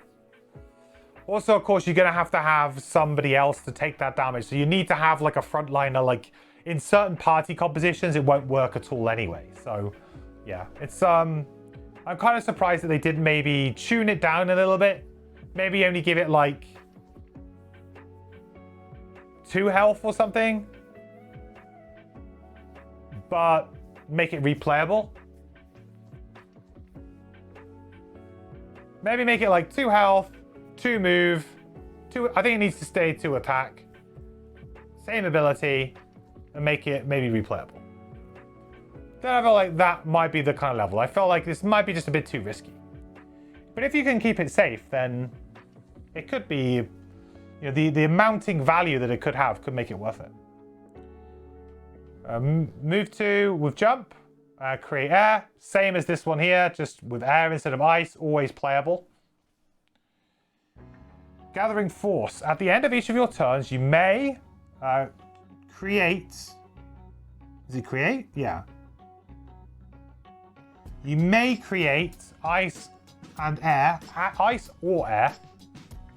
Also, of course, you're going to have somebody else to take that damage. So you need to have like a frontliner. Like in certain party compositions, it won't work at all anyway. So yeah, it's I'm kind of surprised that they didn't maybe tune it down a little bit. Maybe only give it like 2 health or something, but make it replayable. Maybe make it like 2 health, 2 move, 2. I think it needs to stay 2 attack, same ability, and make it maybe replayable. Then I feel like that might be the kind of level. I felt like this might be just a bit too risky. But if you can keep it safe, then it could be, you know, the mounting value that it could have could make it worth it. Move 2 with jump, create air, same as this one here, just with air instead of ice, always playable. Gathering force. At the end of each of your turns, you may create. Is it create? Yeah. You may create ice and air, ice or air,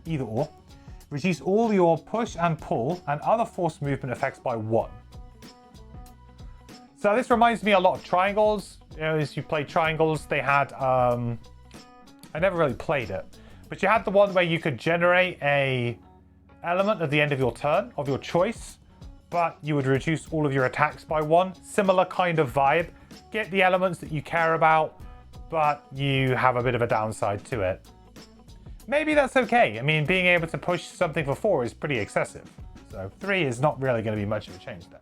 either or. Reduce all your push and pull and other force movement effects by 1. So this reminds me a lot of triangles. You know, as you play triangles, they had, I never really played it, but you had the one where you could generate a element at the end of your turn of your choice, but you would reduce all of your attacks by 1. Similar kind of vibe. Get the elements that you care about, but you have a bit of a downside to it. Maybe that's okay. I mean, being able to push something for 4 is pretty excessive. So 3 is not really going to be much of a change there.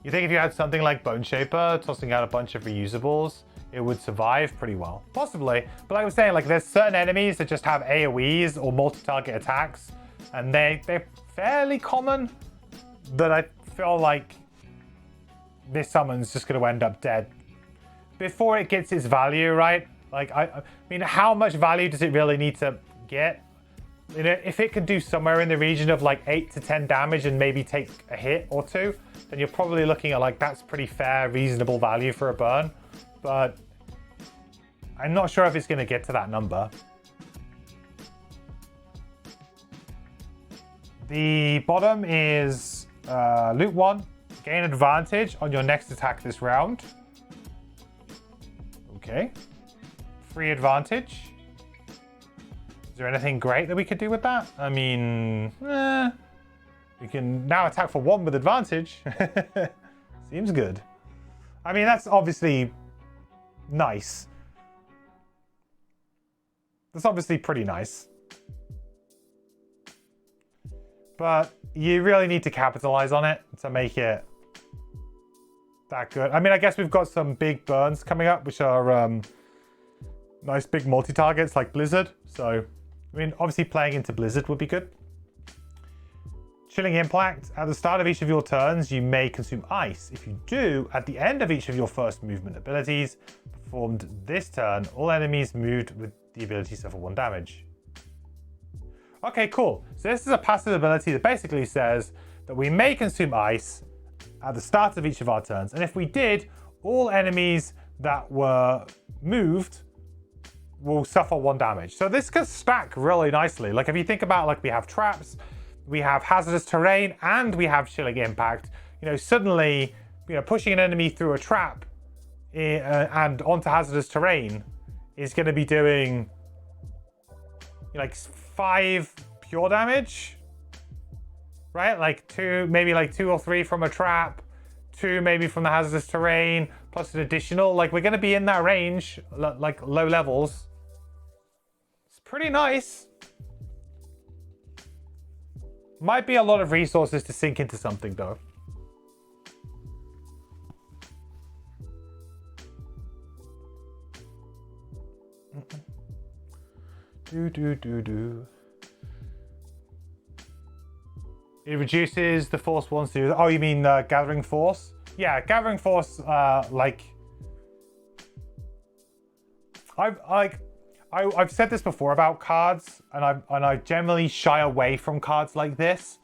You think if you had something like Bone Shaper, tossing out a bunch of reusables, it would survive pretty well? Possibly. But like I was saying, like there's certain enemies that just have AoEs or multi-target attacks, and they're fairly common, that I feel like this summon's just going to end up dead before it gets its value, right? Like, I mean, how much value does it really need to get? You know, if it could do somewhere in the region of like 8 to 10 damage and maybe take a hit or 2, then you're probably looking at like, that's pretty fair, reasonable value for a burn. But I'm not sure if it's going to get to that number. The bottom is loot 1, gain advantage on your next attack this round. Okay. Free advantage. Is there anything great that we could do with that? I mean, we can now attack for 1 with advantage. Seems good. I mean, that's obviously nice. That's obviously pretty nice. But you really need to capitalize on it to make it that good. I mean, I guess we've got some big burns coming up, which are nice big multi-targets like Blizzard. So, I mean, obviously playing into Blizzard would be good. Chilling Impact. At the start of each of your turns, you may consume ice. If you do, at the end of each of your first movement abilities performed this turn, all enemies moved with the ability suffer 1 damage. Okay, cool. So this is a passive ability that basically says that we may consume ice at the start of each of our turns. And if we did, all enemies that were moved will suffer 1 damage. So this could stack really nicely. Like if you think about, like, we have traps, we have hazardous terrain, and we have chilling impact. You know, suddenly, you know, pushing an enemy through a trap and onto hazardous terrain is going to be doing like 5 pure damage, right? Like 2, maybe like 2 or 3 from a trap, 2 maybe from the hazardous terrain, plus an additional. Like, we're going to be in that range, like low levels. It's pretty nice. Might be a lot of resources to sink into something, though. Do. It reduces the force once you... Oh, you mean gathering force? Yeah, gathering force, like... I've said this before about cards, and I generally shy away from cards like this.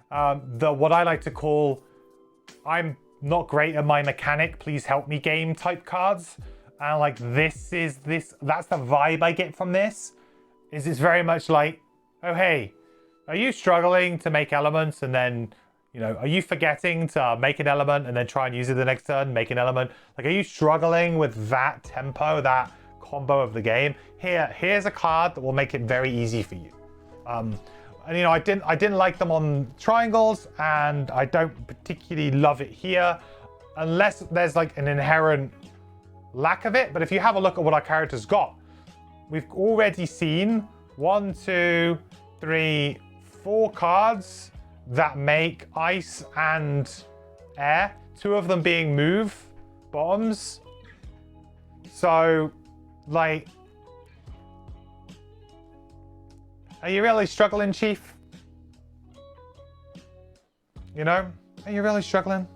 What I like to call, I'm not great at my mechanic, please help me game type cards. And like that's the vibe I get from this. Is it's very much like, oh hey, are you struggling to make elements and then, you know, are you forgetting to make an element and then try and use it the next turn, make an element? Like, are you struggling with that tempo, that combo of the game? Here's a card that will make it very easy for you. And you know, I didn't like them on triangles, and I don't particularly love it here, unless there's like an inherent lack of it. But if you have a look at what our characters got, we've already seen 1, 2, 3, 4 cards that make ice and air, 2 of them being move bottoms. So, like, are you really struggling, Chief? You know, are you really struggling?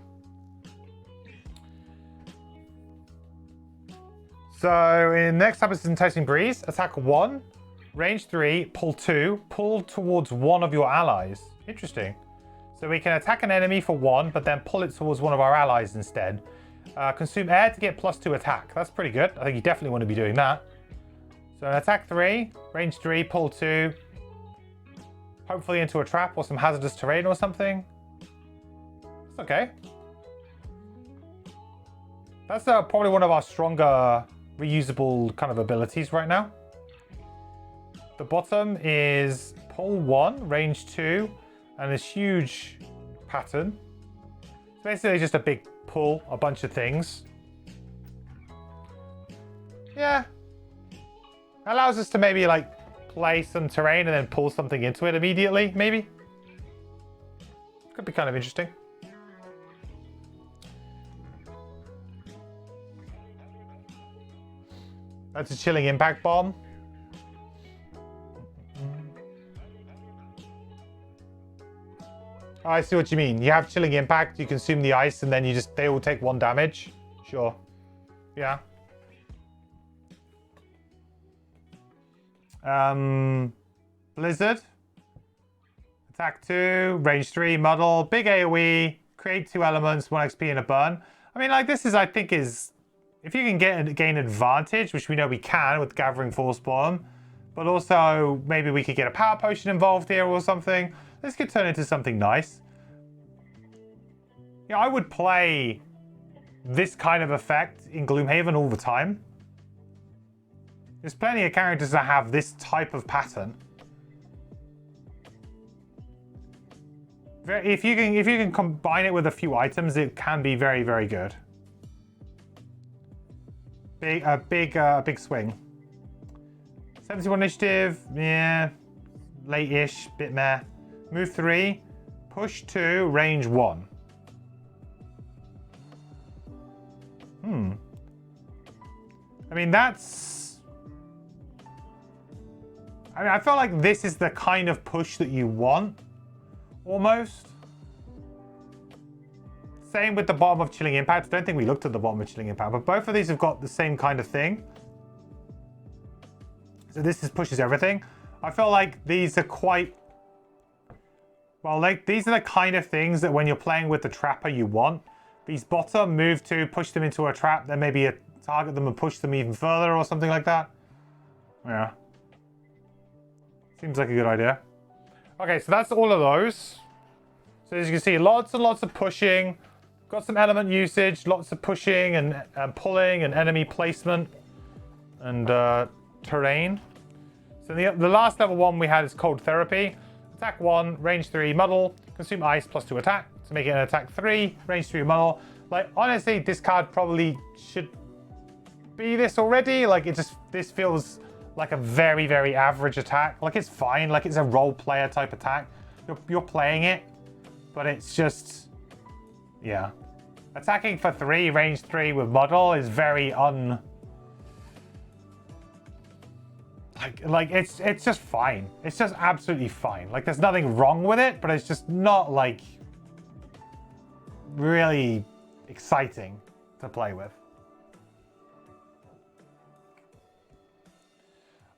So in next up is Enticing Breeze. Attack 1, range 3, pull 2, pull towards one of your allies. Interesting. So we can attack an enemy for 1, but then pull it towards one of our allies instead. Consume air to get +2 attack. That's pretty good. I think you definitely want to be doing that. So an attack 3, range 3, pull 2. Hopefully into a trap or some hazardous terrain or something. It's okay. That's probably one of our stronger reusable kind of abilities right now. The bottom is pull 1, range 2, and this huge pattern. It's basically just a big pull, a bunch of things. Yeah. Allows us to maybe like play some terrain and then pull something into it immediately, maybe. Could be kind of interesting. That's a chilling impact bomb. Oh, I see what you mean. You have chilling impact, you consume the ice, and then they all take 1 damage. Sure. Yeah. Blizzard. Attack 2, range 3, muddle, big AoE, create 2 elements, 1 XP and a burn. I mean, like, this is, I think, is... If you can gain advantage, which we know we can with Gathering Force Bomb, but also maybe we could get a power potion involved here or something. This could turn into something nice. Yeah, I would play this kind of effect in Gloomhaven all the time. There's plenty of characters that have this type of pattern. If you can combine it with a few items, it can be very, very good. Big swing. 71 initiative, yeah, late-ish, bit meh. Move 3, push 2, range 1. I mean, that's... I mean, I feel like this is the kind of push that you want, almost. Same with the bottom of Chilling Impact. I don't think we looked at the bottom of Chilling Impact, but both of these have got the same kind of thing. So this pushes everything. I feel like these are quite... Well, like, these are the kind of things that when you're playing with the Trapper you want. These bottom, move to, push them into a trap, then maybe target them and push them even further or something like that. Yeah. Seems like a good idea. Okay, so that's all of those. So as you can see, lots and lots of pushing. Got some element usage, lots of pushing and pulling and enemy placement and terrain. So the last level 1 we had is Cold Therapy. Attack 1, range 3, muddle, consume ice, +2 attack to make it an attack 3, range 3, muddle. Like, honestly, this card probably should be this already. Like, this feels like a very, very average attack. Like, it's fine. Like, it's a role player type attack. You're playing it, but it's just, yeah. Attacking for 3, range 3 with muddle is very Like it's just fine. It's just absolutely fine. Like, there's nothing wrong with it, but it's just not like really exciting to play with.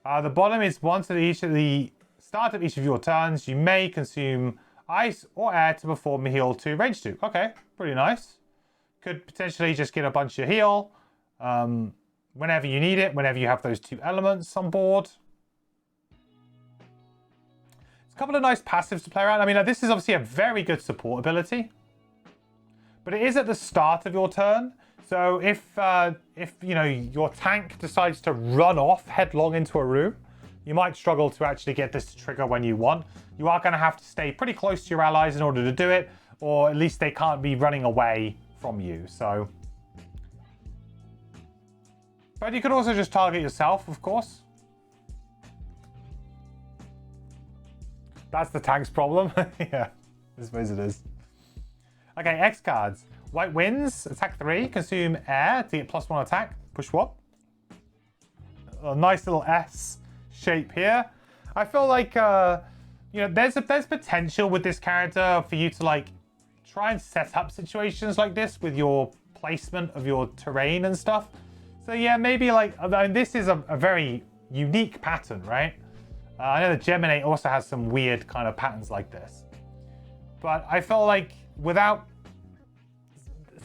The bottom is once at the start of each of your turns, you may consume ice or air to perform a heal 2, range 2. Okay, pretty nice. Could potentially just get a bunch of heal whenever you need it, whenever you have those 2 elements on board. It's a couple of nice passives to play around. I mean, this is obviously a very good support ability, but it is at the start of your turn. So if you know, your tank decides to run off headlong into a room, you might struggle to actually get this to trigger when you want. You are going to have to stay pretty close to your allies in order to do it, or at least they can't be running away from you. So, but you could also just target yourself, of course. That's the tank's problem. Yeah, I suppose it is. Okay, X cards. White Winds, attack 3, consume air to get +1 attack, push 1. A nice little S shape here. I feel like, you know, there's potential with this character for you to, like, try and set up situations like this with your placement of your terrain and stuff. So yeah, maybe like, I mean, this is a very unique pattern, right? I know that Geminate also has some weird kind of patterns like this. But I feel like without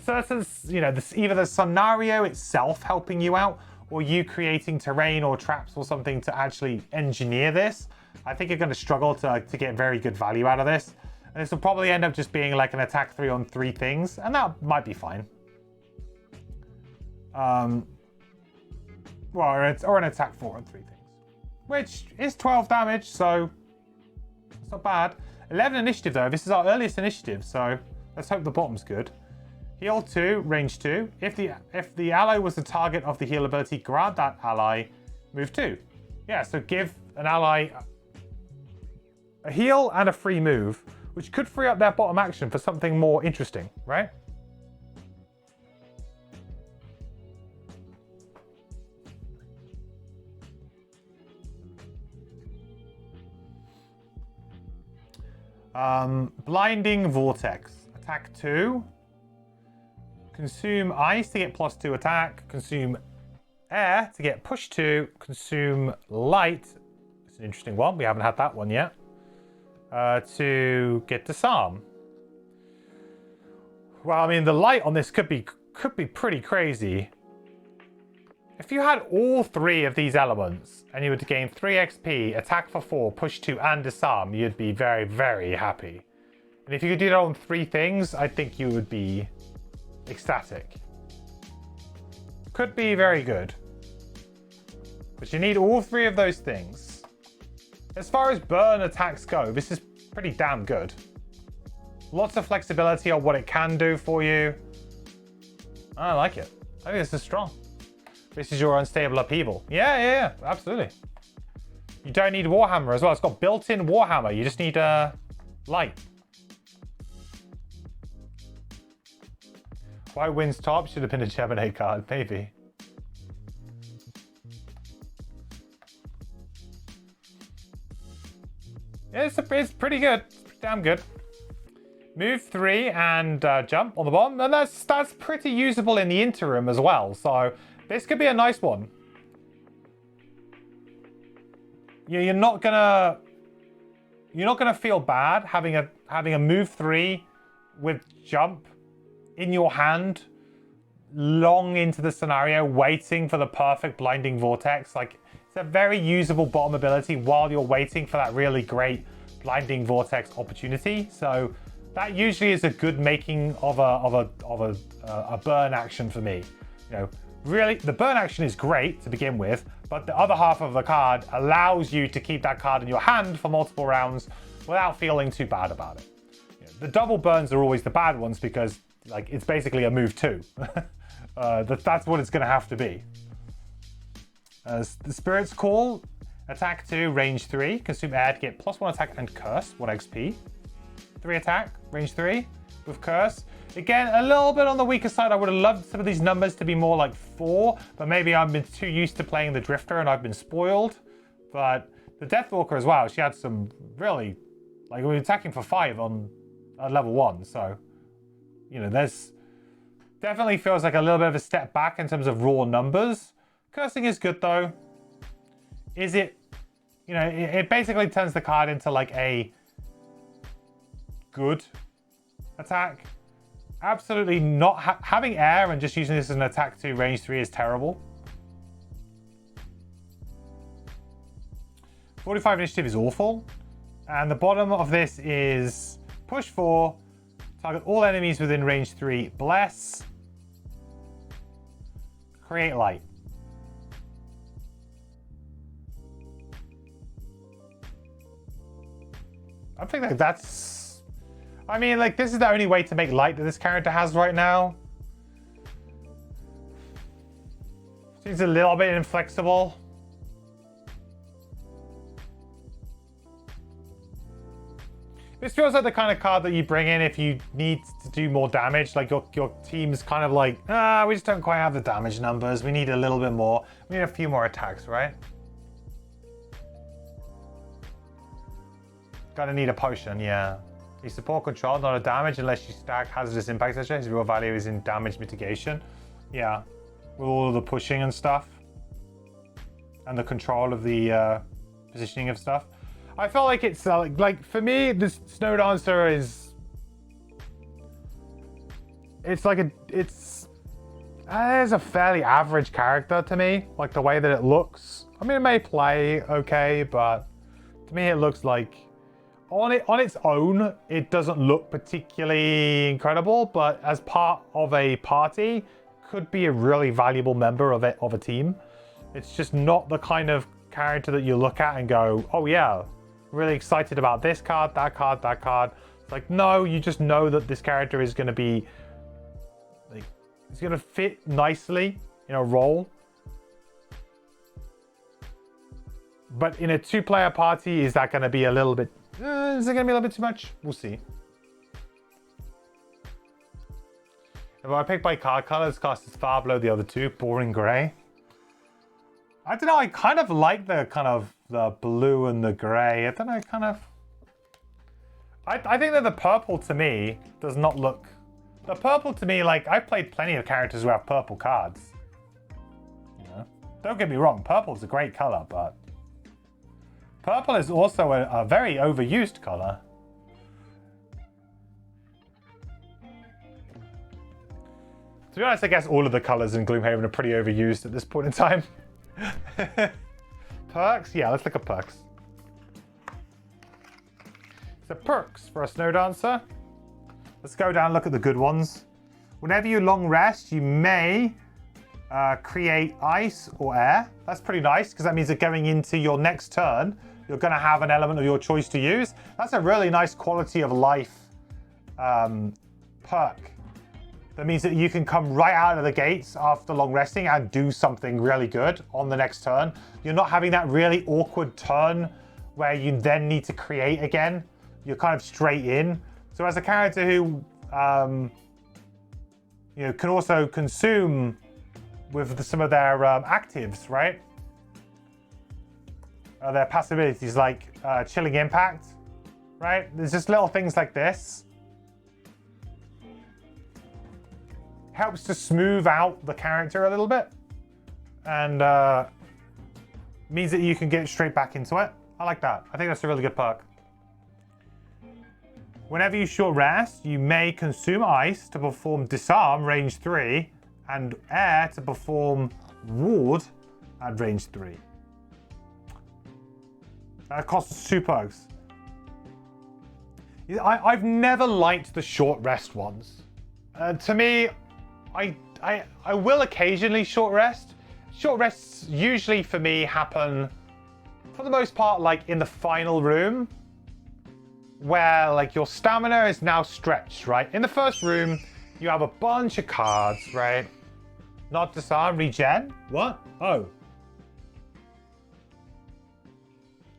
certain, you know, either the scenario itself helping you out, or you creating terrain or traps or something to actually engineer this, I think you're going to struggle to get very good value out of this. And this will probably end up just being like an attack 3 on 3 things, and that might be fine. Well, or an attack 4 on 3 things, which is 12 damage, so it's not bad. 11 initiative though. This is our earliest initiative, so let's hope the bottom's good. Heal 2, range 2. If the ally was the target of the heal ability, grant that ally move 2. Yeah, so give an ally a heal and a free move, which could free up their bottom action for something more interesting, right? Blinding Vortex. Attack 2. Consume ice to get +2 attack. Consume air to get push 2. Consume light. It's an interesting one. We haven't had that one yet. To get disarm. Well, I mean, the light on this could be pretty crazy. If you had all 3 of these elements and you were to gain 3 XP, attack for 4, push 2, and disarm, you'd be very, very happy. And if you could do that on 3 things, I think you would be ecstatic. Could be very good. But you need all 3 of those things. As far as burn attacks go, this is pretty damn good. Lots of flexibility on what it can do for you. I like it. I think this is strong. This is your unstable upheaval. Yeah, absolutely. You don't need Warhammer as well. It's got built-in Warhammer. You just need light. White Winds top should have been a Geminate card, maybe. Yeah, it's pretty good. It's damn good. Move 3 and jump on the bottom. And that's pretty usable in the interim as well. So this could be a nice one. You're not gonna feel bad having a move 3 with jump in your hand long into the scenario, waiting for the perfect blinding vortex. Like, it's a very usable bottom ability while you're waiting for that really great blinding vortex opportunity. So that usually is a good making of a burn action for me. You know, really, the burn action is great to begin with, but the other half of the card allows you to keep that card in your hand for multiple rounds without feeling too bad about it. The double burns are always the bad ones because like it's basically a move 2. That's what it's going to have to be. The Spirit's Call, attack 2, range 3, consume air to get +1 attack and curse, 1 XP. 3 attack, range 3 with curse. Again, a little bit on the weaker side. I would have loved some of these numbers to be more like 4, but maybe I've been too used to playing the Drifter and I've been spoiled. But the Deathwalker as well, she had some really, like we were attacking for 5 on level 1, so, you know, there's definitely feels like a little bit of a step back in terms of raw numbers. Cursing is good though. Is it, you know, it basically turns the card into like a good attack. Absolutely not. Having air and just using this as an attack 2 range 3 is terrible. 45 initiative is awful. And the bottom of this is push 4, target all enemies within range 3, bless, create light. I think like that's, I mean, like this is the only way to make light that this character has right now. Seems a little bit inflexible. This feels like the kind of card that you bring in if you need to do more damage. Like your team's kind of like, we just don't quite have the damage numbers. We need a little bit more. We need a few more attacks, right? Gonna need a potion, yeah. You support control, not a damage unless you stack hazardous impact, etc. His real value is in damage mitigation. Yeah, with all of the pushing and stuff. And the control of the positioning of stuff. I felt like it's like for me, this Snow Dancer is. It's like it's a fairly average character to me. Like the way that it looks. I mean, it may play okay, but to me, it looks like on its own, it doesn't look particularly incredible. But as part of a party, could be a really valuable member of a team. It's just not the kind of character that you look at and go, oh yeah. Really excited about this card, that card, that card. It's like, no, you just know that this character is going to be, like, it's going to fit nicely in a role. But in a 2-player party, is that going to be a little bit, is it going to be a little bit too much? We'll see. If I pick by card colors, cast is far below the other two, boring gray. I don't know, I kind of like the blue and the gray. I don't know, I think that the purple to me does not look... The purple to me, like, I've played plenty of characters who have purple cards. You know? Don't get me wrong, purple's a great color, but... Purple is also a very overused color. To be honest, I guess all of the colors in Gloomhaven are pretty overused at this point in time. Perks? Yeah, let's look at perks. So perks for a Snow Dancer. Let's go down and look at the good ones. Whenever you long rest, you may create ice or air. That's pretty nice because that means that going into your next turn, you're going to have an element of your choice to use. That's a really nice quality of life perk. That means that you can come right out of the gates after long resting and do something really good on the next turn. You're not having that really awkward turn where you then need to create again. You're kind of straight in. So as a character who you know, can also consume with some of their actives, right? Their passive abilities like Chilling Impact, right? There's just little things like this. Helps to smooth out the character a little bit and means that you can get straight back into it. I like that. I think that's a really good perk. Whenever you short rest, you may consume ice to perform disarm range 3 and air to perform ward at range 3. That costs 2 perks. I've never liked the short rest ones. To me, I will occasionally short rest. Short rests usually for me happen, for the most part, like in the final room. where like your stamina is now stretched, right? In the first room, you have a bunch of cards, right? Not disarm, regen. What? Oh.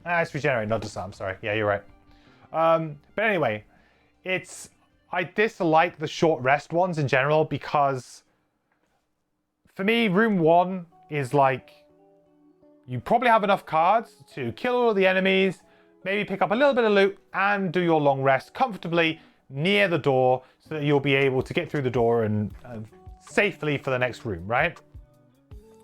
It's regenerate, not disarm, sorry. Yeah, you're right. But anyway, I dislike the short rest ones in general because for me, room 1 is like, you probably have enough cards to kill all the enemies, maybe pick up a little bit of loot and do your long rest comfortably near the door so that you'll be able to get through the door and safely for the next room, right?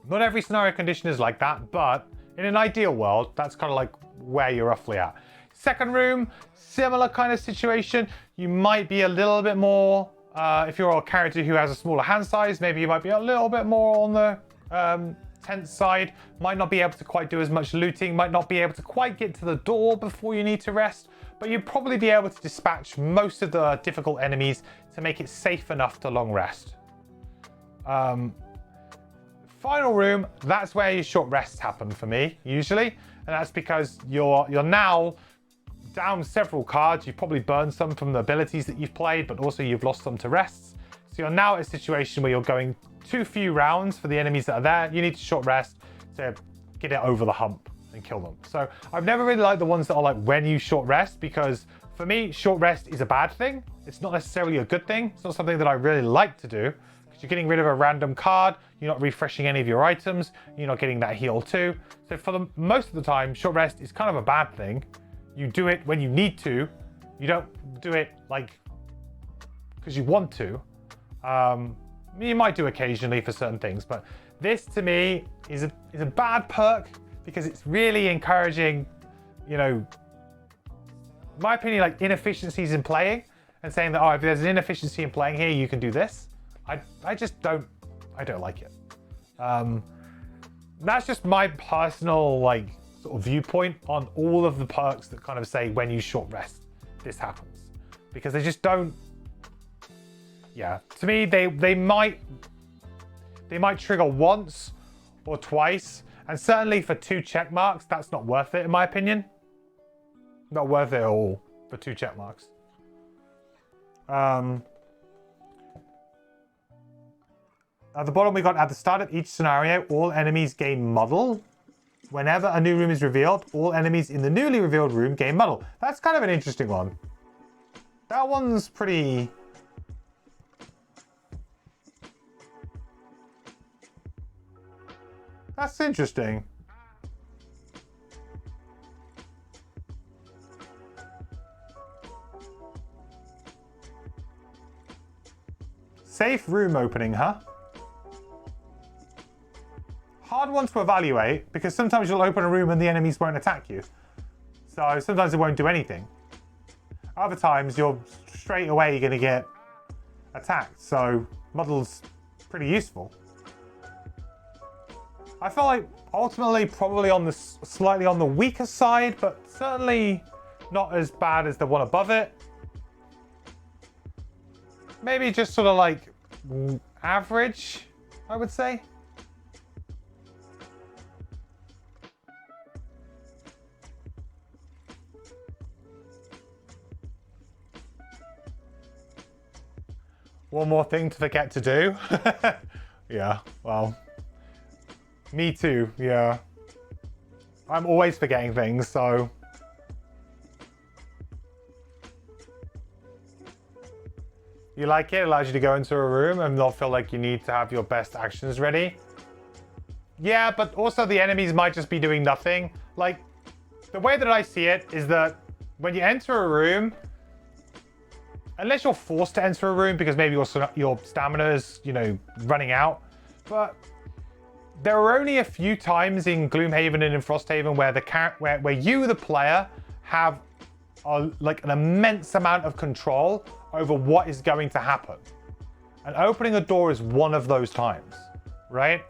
Not every scenario condition is like that, but in an ideal world, that's kind of like where you're roughly at. Second room, similar kind of situation. You might be a little bit more, if you're a character who has a smaller hand size, maybe you might be a little bit more on the tense side, might not be able to quite do as much looting, might not be able to quite get to the door before you need to rest, but you'd probably be able to dispatch most of the difficult enemies to make it safe enough to long rest. Final room, that's where your short rests happen for me, usually, and that's because you're now down several cards. You've probably burned some from the abilities that you've played, but also you've lost some to rests. So you're now at a situation where you're going too few rounds for the enemies that are there. You need to short rest to get it over the hump and kill them. So I've never really liked the ones that are like when you short rest, because for me, short rest is a bad thing. It's not necessarily a good thing. It's not something that I really like to do, because you're getting rid of a random card. You're not refreshing any of your items. You're not getting that heal too. So for the most of the time, short rest is kind of a bad thing. You do it when you need to. You don't do it like because you want to. You might do occasionally for certain things, but this to me is a bad perk because it's really encouraging, you know, in my opinion, like inefficiencies in playing and saying that, oh, if there's an inefficiency in playing here, you can do this. I just don't like it. That's just my personal like sort of viewpoint on all of the perks that kind of say when you short rest, this happens, because they just don't. Yeah, to me, they might trigger once or twice, and certainly for 2 check marks, that's not worth it in my opinion. Not worth it at all for 2 check marks. At the bottom, we got at the start of each scenario, all enemies gain muddle. Whenever a new room is revealed, all enemies in the newly revealed room gain muddle. That's kind of an interesting one. That one's pretty. That's interesting. Safe room opening, huh? Hard one to evaluate, because sometimes you'll open a room and the enemies won't attack you. So sometimes it won't do anything. Other times you're straight away going to get attacked. So muddle's pretty useful. I feel like ultimately probably on the slightly on the weaker side, but certainly not as bad as the one above it. Maybe just sort of like average, I would say. One more thing to forget to do. Yeah, well. Me too, yeah. I'm always forgetting things, so. You like it? It allows you to go into a room and not feel like you need to have your best actions ready. Yeah, but also the enemies might just be doing nothing. Like, the way that I see it is that when you enter a room, unless you're forced to enter a room because maybe your stamina is, you know, running out, but there are only a few times in Gloomhaven and in Frosthaven where where you, the player, have like an immense amount of control over what is going to happen. And opening a door is one of those times, right?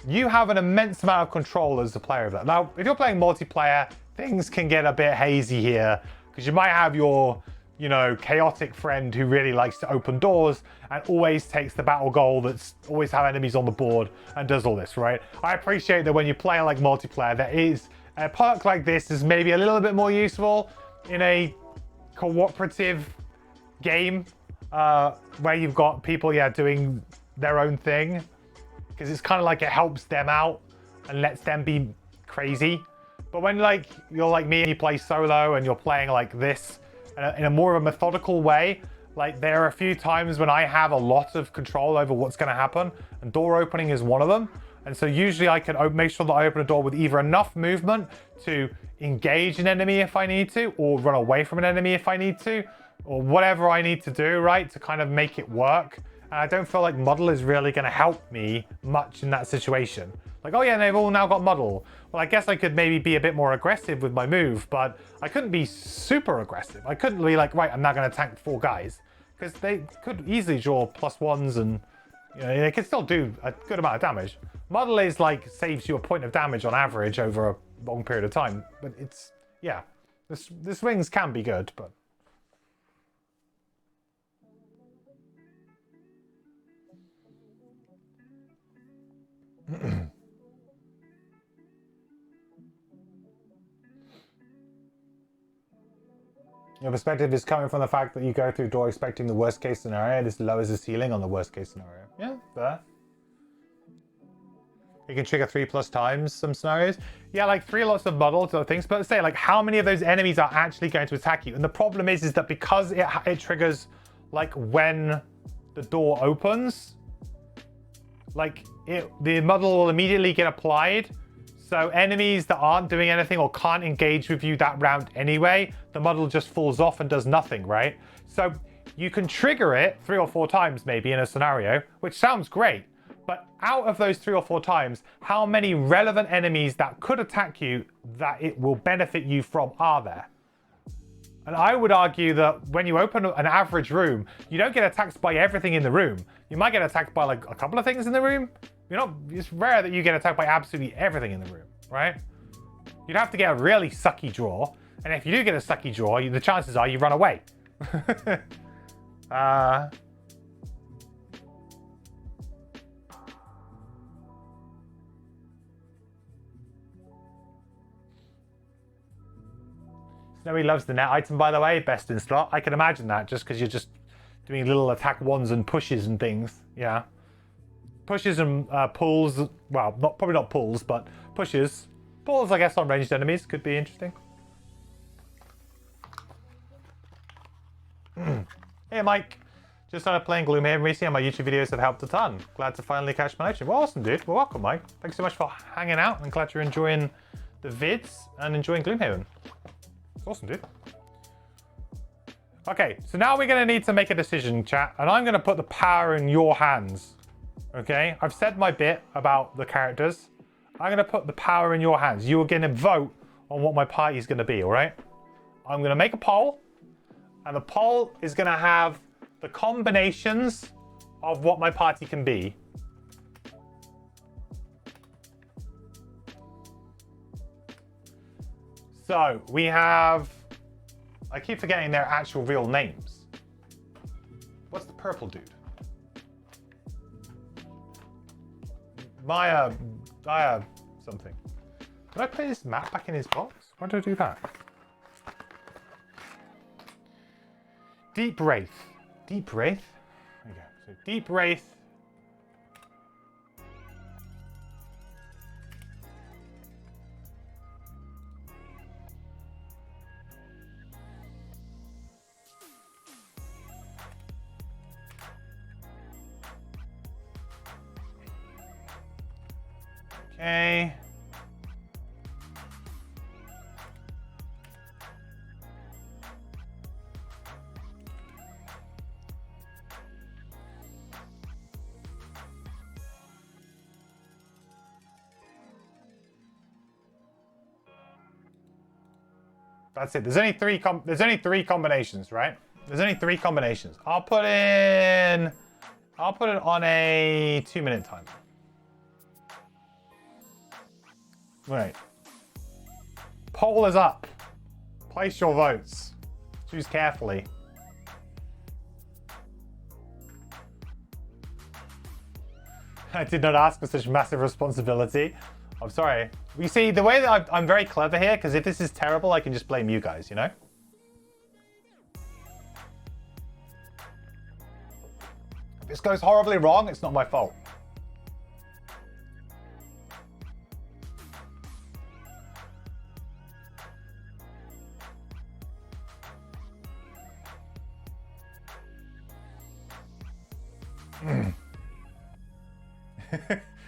You have an immense amount of control as the player of that. Now, if you're playing multiplayer, things can get a bit hazy here, because you might have your, you know, chaotic friend who really likes to open doors and always takes the battle goal that's always have enemies on the board and does all this, right? I appreciate that when you play like multiplayer, there is a perk like this is maybe a little bit more useful, in a cooperative game where you've got people, doing their own thing, because it's kind of like it helps them out and lets them be crazy. But when like you're like me and you play solo and you're playing like this in a more of a methodical way, like there are a few times when I have a lot of control over what's going to happen, and door opening is one of them. And so usually I can make sure that I open a door with either enough movement to engage an enemy if I need to, or run away from an enemy if I need to, or whatever I need to do, right, to kind of make it work. And I don't feel like Muddle is really going to help me much in that situation. Like, oh yeah, they've all now got Muddle. Well, I guess I could maybe be a bit more aggressive with my move, but I couldn't be super aggressive. I couldn't be like, right, I'm now going to tank 4 guys. Because they could easily draw +1s and they can still do a good amount of damage. Muddle is like, saves you a point of damage on average over a long period of time. But it's, yeah, the swings can be good, but... Your perspective is coming from the fact that you go through door expecting the worst case scenario. This lowers the ceiling on the worst case scenario. Yeah, fair. You can trigger 3+ times some scenarios. Yeah, like 3 lots of Muddle to things. But say, like, how many of those enemies are actually going to attack you? And the problem is that because it triggers, like, when the door opens, like, the Muddle will immediately get applied. So enemies that aren't doing anything or can't engage with you that round anyway, the Muddle just falls off and does nothing, right? So you can trigger it 3 or 4 times maybe in a scenario, which sounds great. But out of those 3 or 4 times, how many relevant enemies that could attack you that it will benefit you from are there? And I would argue that when you open an average room, you don't get attacked by everything in the room. You might get attacked by like a couple of things in the room. It's rare that you get attacked by absolutely everything in the room, right? You'd have to get a really sucky draw. And if you do get a sucky draw, the chances are you run away. Snowy loves the net item, by the way, best in slot. I can imagine that just because you're just doing little attack 1s and pushes and things. Yeah. Pushes and pulls, well, probably not pulls, but pushes. Pulls, I guess, on ranged enemies could be interesting. Hey, Mike. Just started playing Gloomhaven recently and my YouTube videos have helped a ton. Glad to finally catch my lecture. Well, awesome, dude. Well, welcome, Mike. Thanks so much for hanging out. I'm glad you're enjoying the vids and enjoying Gloomhaven. It's awesome, dude. Okay, so now we're going to need to make a decision, chat, and I'm going to put the power in your hands. Okay, I've said my bit about the characters. I'm going to put the power in your hands. You are going to vote on what my party is going to be, all right? I'm going to make a poll, and the poll is going to have the combinations of what my party can be. So we have, I keep forgetting their actual real names. What's the purple dude? Maya something. Did I put his map back in his box? Why did I do that? Deep Wraith. Deep Wraith? There you go. So Deep Wraith. Okay. That's it. There's only three combinations, right? There's only 3 combinations. I'll put it on a 2-minute timer. Right. Poll is up. Place your votes. Choose carefully. I did not ask for such massive responsibility. I'm sorry. You see, the way that I'm very clever here, because if this is terrible, I can just blame you guys, you know? this goes horribly wrong, it's not my fault.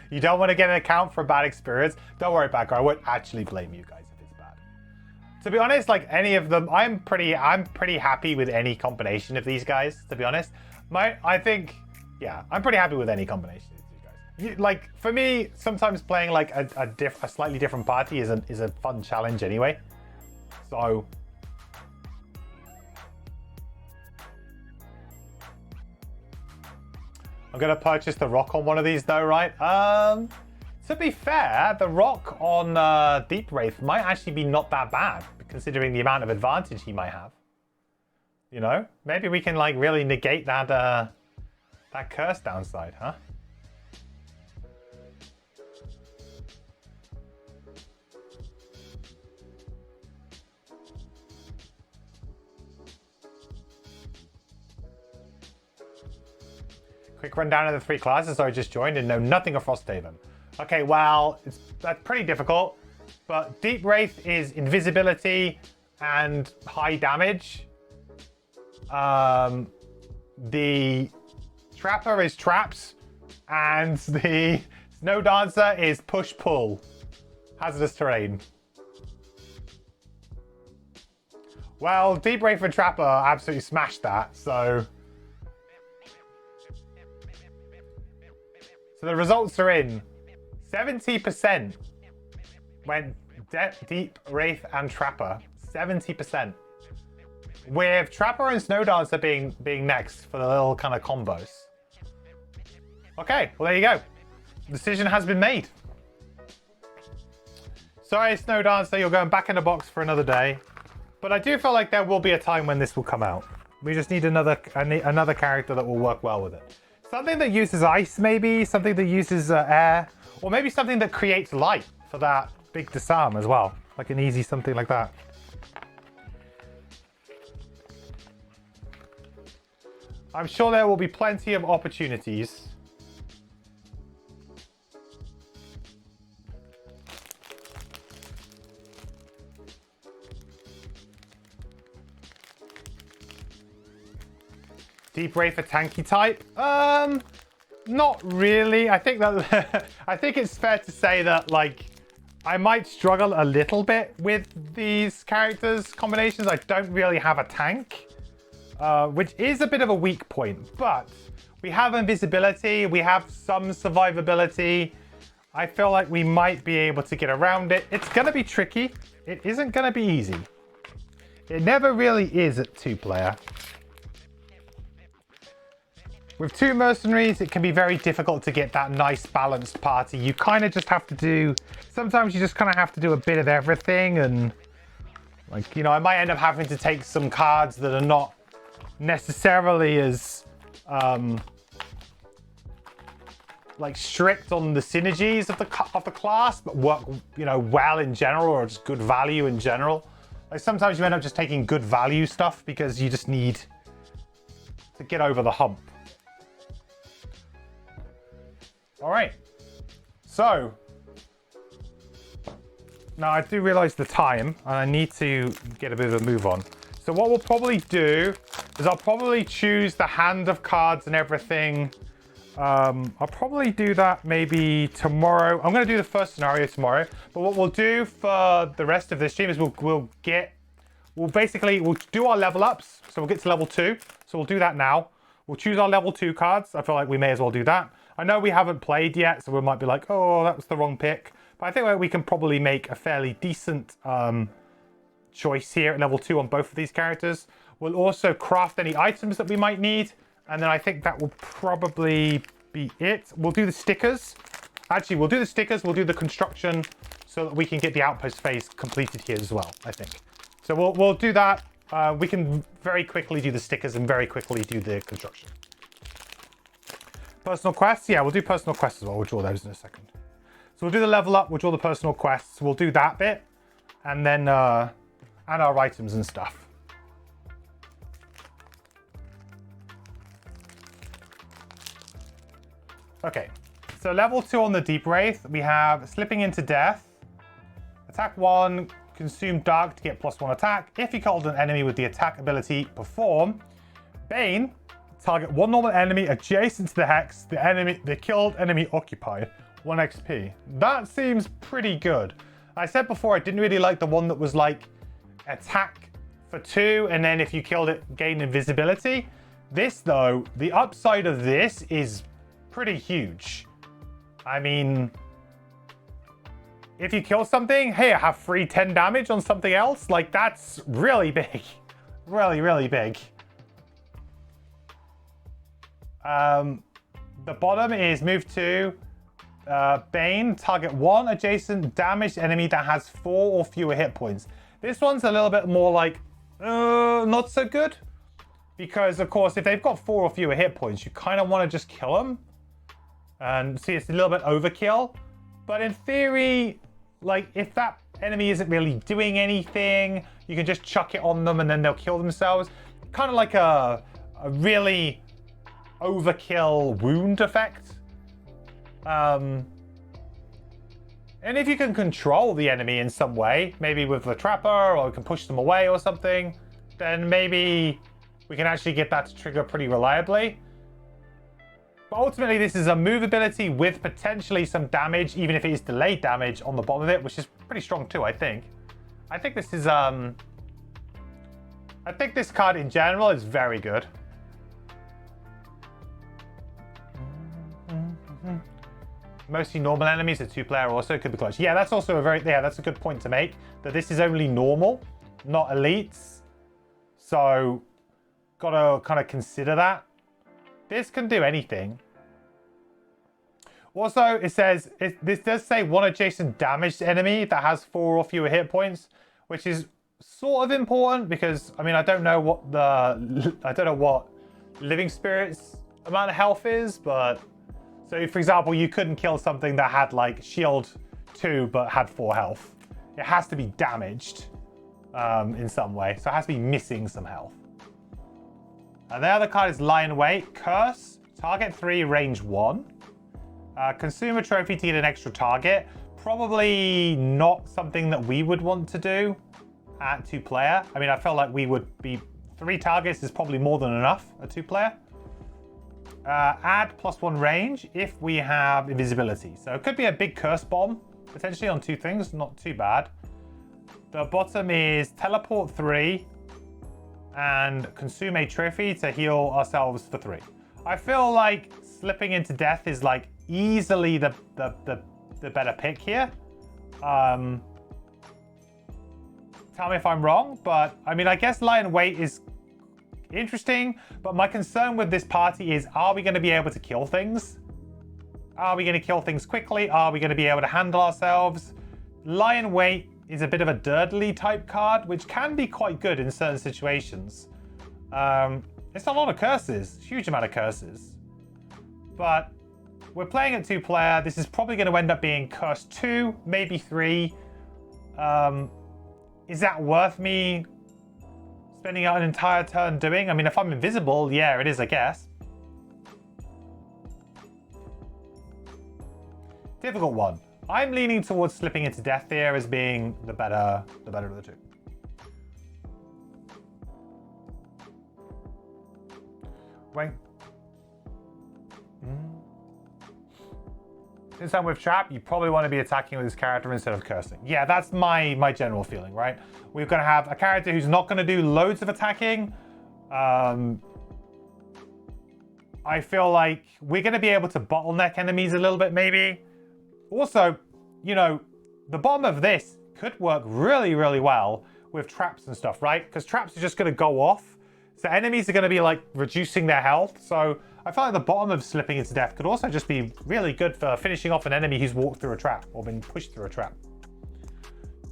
You don't want to get an account for a bad experience? Don't worry, Backer. I won't actually blame you guys if it's bad. To be honest, like any of them, I'm pretty happy with any combination of these guys. To be honest, I think, yeah, I'm pretty happy with any combination of these guys. Like for me, sometimes playing like a slightly different party is a fun challenge anyway. So. I'm going to purchase the rock on one of these though, right? To be fair, the rock on Deep Wraith might actually be not that bad, considering the amount of advantage he might have. You know? Maybe we can like really negate that that curse downside, huh? Quick rundown of the 3 classes I just joined and know nothing of Frosthaven. Okay, well, that's pretty difficult, but Deep Wraith is invisibility and high damage. The Trapper is traps, and the Snow Dancer is push-pull. Hazardous terrain. Well, Deep Wraith and Trapper absolutely smashed that, so... So the results are in. 70% went Deep Wraith and Trapper. 70%. With Trapper and Snow Dancer being next for the little kind of combos. Okay, well there you go. Decision has been made. Sorry, Snow Dancer, you're going back in the box for another day. But I do feel like there will be a time when this will come out. We just need another character that will work well with it. Something that uses ice, maybe. Something that uses air. Or maybe something that creates light for that big disarm as well. Like an easy something like that. I'm sure there will be plenty of opportunities. Deep Wraith a tanky type? Not really. I think that I think it's fair to say that like I might struggle a little bit with these characters combinations. I don't really have a tank, which is a bit of a weak point, but we have invisibility, we have some survivability. I feel like we might be able to get around it. It's gonna be tricky. It isn't gonna be easy. It never really is at 2-player. With 2 mercenaries, it can be very difficult to get that nice balanced party. You kind of just have to do, sometimes you just kind of have to do a bit of everything, and like, you know, I might end up having to take some cards that are not necessarily as like strict on the synergies of the class, but work, you know, well in general, or just good value in general. Like sometimes you end up just taking good value stuff because you just need to get over the hump. All right, so now I do realize the time and I need to get a bit of a move on. So what we'll probably do is I'll probably choose the hand of cards and everything. I'll probably do that maybe tomorrow. I'm going to do the first scenario tomorrow, but what we'll do for the rest of this stream is we'll do our level ups. So we'll get to level 2. So we'll do that now. We'll choose our level 2 cards. I feel like we may as well do that. I know we haven't played yet, so we might be like, oh, that was the wrong pick. But I think we can probably make a fairly decent choice here at level 2 on both of these characters. We'll also craft any items that we might need. And then I think that will probably be it. We'll do the stickers. Actually, we'll do the stickers. We'll do the construction so that we can get the outpost phase completed here as well, I think. So we'll do that. We can very quickly do the stickers and very quickly do the construction. Personal quests? Yeah, we'll do personal quests as well. We'll draw those in a second. So we'll do the level up. We'll draw the personal quests. We'll do that bit. And then and our items and stuff. Okay, so level 2 on the Deep Wraith, we have Slipping into Death. Attack 1, consume Dark to get +1 attack. If you killed an enemy with the attack ability Perform, Bane, target one normal enemy adjacent to the hex, the killed enemy occupied, 1 XP. That seems pretty good. I said before I didn't really like the one that was like attack for 2, and then if you killed it, gain invisibility. This though, the upside of this is pretty huge. I mean, if you kill something, hey, I have free 10 damage on something else. Like, that's really big. Really, really big. The bottom is move 2. Bane, target 1 adjacent damaged enemy that has 4 or fewer hit points. This one's a little bit more like, not so good. Because, of course, if they've got 4 or fewer hit points, you kind of want to just kill them. And see, it's a little bit overkill. But in theory, like, if that enemy isn't really doing anything, you can just chuck it on them and then they'll kill themselves. Kind of like a really overkill wound effect. And if you can control the enemy in some way, maybe with the trapper, or you can push them away or something, then maybe we can actually get that to trigger pretty reliably. But ultimately, this is a move ability with potentially some damage, even if it is delayed damage on the bottom of it, which is pretty strong too, I think. I think this is, I think this card in general is very good. Mostly normal enemies, a 2-player also could be clutch. Yeah, that's also that's a good point to make, that this is only normal, not elites. So, gotta kind of consider that. This can do anything. Also, it says, this does say 1 adjacent damaged enemy that has 4 or fewer hit points, which is sort of important because, I mean, I don't know what Living Spirit's amount of health is, but so for example, you couldn't kill something that had like shield 2 but had 4 health. It has to be damaged in some way, so it has to be missing some health. And the other card is Lion Weight. Curse, target 3, range 1. Consume a trophy to get an extra target. Probably not something that we would want to do at 2-player. I mean, I felt like we would be 3 targets is probably more than enough at 2-player. Add +1 range if we have invisibility. So it could be a big curse bomb, potentially on 2 things, not too bad. The bottom is teleport 3 and consume a trophy to heal ourselves for 3. I feel like slipping into death is like easily the better pick here. Tell me if I'm wrong, but I mean, I guess Lion Weight is interesting, but my concern with this party is, are we going to be able to kill things? Are we going to kill things quickly? Are we going to be able to handle ourselves? Lion Weight is a bit of a dirtly type card, which can be quite good in certain situations. It's a lot of curses, huge amount of curses. But we're playing at 2-player. This is probably going to end up being curse 2, maybe 3. Is that worth me spending out an entire turn doing? I mean, if I'm invisible, yeah, it is, I guess. Difficult one. I'm leaning towards slipping into death here as being the better of the 2. Wait. Since I'm with Trap, you probably want to be attacking with this character instead of cursing. Yeah, that's my general feeling, right? We're going to have a character who's not going to do loads of attacking. I feel like we're going to be able to bottleneck enemies a little bit, maybe. Also, you know, the bottom of this could work really, really well with traps and stuff, right? Because traps are just going to go off. So enemies are going to be like reducing their health. So I feel like the bottom of slipping into death could also just be really good for finishing off an enemy who's walked through a trap or been pushed through a trap.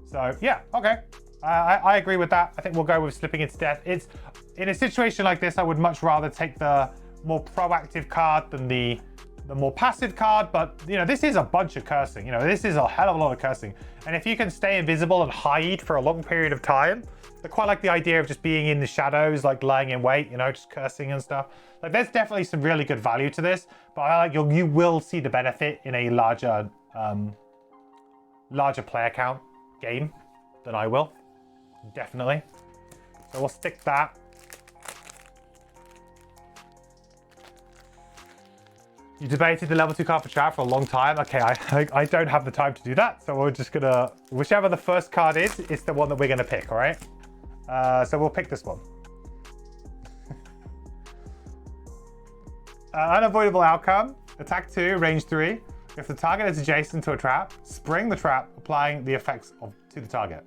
So yeah, okay. I agree with that. I think we'll go with slipping into death. It's in a situation like this, I would much rather take the more proactive card than the the more passive card, but you know, this is a bunch of cursing. You know, this is a hell of a lot of cursing. And if you can stay invisible and hide for a long period of time, I quite like the idea of just being in the shadows, like lying in wait, you know, just cursing and stuff. Like, there's definitely some really good value to this, but I like you will see the benefit in a larger player count game than I will, definitely. So we'll stick that. You debated the level 2 card for trap for a long time. Okay, I don't have the time to do that, so we're just gonna, whichever the first card is, it's the one that we're gonna pick, all right? So we'll pick this one. Unavoidable outcome, attack 2, range 3. If the target is adjacent to a trap, spring the trap, applying the effects to the target.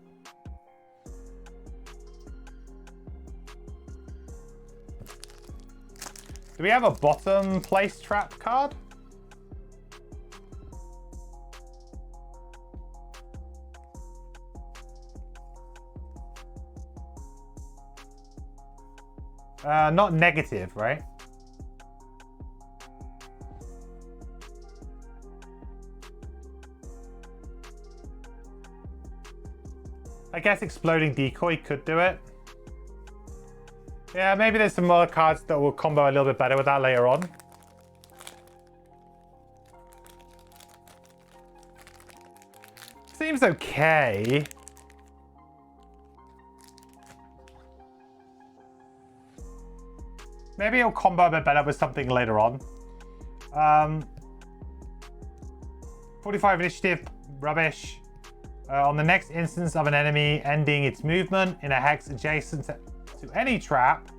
Do we have a bottom place trap card? Not negative, right? I guess exploding decoy could do it. Yeah, maybe there's some other cards that will combo a little bit better with that later on. Seems okay. Maybe it'll combo a bit better with something later on. 45 initiative, rubbish. On the next instance of an enemy ending its movement in a hex adjacent to any trap,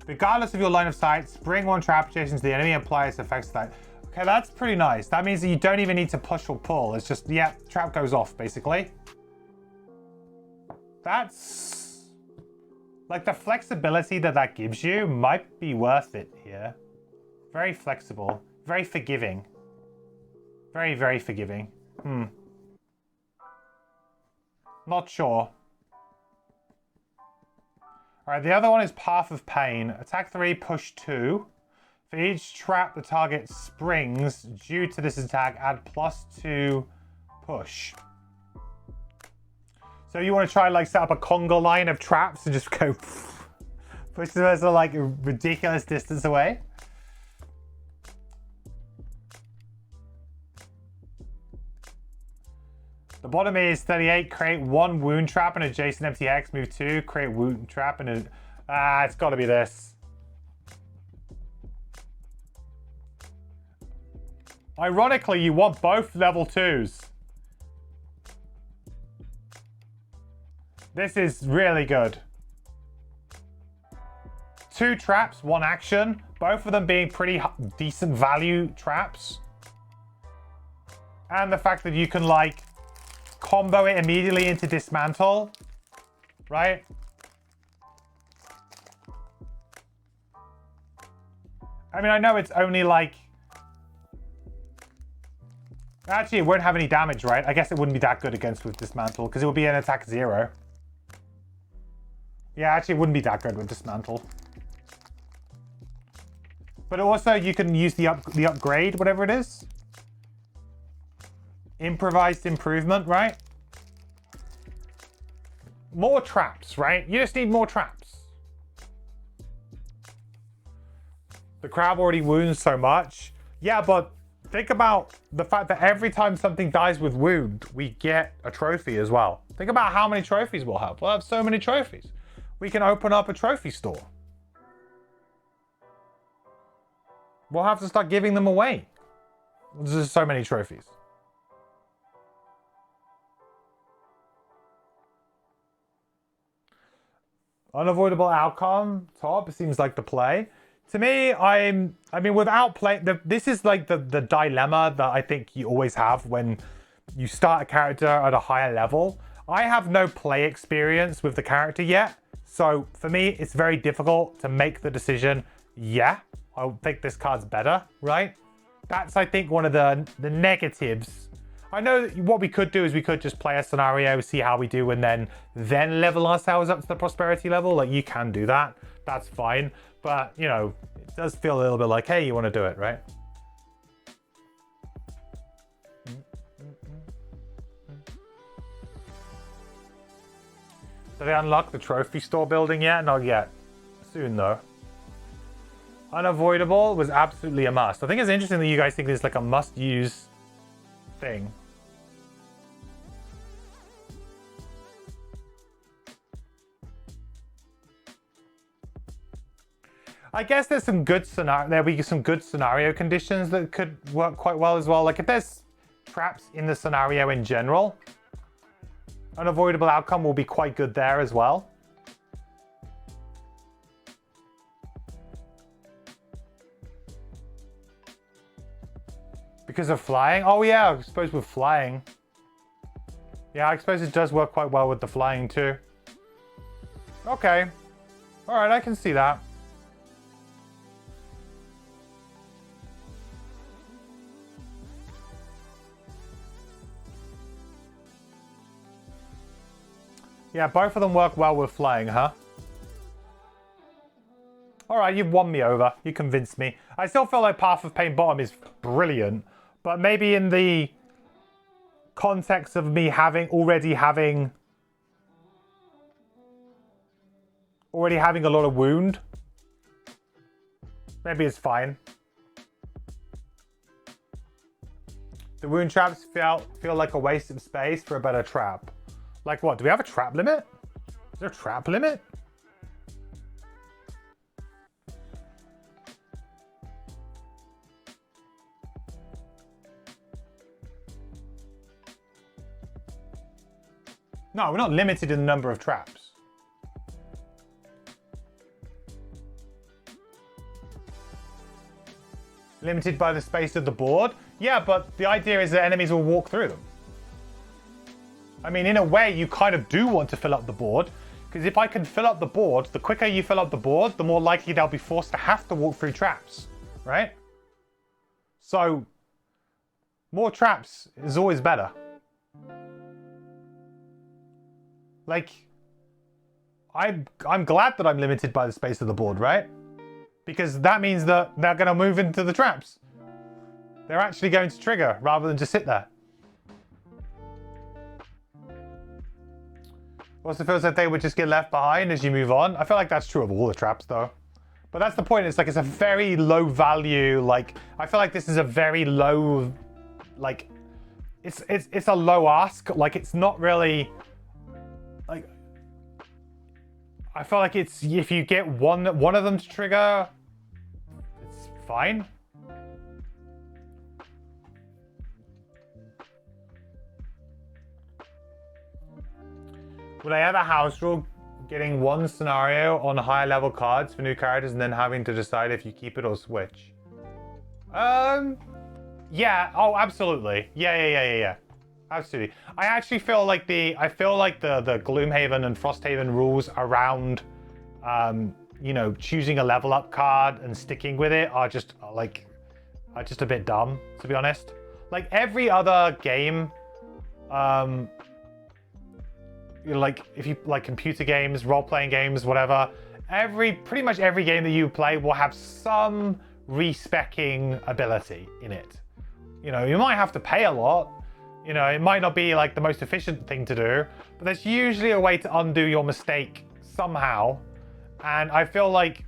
regardless of your line of sight, spring one trap adjacent to the enemy and apply its effects to that. Okay, that's pretty nice. That means that you don't even need to push or pull. It's just, yeah, trap goes off, basically. That's... like, the flexibility that gives you might be worth it here. Very flexible. Very forgiving. Very, very forgiving. Not sure. Alright, the other one is Path of Pain. Attack 3, push 2. For each trap the target springs due to this attack, add +2 push. So you want to try like set up a conga line of traps and just go push them as like a ridiculous distance away. The bottom is 38, create 1 wound trap and adjacent empty hex, move 2, create wound trap and it's got to be this. Ironically, you want both level 2s. This is really good. 2 traps, 1 action, both of them being pretty decent value traps. And the fact that you can like combo it immediately into dismantle, right? I mean, I know it's only like... actually, it won't have any damage, right? I guess it wouldn't be that good against with dismantle because it would be an attack 0. Yeah, actually, it wouldn't be that good with dismantle. But also, you can use the upgrade, whatever it is. Improvised improvement, right? More traps, right? You just need more traps. The crab already wounds so much. Yeah, but think about the fact that every time something dies with wound, we get a trophy as well. Think about how many trophies we'll have. We'll have so many trophies. We can open up a trophy store. We'll have to start giving them away. There's just so many trophies. Unavoidable outcome, top, seems like the play. To me, I mean, without playing, this is like the dilemma that I think you always have when you start a character at a higher level. I have no play experience with the character yet. So for me, it's very difficult to make the decision, yeah, I think this card's better, right? That's, I think, one of the negatives. I know that what we could do is we could just play a scenario, see how we do, and then level ourselves up to the prosperity level. Like, you can do that. That's fine. But, you know, it does feel a little bit like, hey, you want to do it, right? Did they unlock the trophy store building yet? Not yet. Soon, though. Unavoidable was absolutely a must. I think it's interesting that you guys think this is like a must-use thing. I guess there's some good scenario conditions that could work quite well as well. Like if there's traps in the scenario in general, unavoidable outcome will be quite good there as well. Because of flying? Oh yeah, I suppose with flying. Yeah, I suppose it does work quite well with the flying too. Okay. Alright, I can see that. Yeah, both of them work well with flying, huh? Alright, you've won me over. You convinced me. I still feel like Path of Pain Bottom is brilliant, but maybe in the context of me already having a lot of wound, maybe it's fine. The wound traps feel like a waste of space for a better trap. Like what? Do we have a trap limit? Is there a trap limit? No, we're not limited in the number of traps. Limited by the space of the board? Yeah, but the idea is that enemies will walk through them. I mean, in a way, you kind of do want to fill up the board, because if I can fill up the board, the quicker you fill up the board, the more likely they'll be forced to have to walk through traps, right? So, more traps is always better. Like, I'm glad that I'm limited by the space of the board, right? Because that means that they're going to move into the traps. They're actually going to trigger rather than just sit there. Also feels like they would just get left behind as you move on. I feel like that's true of all the traps though. But that's the point. It's like it's a very low value. Like I feel like this is a very low, like it's a low ask. Like it's not really like. I feel like it's if you get one of them to trigger, it's fine. Would I ever house rule getting one scenario on higher level cards for new characters and then having to decide if you keep it or switch? Yeah. Oh, absolutely. Yeah. Absolutely. I actually feel like the Gloomhaven and Frosthaven rules around, you know, choosing a level up card and sticking with it are just a bit dumb, to be honest. Like every other game, you know, like if you like computer games, role-playing games, whatever, pretty much every game that you play will have some respecking ability in it. You know, you might have to pay a lot. You know, it might not be like the most efficient thing to do, but there's usually a way to undo your mistake somehow. And I feel like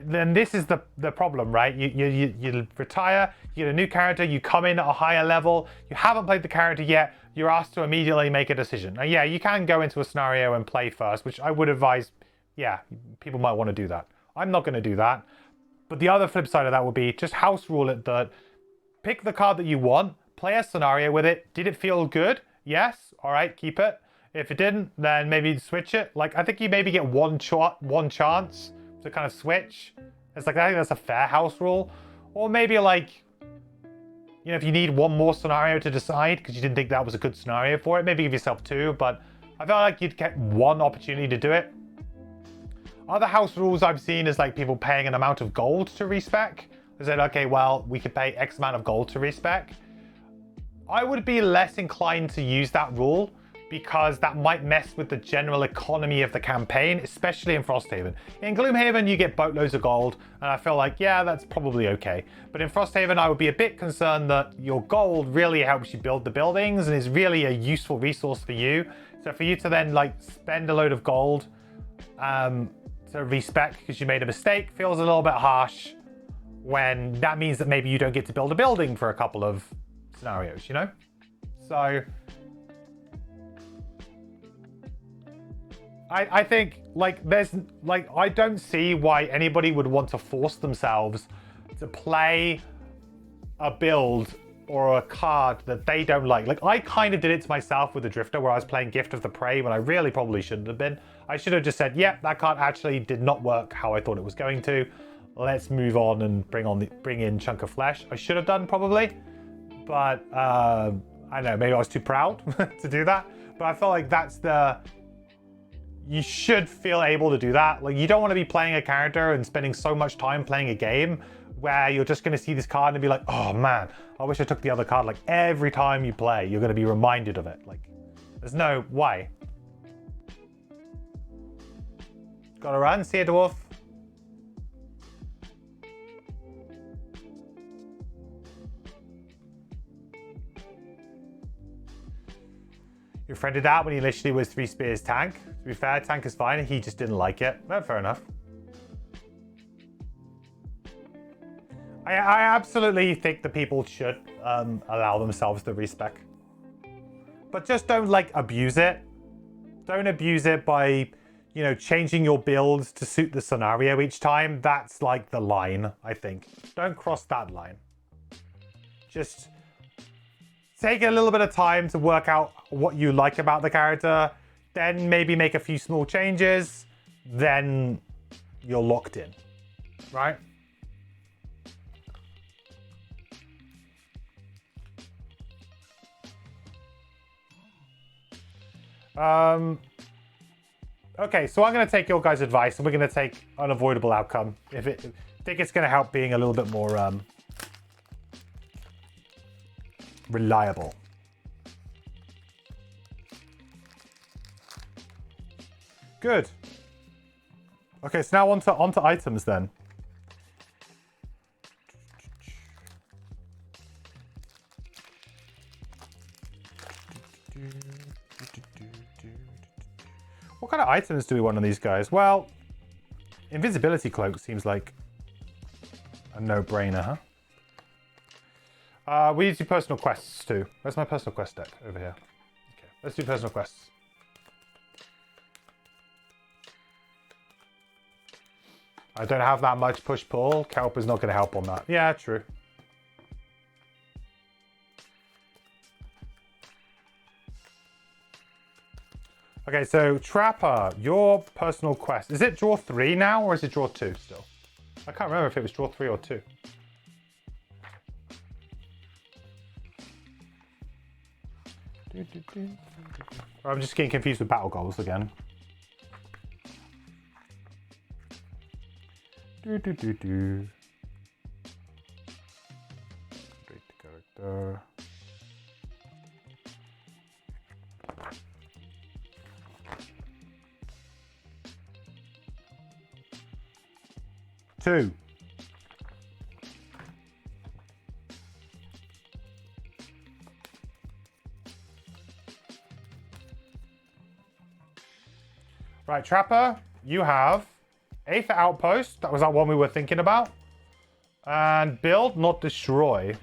then this is the problem, right? You retire, you get a new character, you come in at a higher level, you haven't played the character yet, you're asked to immediately make a decision. Now, yeah, you can go into a scenario and play first, which I would advise, yeah, people might want to do that. I'm not going to do that. But the other flip side of that would be just house rule it that pick the card that you want, play a scenario with it. Did it feel good? Yes. All right, keep it. If it didn't, then maybe switch it. Like, I think you maybe get one chance to kind of switch. It's like, I think that's a fair house rule. Or maybe like, you know, if you need one more scenario to decide because you didn't think that was a good scenario for it, maybe give yourself two, but I felt like you'd get one opportunity to do it. Other house rules I've seen is like people paying an amount of gold to respec. They said, okay, well, we could pay X amount of gold to respec. I would be less inclined to use that rule because that might mess with the general economy of the campaign, especially in Frosthaven. In Gloomhaven, you get boatloads of gold, and I feel like, yeah, that's probably okay. But in Frosthaven, I would be a bit concerned that your gold really helps you build the buildings and is really a useful resource for you. So for you to then like spend a load of gold to respec because you made a mistake feels a little bit harsh, when that means that maybe you don't get to build a building for a couple of scenarios, you know? So I think like I don't see why anybody would want to force themselves to play a build or a card that they don't like. Like I kind of did it to myself with the Drifter, where I was playing Gift of the Prey when I really probably shouldn't have been. I should have just said, yeah, that card actually did not work how I thought it was going to. Let's move on and bring in Chunk of Flesh. I should have done probably, but I don't know, maybe I was too proud to do that. But I feel like you should feel able to do that. Like you don't want to be playing a character and spending so much time playing a game where you're just going to see this card and be like, oh man, I wish I took the other card. Like every time you play, you're going to be reminded of it. Like there's no why. Gotta run, see a dwarf. Your friend did that when he literally was 3 spears tank. To be fair, tank is fine. He just didn't like it. Well, fair enough. I absolutely think that people should allow themselves the respec. But just don't like abuse it. Don't abuse it by, you know, changing your builds to suit the scenario each time. That's like the line, I think. Don't cross that line. Just take a little bit of time to work out what you like about the character, then maybe make a few small changes, then you're locked in, right? Okay, so I'm going to take your guys' advice and we're going to take unavoidable outcome. I think it's going to help being a little bit more reliable. Good. Okay, so now onto items then. What kind of items do we want on these guys? Well, invisibility cloak seems like a no-brainer, huh? We need to do personal quests too. Where's my personal quest deck? Over here. Okay, let's do personal quests. I don't have that much push-pull. Kelp is not going to help on that. Yeah, true. Okay, so Trapper, your personal quest. Is it draw 3 now or is it draw 2 still? I can't remember if it was draw 3 or 2. I'm just getting confused with battle goals again. Create character. Two. Right, Trapper, you have Aether Outpost. That was that one we were thinking about. And build, not destroy.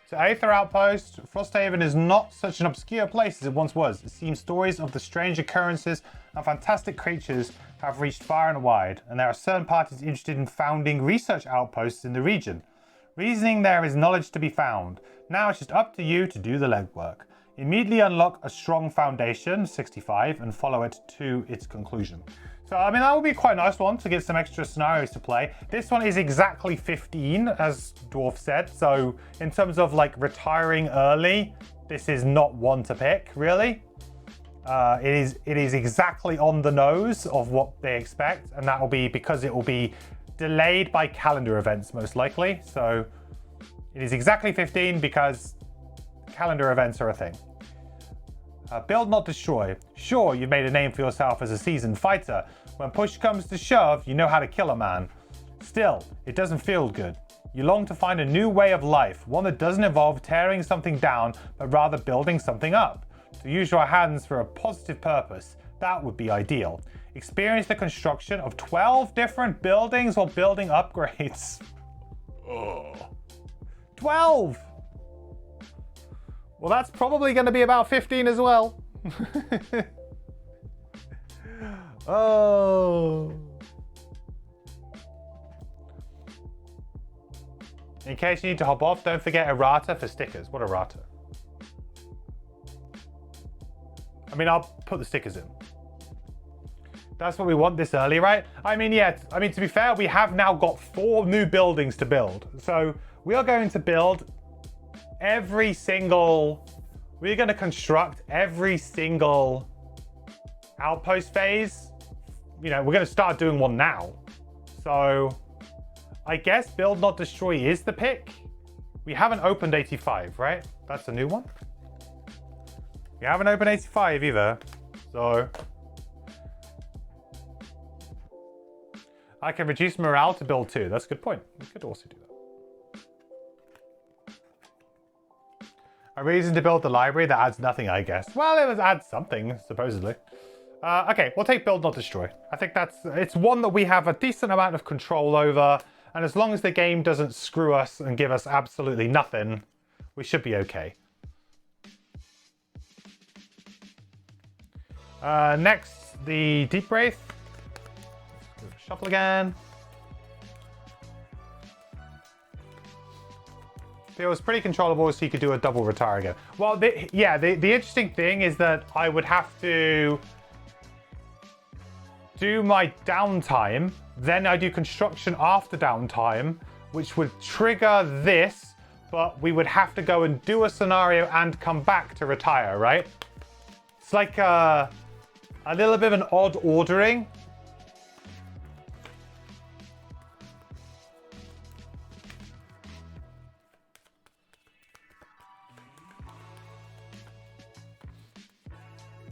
So Aether Outpost, Frosthaven is not such an obscure place as it once was. It seems stories of the strange occurrences and fantastic creatures have reached far and wide, and there are certain parties interested in founding research outposts in the region. Reasoning there is knowledge to be found. Now it's just up to you to do the legwork. Immediately unlock a strong foundation, 65, and follow it to its conclusion. So, I mean, that would be quite a nice one to get some extra scenarios to play. This one is exactly 15, as Dwarf said. So, in terms of, like, retiring early, this is not one to pick, really. It is exactly on the nose of what they expect, and that will be because it will be delayed by calendar events, most likely. So, it is exactly 15 because calendar events are a thing. Build, not destroy. Sure, you've made a name for yourself as a seasoned fighter. When push comes to shove, you know how to kill a man. Still, it doesn't feel good. You long to find a new way of life, one that doesn't involve tearing something down, but rather building something up. to use your hands for a positive purpose. That would be ideal. Experience the construction of 12 different buildings or building upgrades. Oh. 12! Well, that's probably going to be about 15 as well. Oh. In case you need to hop off, don't forget errata for stickers. What errata? I mean, I'll put the stickers in. That's what we want this early, right? I mean, yeah, I mean, to be fair, we have now got 4 new buildings to build. So we are going to build every single, we're going to construct every single outpost phase. You know, we're going to start doing one now. So I guess build not destroy is the pick. We haven't opened 85, right? That's a new one. We haven't opened 85 either. So I can reduce morale to build 2. That's a good point. We could also do that. A reason to build the library that adds nothing, I guess. Well, it adds something, supposedly. Okay, we'll take build not destroy. I think it's one that we have a decent amount of control over, and as long as the game doesn't screw us and give us absolutely nothing, we should be okay. Next, the Deep Wraith. Shuffle again. Feels pretty controllable, so you could do a double retire again. Well, the interesting thing is that I would have to do my downtime, then I do construction after downtime, which would trigger this, but we would have to go and do a scenario and come back to retire, right? It's like a little bit of an odd ordering.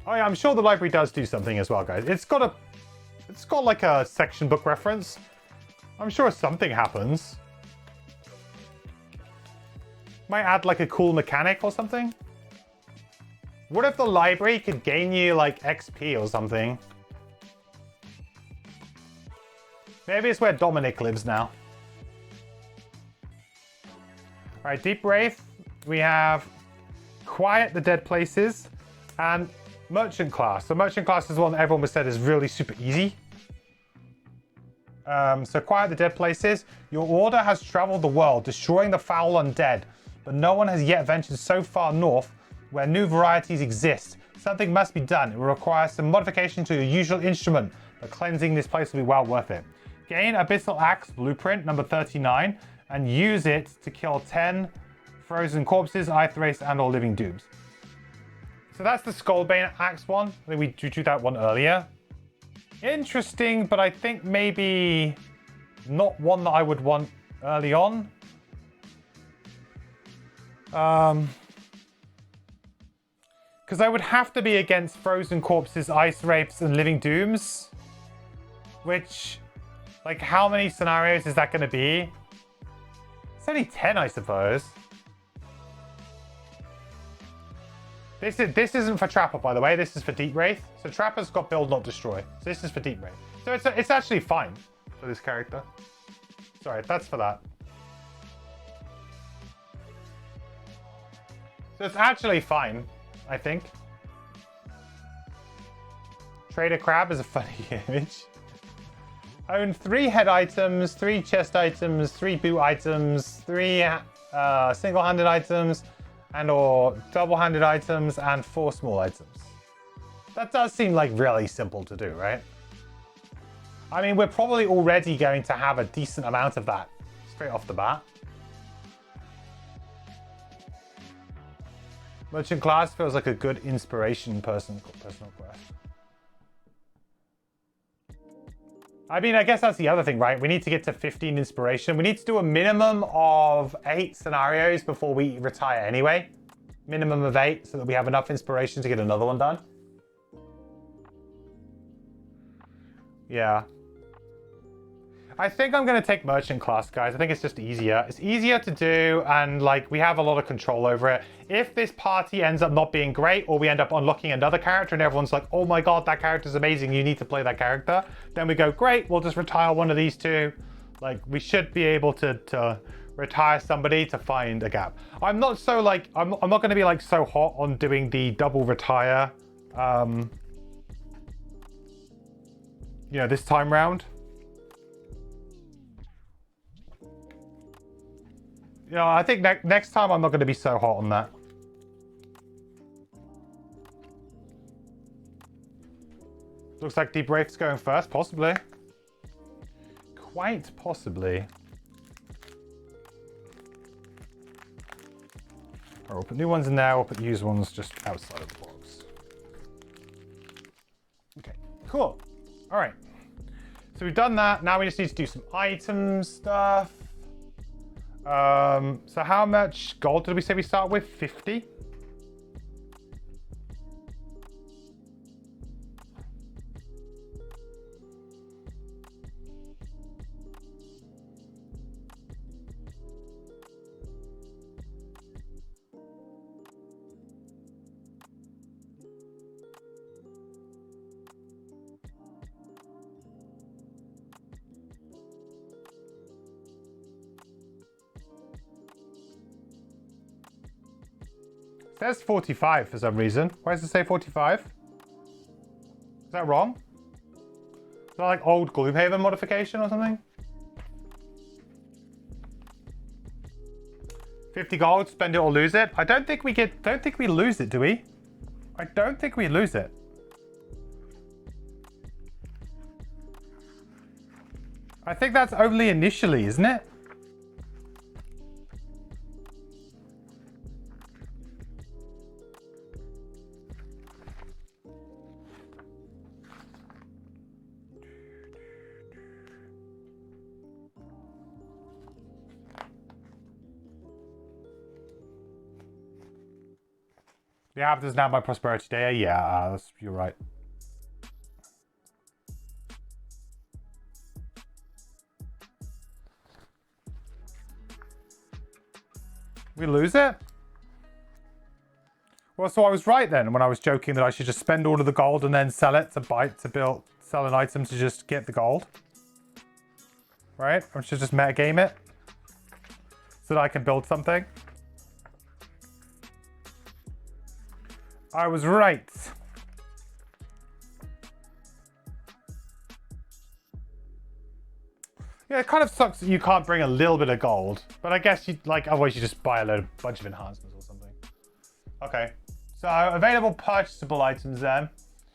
Oh yeah, I'm sure the library does do something as well, guys. It's got like a section book reference. I'm sure something happens. Might add like a cool mechanic or something. What if the library could gain you like XP or something? Maybe it's where Dominic lives now. All right, Deep Wraith. We have Quiet the Dead Places and Merchant class. So Merchant class is one that everyone has said is really super easy. So Quiet the Dead Places. Your order has traveled the world, destroying the foul undead, but no one has yet ventured so far north where new varieties exist. Something must be done. It will require some modification to your usual instrument, but cleansing this place will be well worth it. Gain Abyssal Axe Blueprint number 39 and use it to kill 10 frozen corpses, Ithrace, and or living dooms. So that's the Skullbane Axe one. I think we drew that one earlier. Interesting, but I think maybe not one that I would want early on. Because I would have to be against Frozen Corpses, Ice Rapes, and Living Dooms. Which, like, how many scenarios is that going to be? It's only 10, I suppose. This isn't for Trapper, by the way. This is for Deep Wraith. So Trapper's got build, not destroy. So this is for Deep Wraith. So it's actually fine for this character. Sorry, that's for that. So it's actually fine, I think. Trader Crab is a funny image. Own 3 head items, 3 chest items, 3 boot items, 3 single-handed items, and or double-handed items, and 4 small items. That does seem like really simple to do, right? I mean, we're probably already going to have a decent amount of that straight off the bat. Merchant class feels like a good inspiration personal quest. I mean, I guess that's the other thing, right? We need to get to 15 inspiration. We need to do a minimum of 8 scenarios before we retire anyway. Minimum of 8 so that we have enough inspiration to get another one done. Yeah. I think I'm going to take merchant class, guys. I think it's just easier. It's easier to do, and like we have a lot of control over it. If this party ends up not being great, or we end up unlocking another character and everyone's like, oh my god, that character's amazing, you need to play that character, then we go, great, we'll just retire one of these two. Like, we should be able to retire somebody to find a gap. I'm not so like, I'm not going to be like so hot on doing the double retire, you know, this time round. You know, I think next time I'm not going to be so hot on that. Looks like Deep Wraith's going first, possibly. Quite possibly. Alright, we'll put new ones in there, we'll put used ones just outside of the box. Okay, cool. Alright. So we've done that, now we just need to do some item stuff. So how much gold did we say we start with? 50? It says 45 for some reason. Why does it say 45? Is that wrong? Is that like old Gloomhaven modification or something? 50 gold, spend it or lose it. I don't think we lose it, do we? I don't think we lose it. I think that's only initially, isn't it? Yeah, there's now my prosperity day. Yeah, you're right. We lose it? Well, so I was right then when I was joking that I should just spend all of the gold and then sell it to sell an item to just get the gold. Right? Or should just metagame it so that I can build something. I was right. Yeah, it kind of sucks that you can't bring a little bit of gold, but I guess you like otherwise you just buy a bunch of enhancements or something. Okay, so available purchasable items then.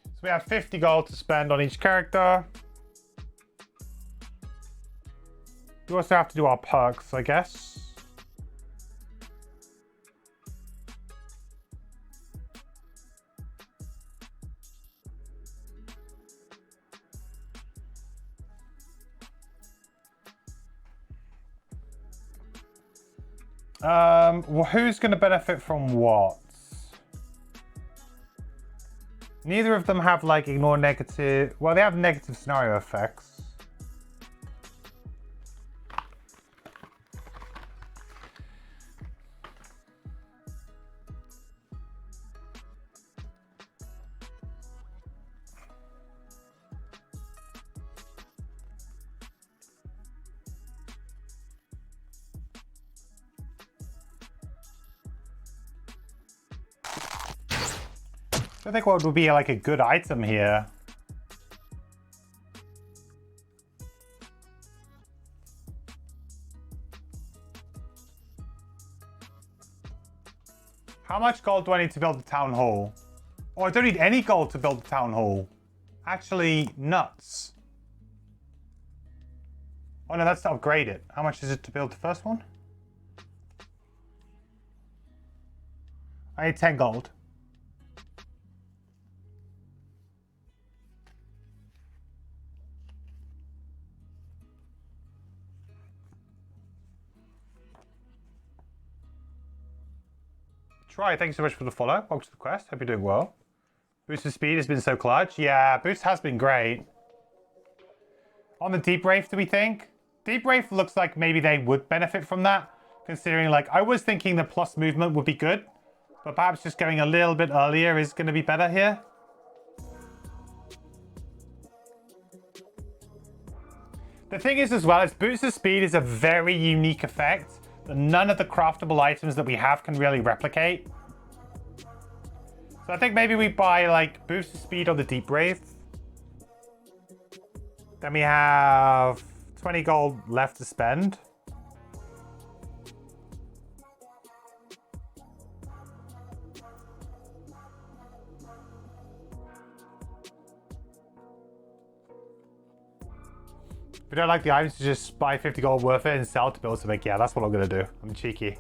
So we have 50 gold to spend on each character. We also have to do our perks, I guess. Well, who's going to benefit from what? Neither of them have like ignore negative. Well, they have negative scenario effects. I think what would be like a good item here. How much gold do I need to build the town hall? Oh, I don't need any gold to build the town hall. Actually, nuts. Oh no, that's to upgrade it. How much is it to build the first one? I need 10 gold. Try, thanks so much for the follow. Welcome to the quest. Hope you're doing well. Boost of speed has been so clutch. Yeah, boost has been great. On the Deep Wraith, do we think? Deep Wraith looks like maybe they would benefit from that. Considering, like, I was thinking the plus movement would be good. But perhaps just going a little bit earlier is going to be better here. The thing is as well, is Boots of Speed is a very unique effect that none of the craftable items that we have can really replicate. So I think maybe we buy like Boost of Speed on the Deep Wraith. Then we have 20 gold left to spend. If you don't like the items, just buy 50 gold worth it and sell to build something. Yeah, that's what I'm going to do. I'm cheeky.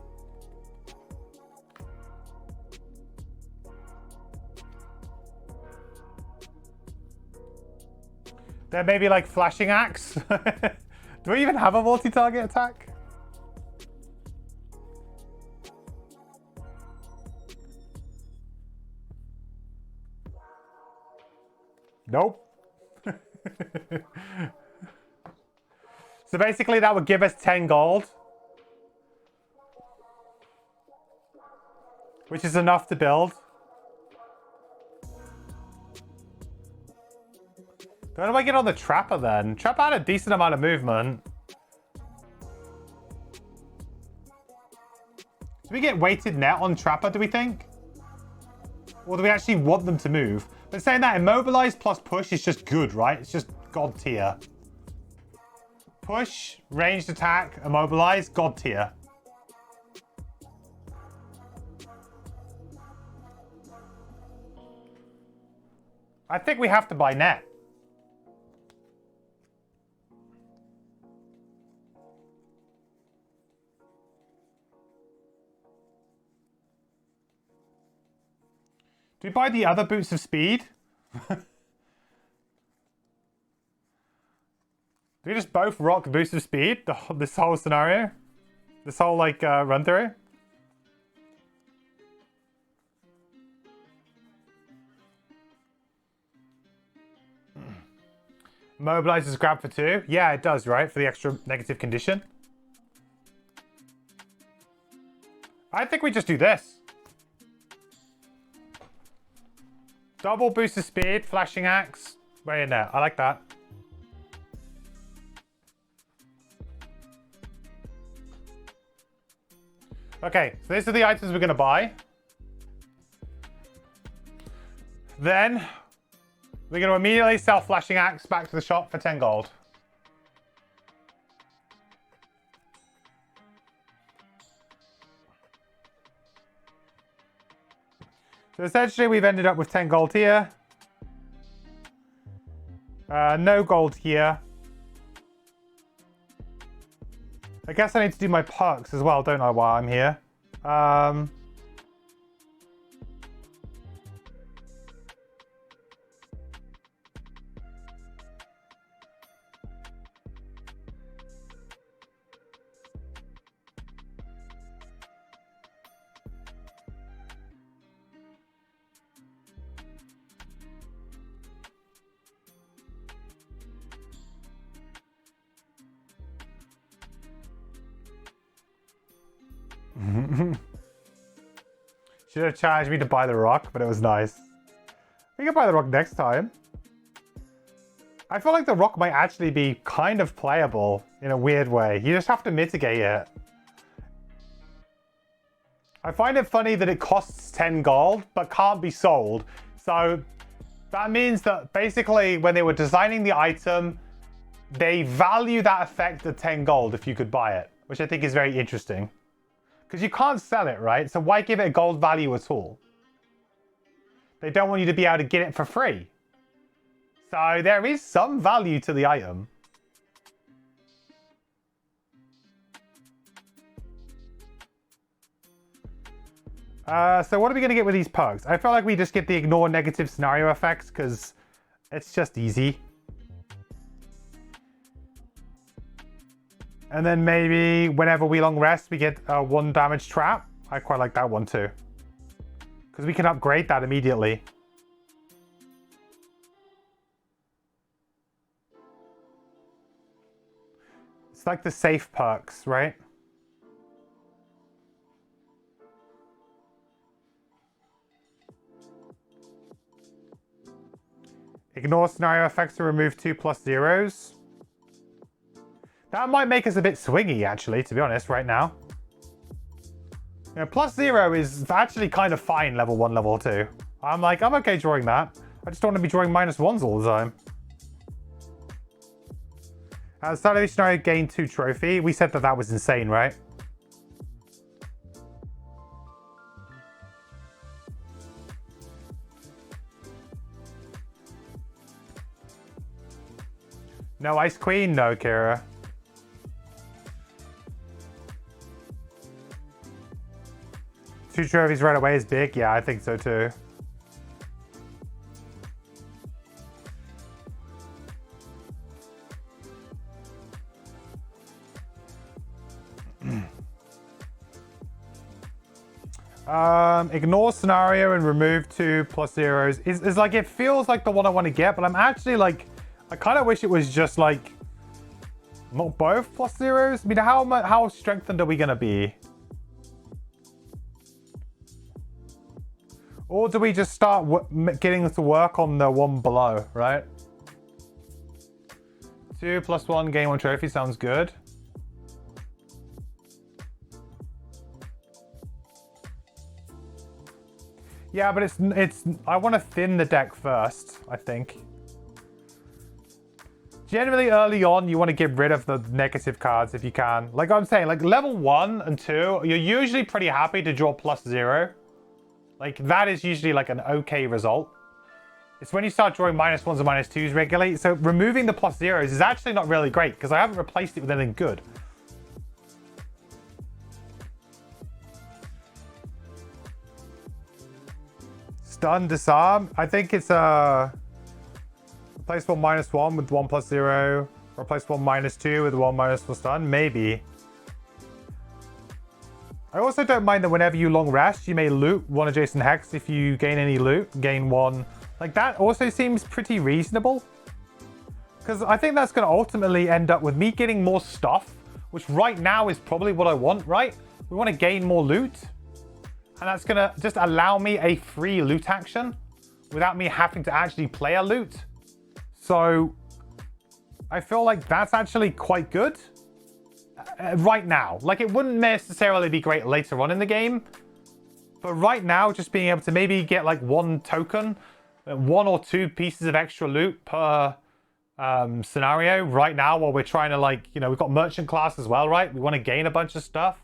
Then maybe like Flashing Axe. Do we even have a multi-target attack? Nope. So basically that would give us 10 gold. Which is enough to build. Where do I get on the Trapper then? Trapper had a decent amount of movement. Do we get weighted net on Trapper, do we think? Or do we actually want them to move? But saying that, Immobilize plus Push is just good, right? It's just God tier. Push, ranged attack, Immobilize, God tier. I think we have to buy net. Do we buy the other Boots of Speed? Do we just both rock Boost of Speed? This whole scenario? This whole, like, run through? Mobilizes grab for 2? Yeah, it does, right? For the extra negative condition. I think we just do this. Double Boost of Speed, Flashing Axe. Way in there. I like that. Okay, so these are the items we're going to buy. Then, we're going to immediately sell Flashing Axe back to the shop for 10 gold. So essentially we've ended up with 10 gold here. No gold here. I guess I need to do my perks as well, don't I, while I'm here. Should have charged me to buy the rock, but it was nice. We can buy the rock next time. I feel like the rock might actually be kind of playable in a weird way. You just have to mitigate it. I find it funny that it costs 10 gold, but can't be sold. So that means that basically when they were designing the item, they value that effect at 10 gold if you could buy it, which I think is very interesting. Because you can't sell it, right? So why give it a gold value at all? They don't want you to be able to get it for free. So there is some value to the item. So what are we going to get with these perks? I feel like we just get the ignore negative scenario effects because it's just easy. And then maybe whenever we long rest, we get a 1 damage trap. I quite like that one too. Because we can upgrade that immediately. like the safe perks, right? Ignore scenario effects to remove 2+0s. That might make us a bit swingy, actually, to be honest, right now. You know, +0 is actually kind of fine, level 1, level 2. I'm okay drawing that. I just don't want to be drawing -1s all the time. Salary scenario gain 2 trophy. We said that that was insane, right? No Ice Queen? No, Kira. Two trophies right away is big? Yeah, I think so too. Ignore scenario and remove 2+0s is like, it feels like the one I want to get, but I'm actually like, I kind of wish it was just like not both +0s. I mean, how strengthened are we gonna be? Or do we just start getting to work on the one below, right? 2+1 gain 1 trophy sounds good. Yeah, but it's I want to thin the deck first, I think. Generally early on, you want to get rid of the negative cards if you can. Like I'm saying, like level 1 and 2, you're usually pretty happy to draw +0. Like that is usually like an okay result. It's when you start drawing -1s and -2s regularly. So removing the +0s is actually not really great because I haven't replaced it with anything good. Stun, disarm. I think it's replace one -1 with 1+0. Replace one -2 with 1 -1 stun. Maybe. I also don't mind that whenever you long rest, you may loot 1 adjacent hex. If you gain any loot, gain 1. Like that also seems pretty reasonable. Because I think that's going to ultimately end up with me getting more stuff, which right now is probably what I want, right? We want to gain more loot. And that's going to just allow me a free loot action without me having to actually play a loot. So I feel like that's actually quite good right now. Like it wouldn't necessarily be great later on in the game. But right now, just being able to maybe get like 1 token, 1 or 2 pieces of extra loot per scenario right now while we're trying to like, you know, we've got merchant class as well, right? We want to gain a bunch of stuff.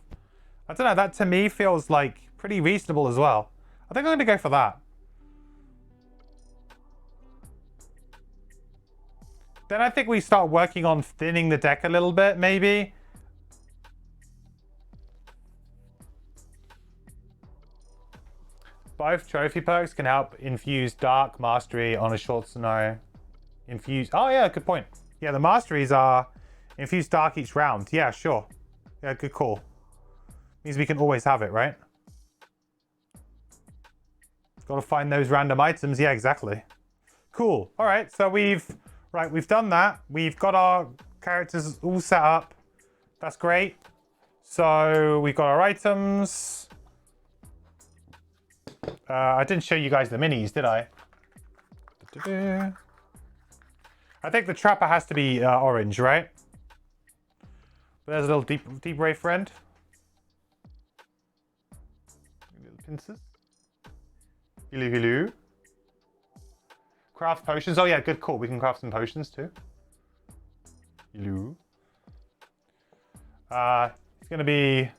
I don't know, that to me feels like pretty reasonable as well. I think I'm going to go for that. Then I think we start working on thinning the deck a little bit, maybe. Both trophy perks can help infuse Dark Mastery on a short scenario. Infuse... Oh, yeah, good point. Yeah, the Masteries are infuse Dark each round. Yeah, sure. Yeah, good call. Means we can always have it, right? Got to find those random items. Yeah, exactly. Cool. All right, so we've done that. We've got our characters all set up. That's great. So we've got our items. I didn't show you guys the minis, did I? I think the trapper has to be orange, right? There's a little deep ray friend. Little pincers. Hello, hello. Craft potions. Oh yeah, good call. We can craft some potions too. Hello. It's gonna be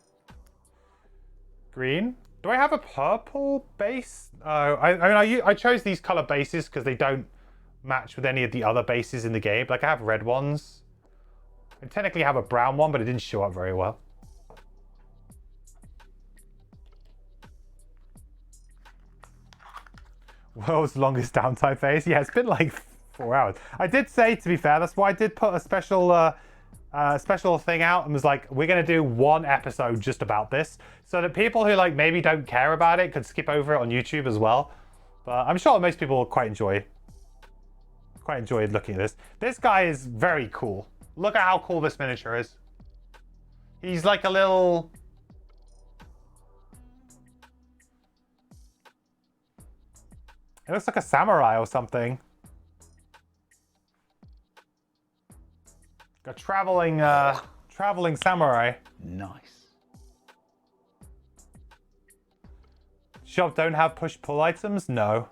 green. Do I have a purple base? I chose these color bases because they don't match with any of the other bases in the game. Like I have red ones. I technically have a brown one, but it didn't show up very well. World's longest downtime phase. Yeah, it's been like 4 hours. I did say, to be fair, that's why I did put a special thing out and was like, we're going to do 1 episode just about this so that people who like maybe don't care about it could skip over it on YouTube as well. But I'm sure most people will quite enjoy looking at this. This guy is very cool. Look at how cool this miniature is. He's like a little... It looks like a samurai or something. A traveling samurai. Nice. Shop don't have push-pull items? No.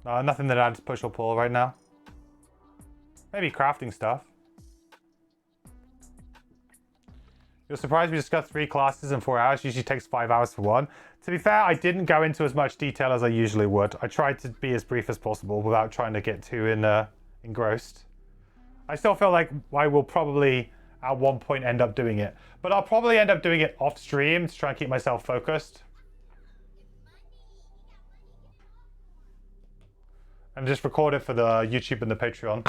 Nothing that adds push or pull right now. Maybe crafting stuff. You're surprised we just got 3 classes in 4 hours. Usually takes 5 hours for one. To be fair, I didn't go into as much detail as I usually would. I tried to be as brief as possible without trying to get too engrossed. I still feel like I will probably at one point end up doing it. But I'll probably end up doing it off stream to try and keep myself focused. And just record it for the YouTube and the Patreon.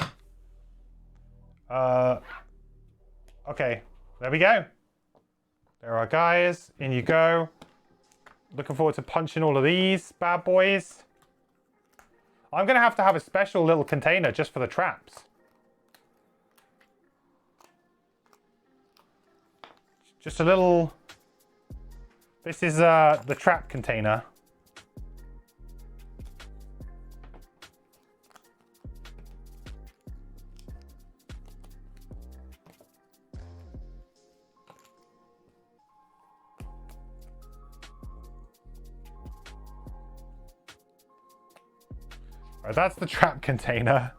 Okay, there we go. There are guys. In you go. Looking forward to punching all of these bad boys. I'm going to have a special little container just for the traps. Just a little... This is the trap container. Right, that's the trap container.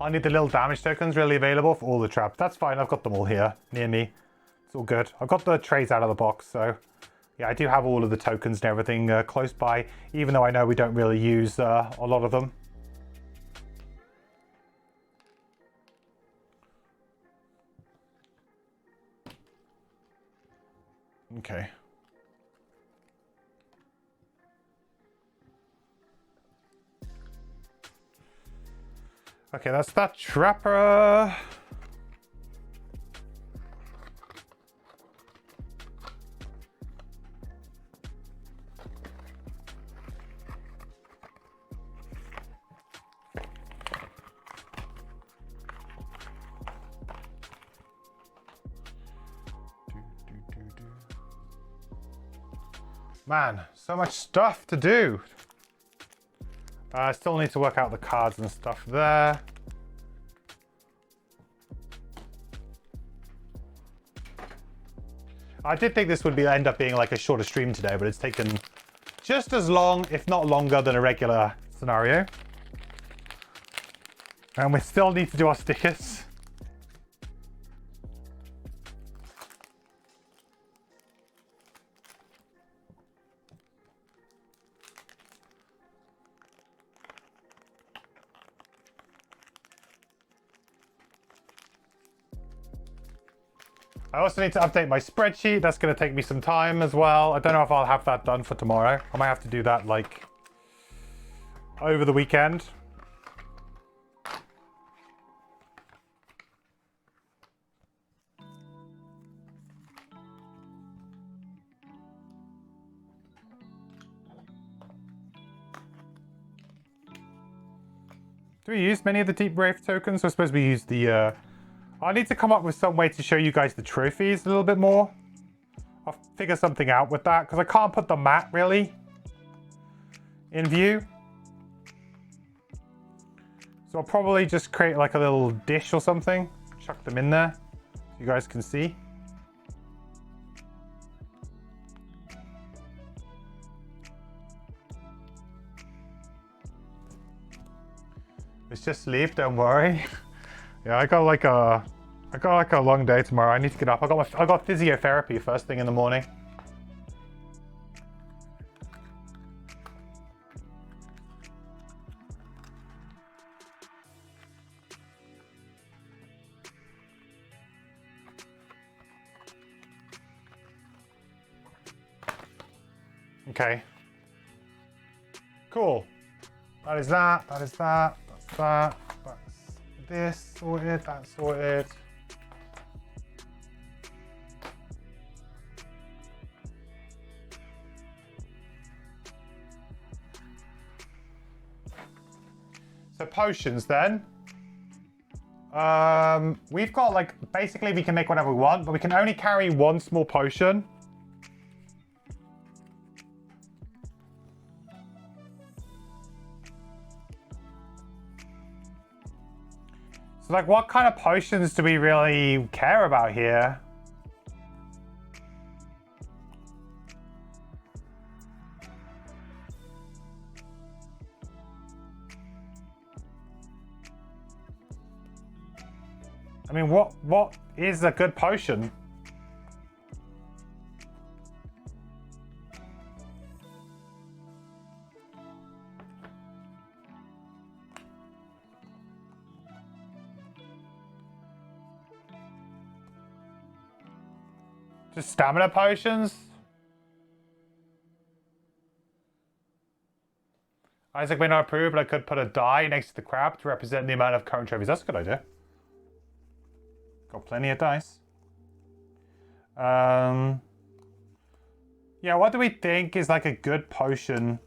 I need the little damage tokens really available for all the traps. That's fine, I've got them all here near me. It's all good. I've got the trays out of the box, so yeah, I do have all of the tokens and everything close by, even though I know we don't really use a lot of them. Okay. Okay, that's that trapper. Man, so much stuff to do. I still need to work out the cards and stuff there. I did think this would end up being like a shorter stream today, but it's taken just as long, if not longer, than a regular scenario. And we still need to do our stickers. I also need to update my spreadsheet. That's going to take me some time as well. I don't know if I'll have that done for tomorrow. I might have to do that like over the weekend. Do we use many of the Deep Wraith tokens? I suppose we use the... I need to come up with some way to show you guys the trophies a little bit more. I'll figure something out with that, because I can't put the map, really, in view. So I'll probably just create like a little dish or something. Chuck them in there, so you guys can see. It's just sleep, don't worry. Yeah, I got like a long day tomorrow. I need to get up. I got physiotherapy first thing in the morning. Okay. Cool. That is that. That is that. That's that. That's this sorted. That's sorted. So potions then. We've got like, basically we can make whatever we want, but we can only carry one small potion. So like, what kind of potions do we really care about here? I mean, what is a good potion? Just stamina potions? Isaac may not approve, but I could put a die next to the crab to represent the amount of current trophies. That's a good idea. Got plenty of dice. Yeah, what do we think is like a good potion?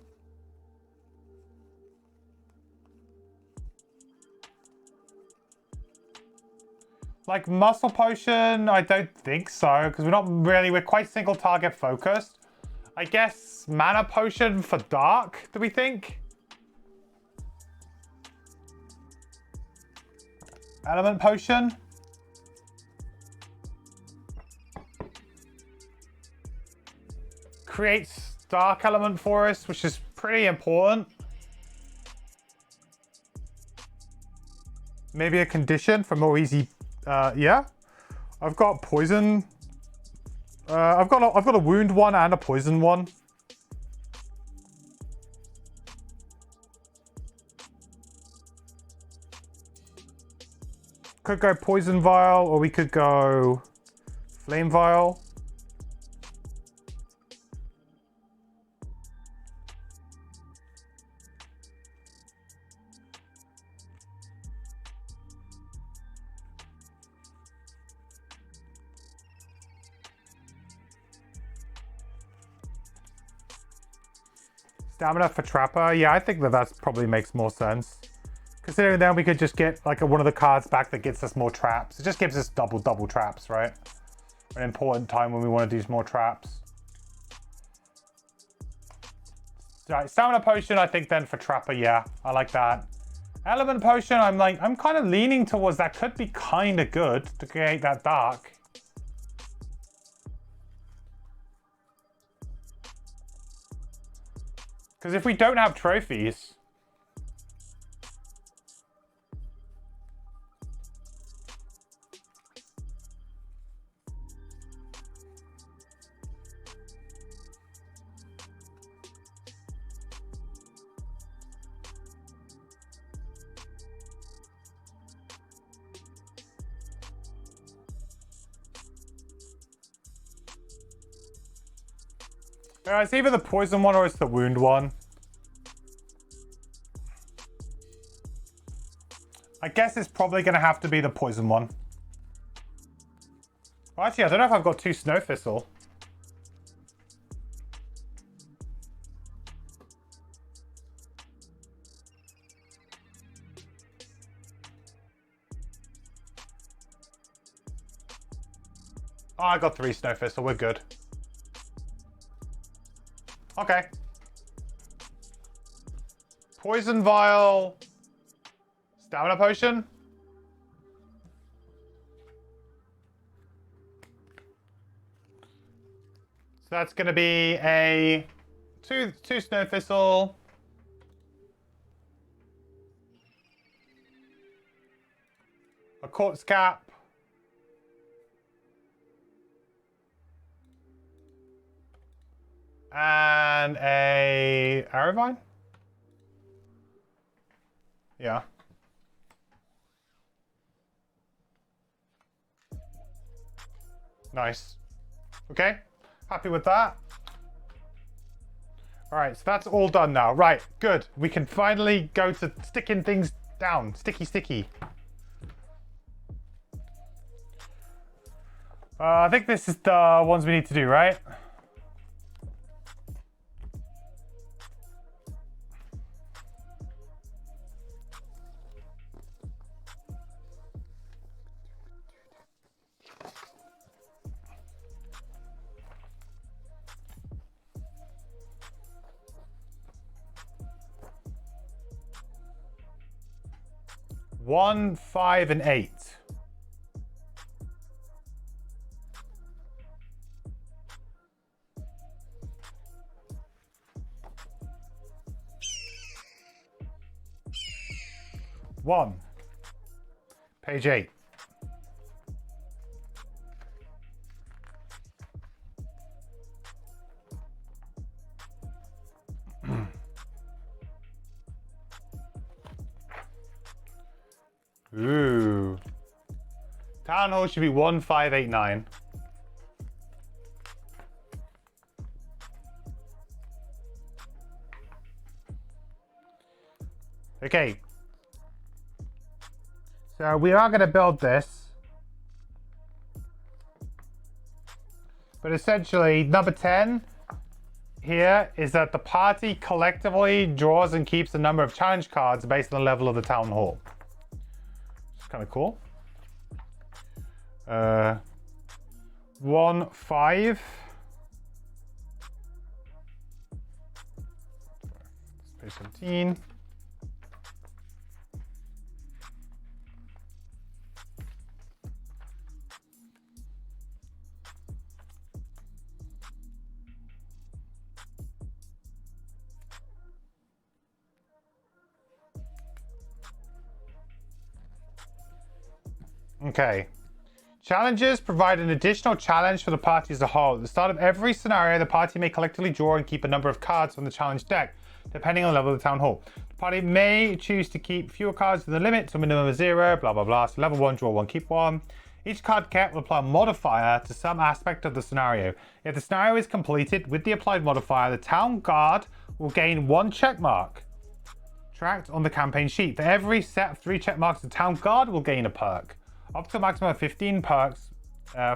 Like muscle potion? I don't think so, because we're quite single target focused. I guess mana potion for dark, do we think? Element potion? Creates dark element for us, which is pretty important. Maybe a condition for more easy. Yeah, I've got poison. I've got a wound one and a poison one. Could go poison vial, or we could go flame vial. Stamina for Trapper. Yeah, I think that probably makes more sense. Considering then we could just get like one of the cards back that gets us more traps. It just gives us double traps, right? An important time when we want to do more traps. Right, Stamina Potion, I think then for Trapper, yeah. I like that. Element Potion, I'm kind of leaning towards that could be kind of good to create that dark. Because if we don't have trophies... it's either the poison one or it's the wound one. I guess it's probably going to have to be the poison one. Well, actually, I don't know if I've got 2 Snow Thistle. Oh, I got 3 Snow Thistle. We're good. Okay. Poison vial. Stamina potion. So that's going to be a two Snow Thistle. A Quartz Cap. And a Arrowvine? Yeah. Nice. Okay. Happy with that. All right, so that's all done now. Right, good. We can finally go to sticking things down. Sticky. I think this is the ones we need to do, right? 1, 5, and 8. One. Page 8. Ooh. Town Hall should be 1589. Okay. So we are going to build this. But essentially, number 10 here is that the party collectively draws and keeps the number of challenge cards based on the level of the town hall. It's kind of cool. 1, 5. Page 17. Okay. Challenges provide an additional challenge for the party as a whole. At the start of every scenario, the party may collectively draw and keep a number of cards from the challenge deck, depending on the level of the town hall. The party may choose to keep fewer cards than the limit to a minimum of 0, blah, blah, blah. So level 1, draw 1, keep 1. Each card kept will apply a modifier to some aspect of the scenario. If the scenario is completed with the applied modifier, the town guard will gain 1 check mark tracked on the campaign sheet. For every set of 3 check marks, the town guard will gain a perk. Up to a maximum of 15 perks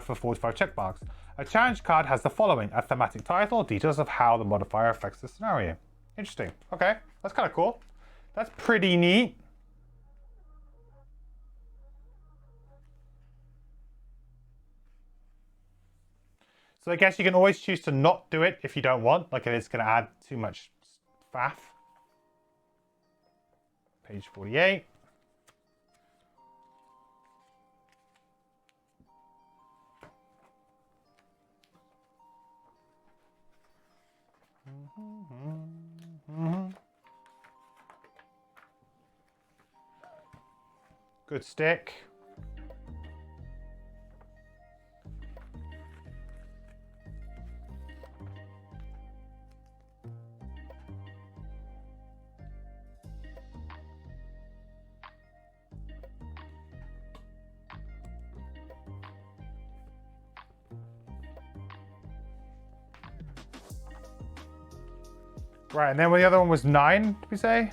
for 45 check marks. A challenge card has the following: a thematic title, details of how the modifier affects the scenario. Interesting. Okay, that's kind of cool. That's pretty neat. So I guess you can always choose to not do it if you don't want, like if it's going to add too much faff. Page 48. Good stick. Right, and then the other one was 9, did we say?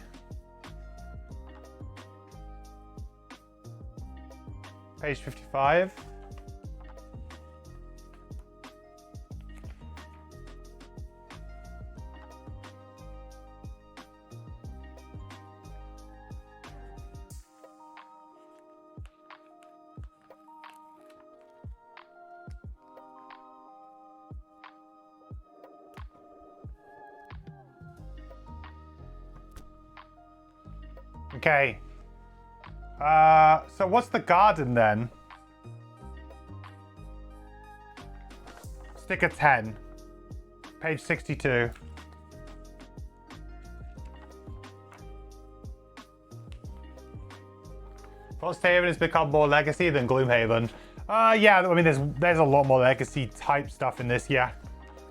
Page 55. Okay. So what's the garden then? Sticker 10. Page 62. Frosthaven has become more legacy than Gloomhaven. Yeah, I mean, there's a lot more legacy type stuff in this, yeah.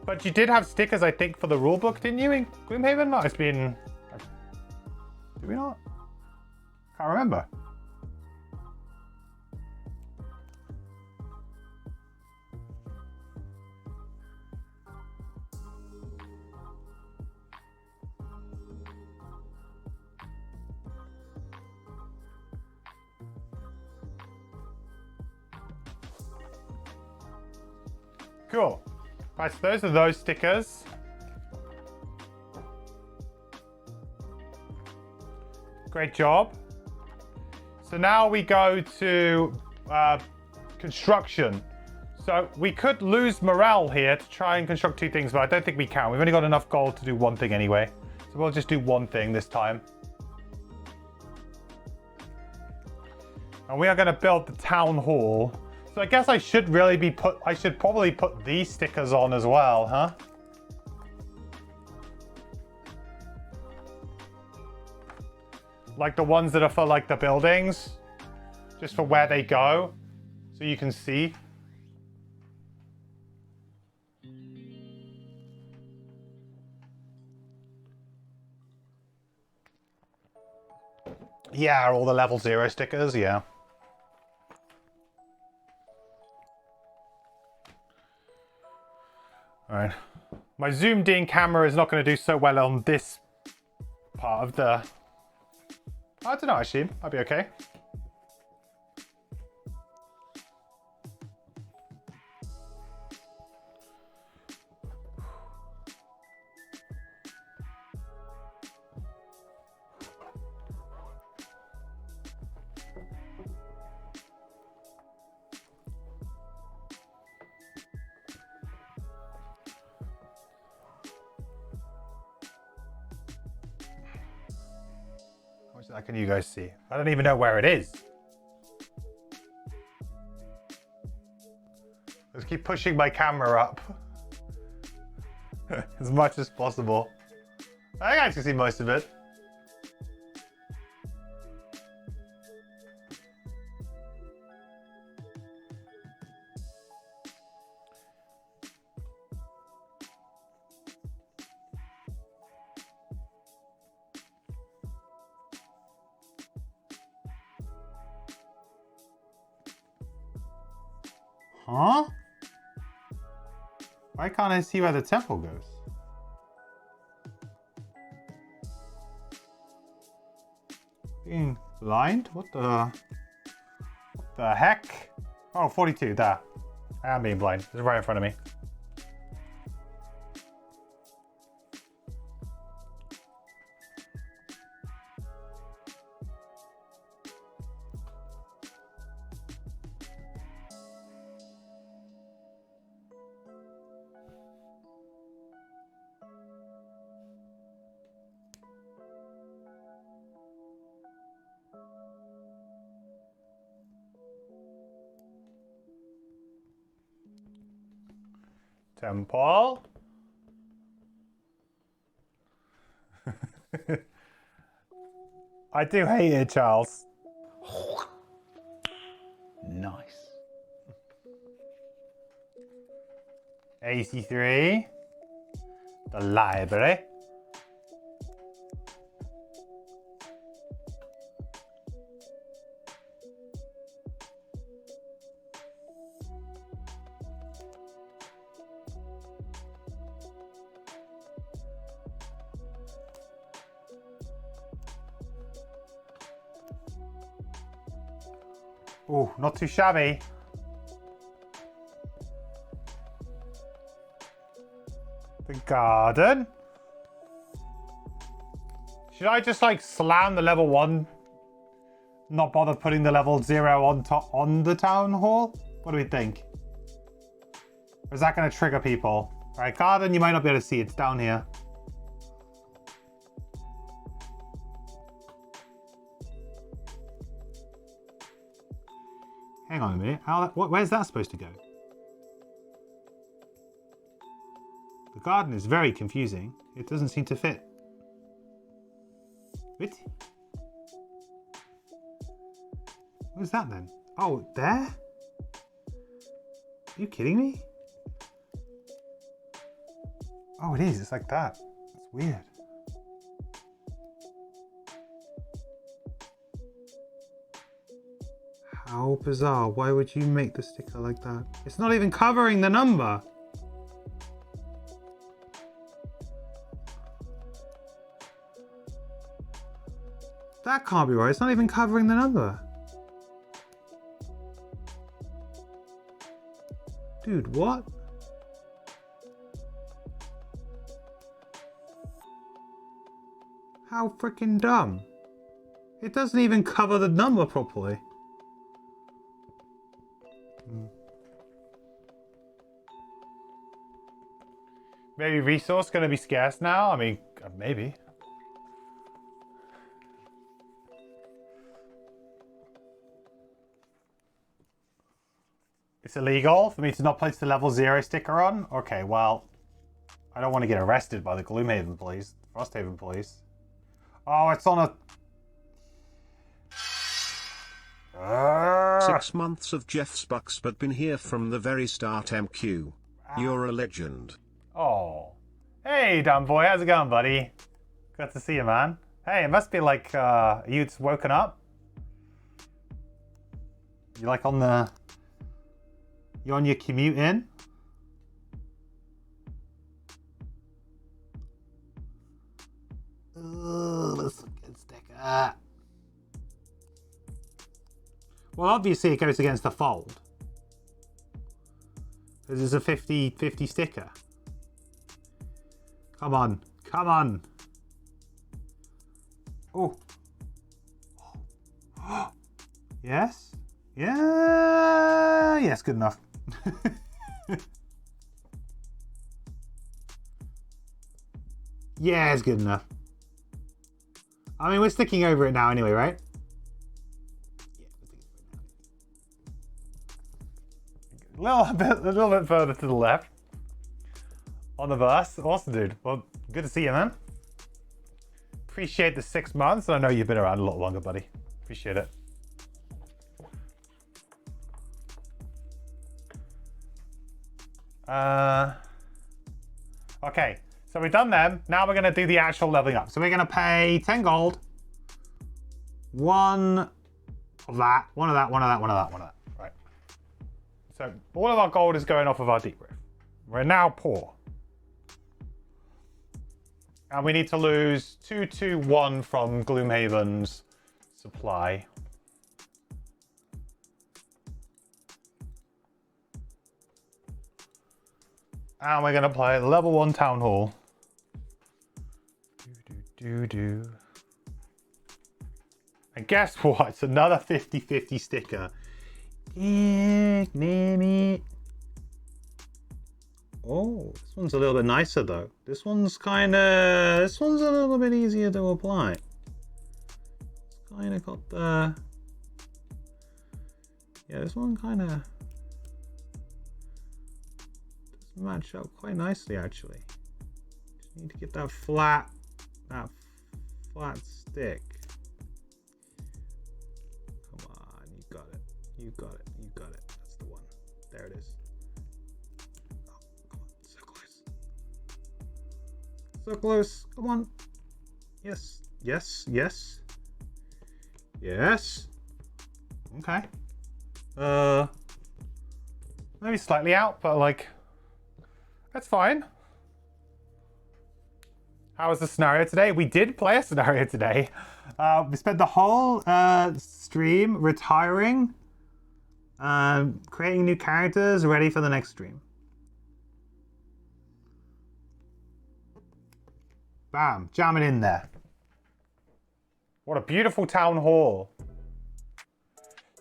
But you did have stickers, I think, for the rulebook, didn't you, in Gloomhaven? No, it's been... Did we not? Can't remember. Cool. Right, so those are those stickers. Great job. So now we go to construction. So we could lose morale here to try and construct 2 things, but I don't think we can. We've only got enough gold to do 1 thing anyway. So we'll just do 1 thing this time. And we are going to build the town hall. So I guess I should probably put these stickers on as well, huh? Like the ones that are for like the buildings. Just for where they go. So you can see. Yeah, all the level 0 stickers, yeah. Alright. My zoomed in camera is not going to do so well on this part of the... I don't know, actually. I'll be okay. How can you guys see? I don't even know where it is. Let's keep pushing my camera up as much as possible. I think I can see most of it. Huh? Why can't I see where the temple goes? Being blind? What the heck? Oh, 42, there. I am being blind. It's right in front of me. Temple. I do hate it, Charles. Nice. AC3. The library. Oh, not too shabby. The garden. Should I just like slam the level 1? Not bother putting the level 0 on top on the town hall? What do we think? Or is that going to trigger people? Alright, garden, you might not be able to see. It's down here. Hang on a minute. Where's that supposed to go? The garden is very confusing. It doesn't seem to fit. What? What is that then? Oh, there? Are you kidding me? Oh, it is. It's like that. That's weird. How bizarre. Why would you make the sticker like that? It's not even covering the number. That can't be right. It's not even covering the number. Dude, what? How freaking dumb. It doesn't even cover the number properly. Maybe resource gonna be scarce now? I mean, maybe. It's illegal for me to not place the level 0 sticker on? Okay, well, I don't want to get arrested by the Gloomhaven police, Frosthaven police. Oh, it's on a... 6 months of Jeff's bucks, but been here from the very start, MQ. You're a legend. Oh. Hey, dumb boy, how's it going, buddy? Good to see you, man. Hey, it must be like, you just woken up? You like on the... You on your commute in? Ooh, that's a good sticker. Well, obviously it goes against the fold. This is a 50-50 sticker. Come on. Come on. Oh. Yes. Yeah. Yes, good enough. Yeah, it's good enough. I mean, we're sticking over it now anyway, right? Yeah, a little bit further to the left. On the bus. Awesome, dude. Well, good to see you, man. Appreciate the 6 months. I know you've been around a lot longer, buddy. Appreciate it. Okay, so we've done them. Now we're going to do the actual leveling up. So we're going to pay 10 gold. One of that, one of that, one of that, one of that, one of that. Right. So all of our gold is going off of our deep rift. We're now poor. And we need to lose 221 from Gloomhaven's supply. And we're going to play the level 1 town hall. And guess what? It's another 50-50 sticker. Name it. Oh, this one's a little bit nicer though. This one's a little bit easier to apply. It's kind of got the... Yeah, this one kind of does match up quite nicely actually. Just need to get that flat stick. Come on, you got it. You got it. You got it. That's the one. There it is. Oh, come on. So close. So close. Come on. Yes. Yes. Yes. Yes. Okay. Maybe slightly out, but like, that's fine. How was the scenario today? We did play a scenario today. We spent the whole stream retiring, creating new characters, ready for the next stream. Bam, jamming in there. What a beautiful town hall.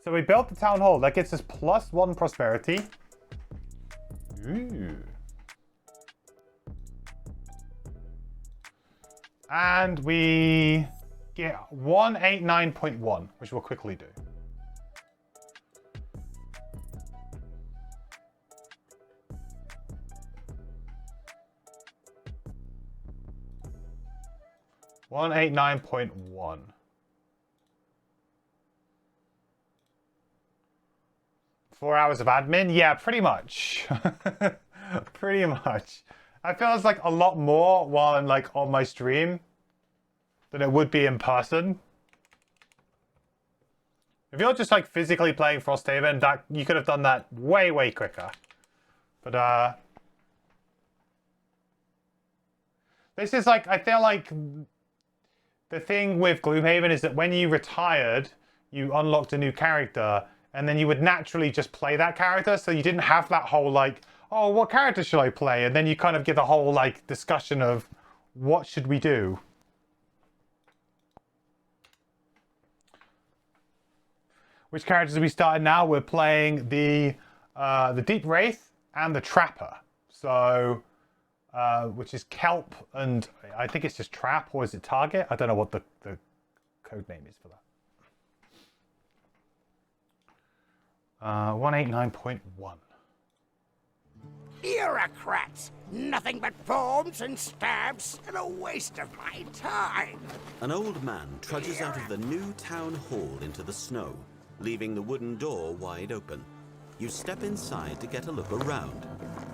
So we built the town hall. That gets us +1 prosperity. Ooh. And we get 189.1, which we'll quickly do. $189.1. Four hours of admin? Yeah, pretty much. Pretty much. I feel it's like a lot more while I'm like on my stream than it would be in person. If you're just like physically playing Frosthaven, that you could have done that way, way quicker. But this is like, I feel like the thing with Gloomhaven is that when you retired, you unlocked a new character, and then you would naturally just play that character, so you didn't have that whole like, oh, what character should I play? And then you kind of get the whole like discussion of what should we do? Which characters are we starting now? We're playing the Deep Wraith and the Trapper. So, which is Kelp, and I think it's just Trap, or is it Target? I don't know what the code name is for that. 189.1. Bureaucrats! Nothing but forms and stamps and a waste of my time! An old man trudges out of the new town hall into the snow, leaving the wooden door wide open. You step inside to get a look around.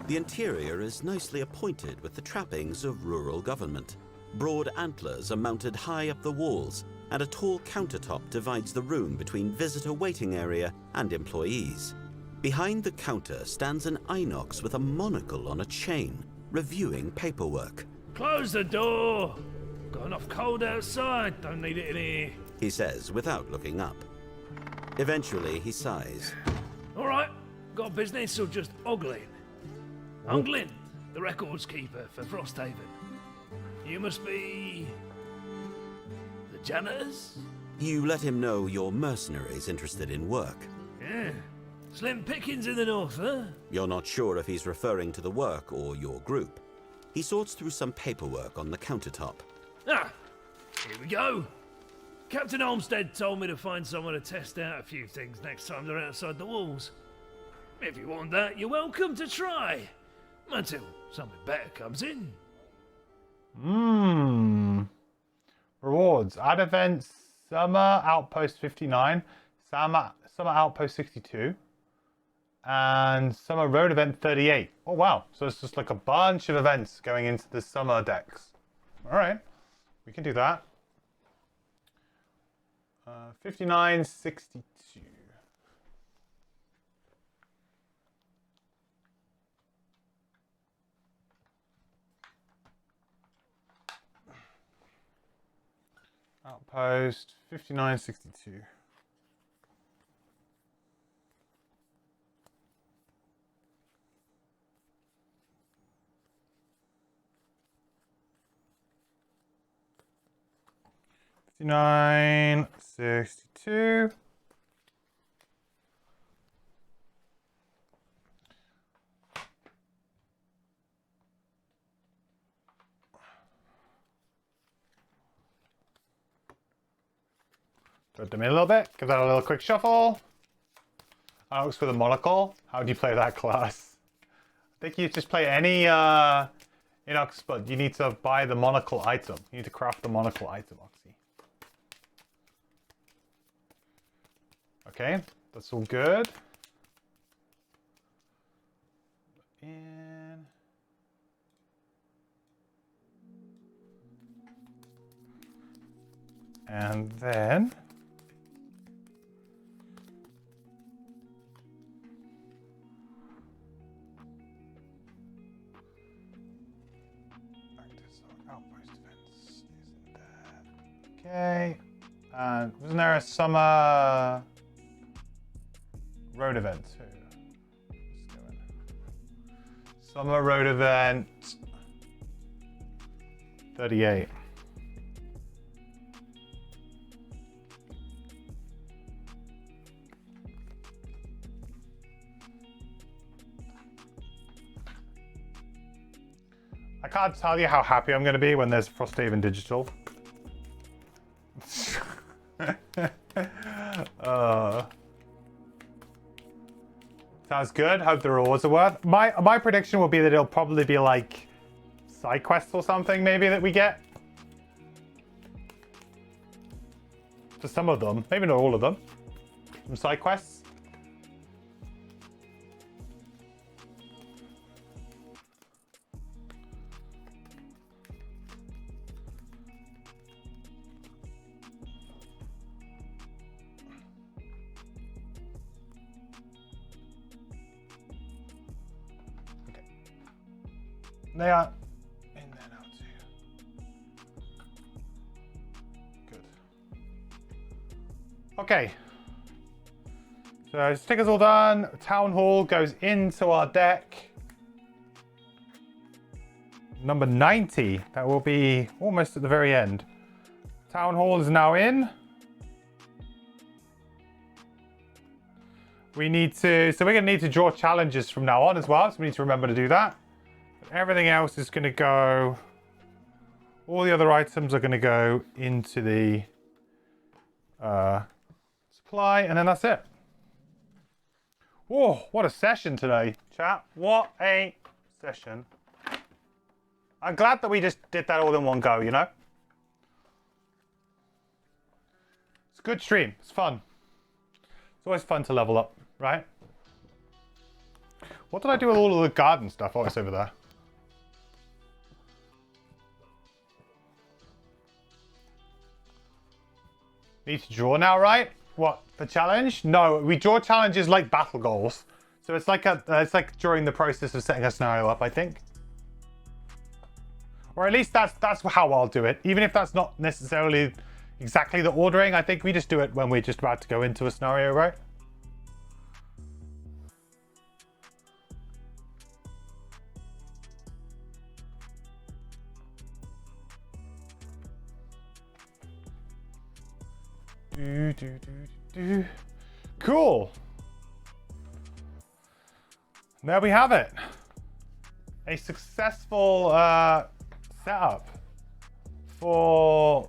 The interior is nicely appointed with the trappings of rural government. Broad antlers are mounted high up the walls, and a tall countertop divides the room between visitor waiting area and employees. Behind the counter stands an inox with a monocle on a chain, reviewing paperwork. Close the door! Got enough cold outside, don't need it in here. He says without looking up. Eventually he sighs. Alright, got business or just ogling? I'm Glyn, the records keeper for Frosthaven. You must be... the janitors? You let him know you're mercenaries interested in work. Yeah. Slim pickings in the north, huh? You're not sure if he's referring to the work or your group. He sorts through some paperwork on the countertop. Ah, here we go. Captain Olmsted told me to find someone to test out a few things next time they're outside the walls. If you want that, you're welcome to try. Until something better comes in. Rewards. Add events. Summer Outpost 59. Summer Outpost 62. And Summer Road Event 38. Oh, wow. So it's just like a bunch of events going into the summer decks. All right. We can do that. 59.62. Outpost 59.62. $59.62. Throw them in a little bit. Give that a little quick shuffle. Alex with a monocle. How do you play that class? I think you just play any Inox, but you need to buy the monocle item. You need to craft the monocle item, Oxy. Okay, that's all good. In. And then Outpost events is in there. Okay. And wasn't there a summer road event too? Let's go in. Summer road event 38. I can't tell you how happy I'm going to be when there's Frosthaven Digital. Sounds good. Hope the rewards are worth. My prediction will be that it'll probably be like side quests or something maybe that we get. For some of them. Maybe not all of them. Some side quests. They are in there now too. Good. Okay. So stickers all done. Town Hall goes into our deck. Number 90. That will be almost at the very end. Town Hall is now in. We need to, so we're going to need to draw challenges from now on as well. So we need to remember to do that. Everything else is going to go, all the other items are going to go into the supply, and then that's it. Oh, what a session today, chat. What a session. I'm glad that we just did that all in one go, you know? It's a good stream. It's fun. It's always fun to level up, right? What did I do with all of the garden stuff? Oh, it's over there. Need to draw now, right? What, the challenge? No, we draw challenges like battle goals. So it's like during the process of setting a scenario up, I think. Or at least that's how I'll do it. Even if that's not necessarily exactly the ordering, I think we just do it when we're just about to go into a scenario, right? Cool. There we have it. A successful setup for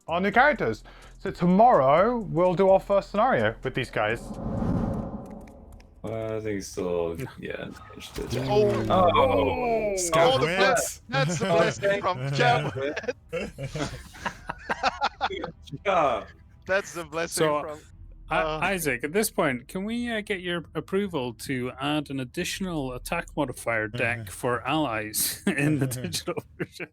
our new characters. So tomorrow we'll do our first scenario with these guys. I think still, yeah. Oh, that's the blessing from Kelp. Yeah. That's the blessing from. Isaac, at this point, can we get your approval to add an additional attack modifier deck for allies in the digital version?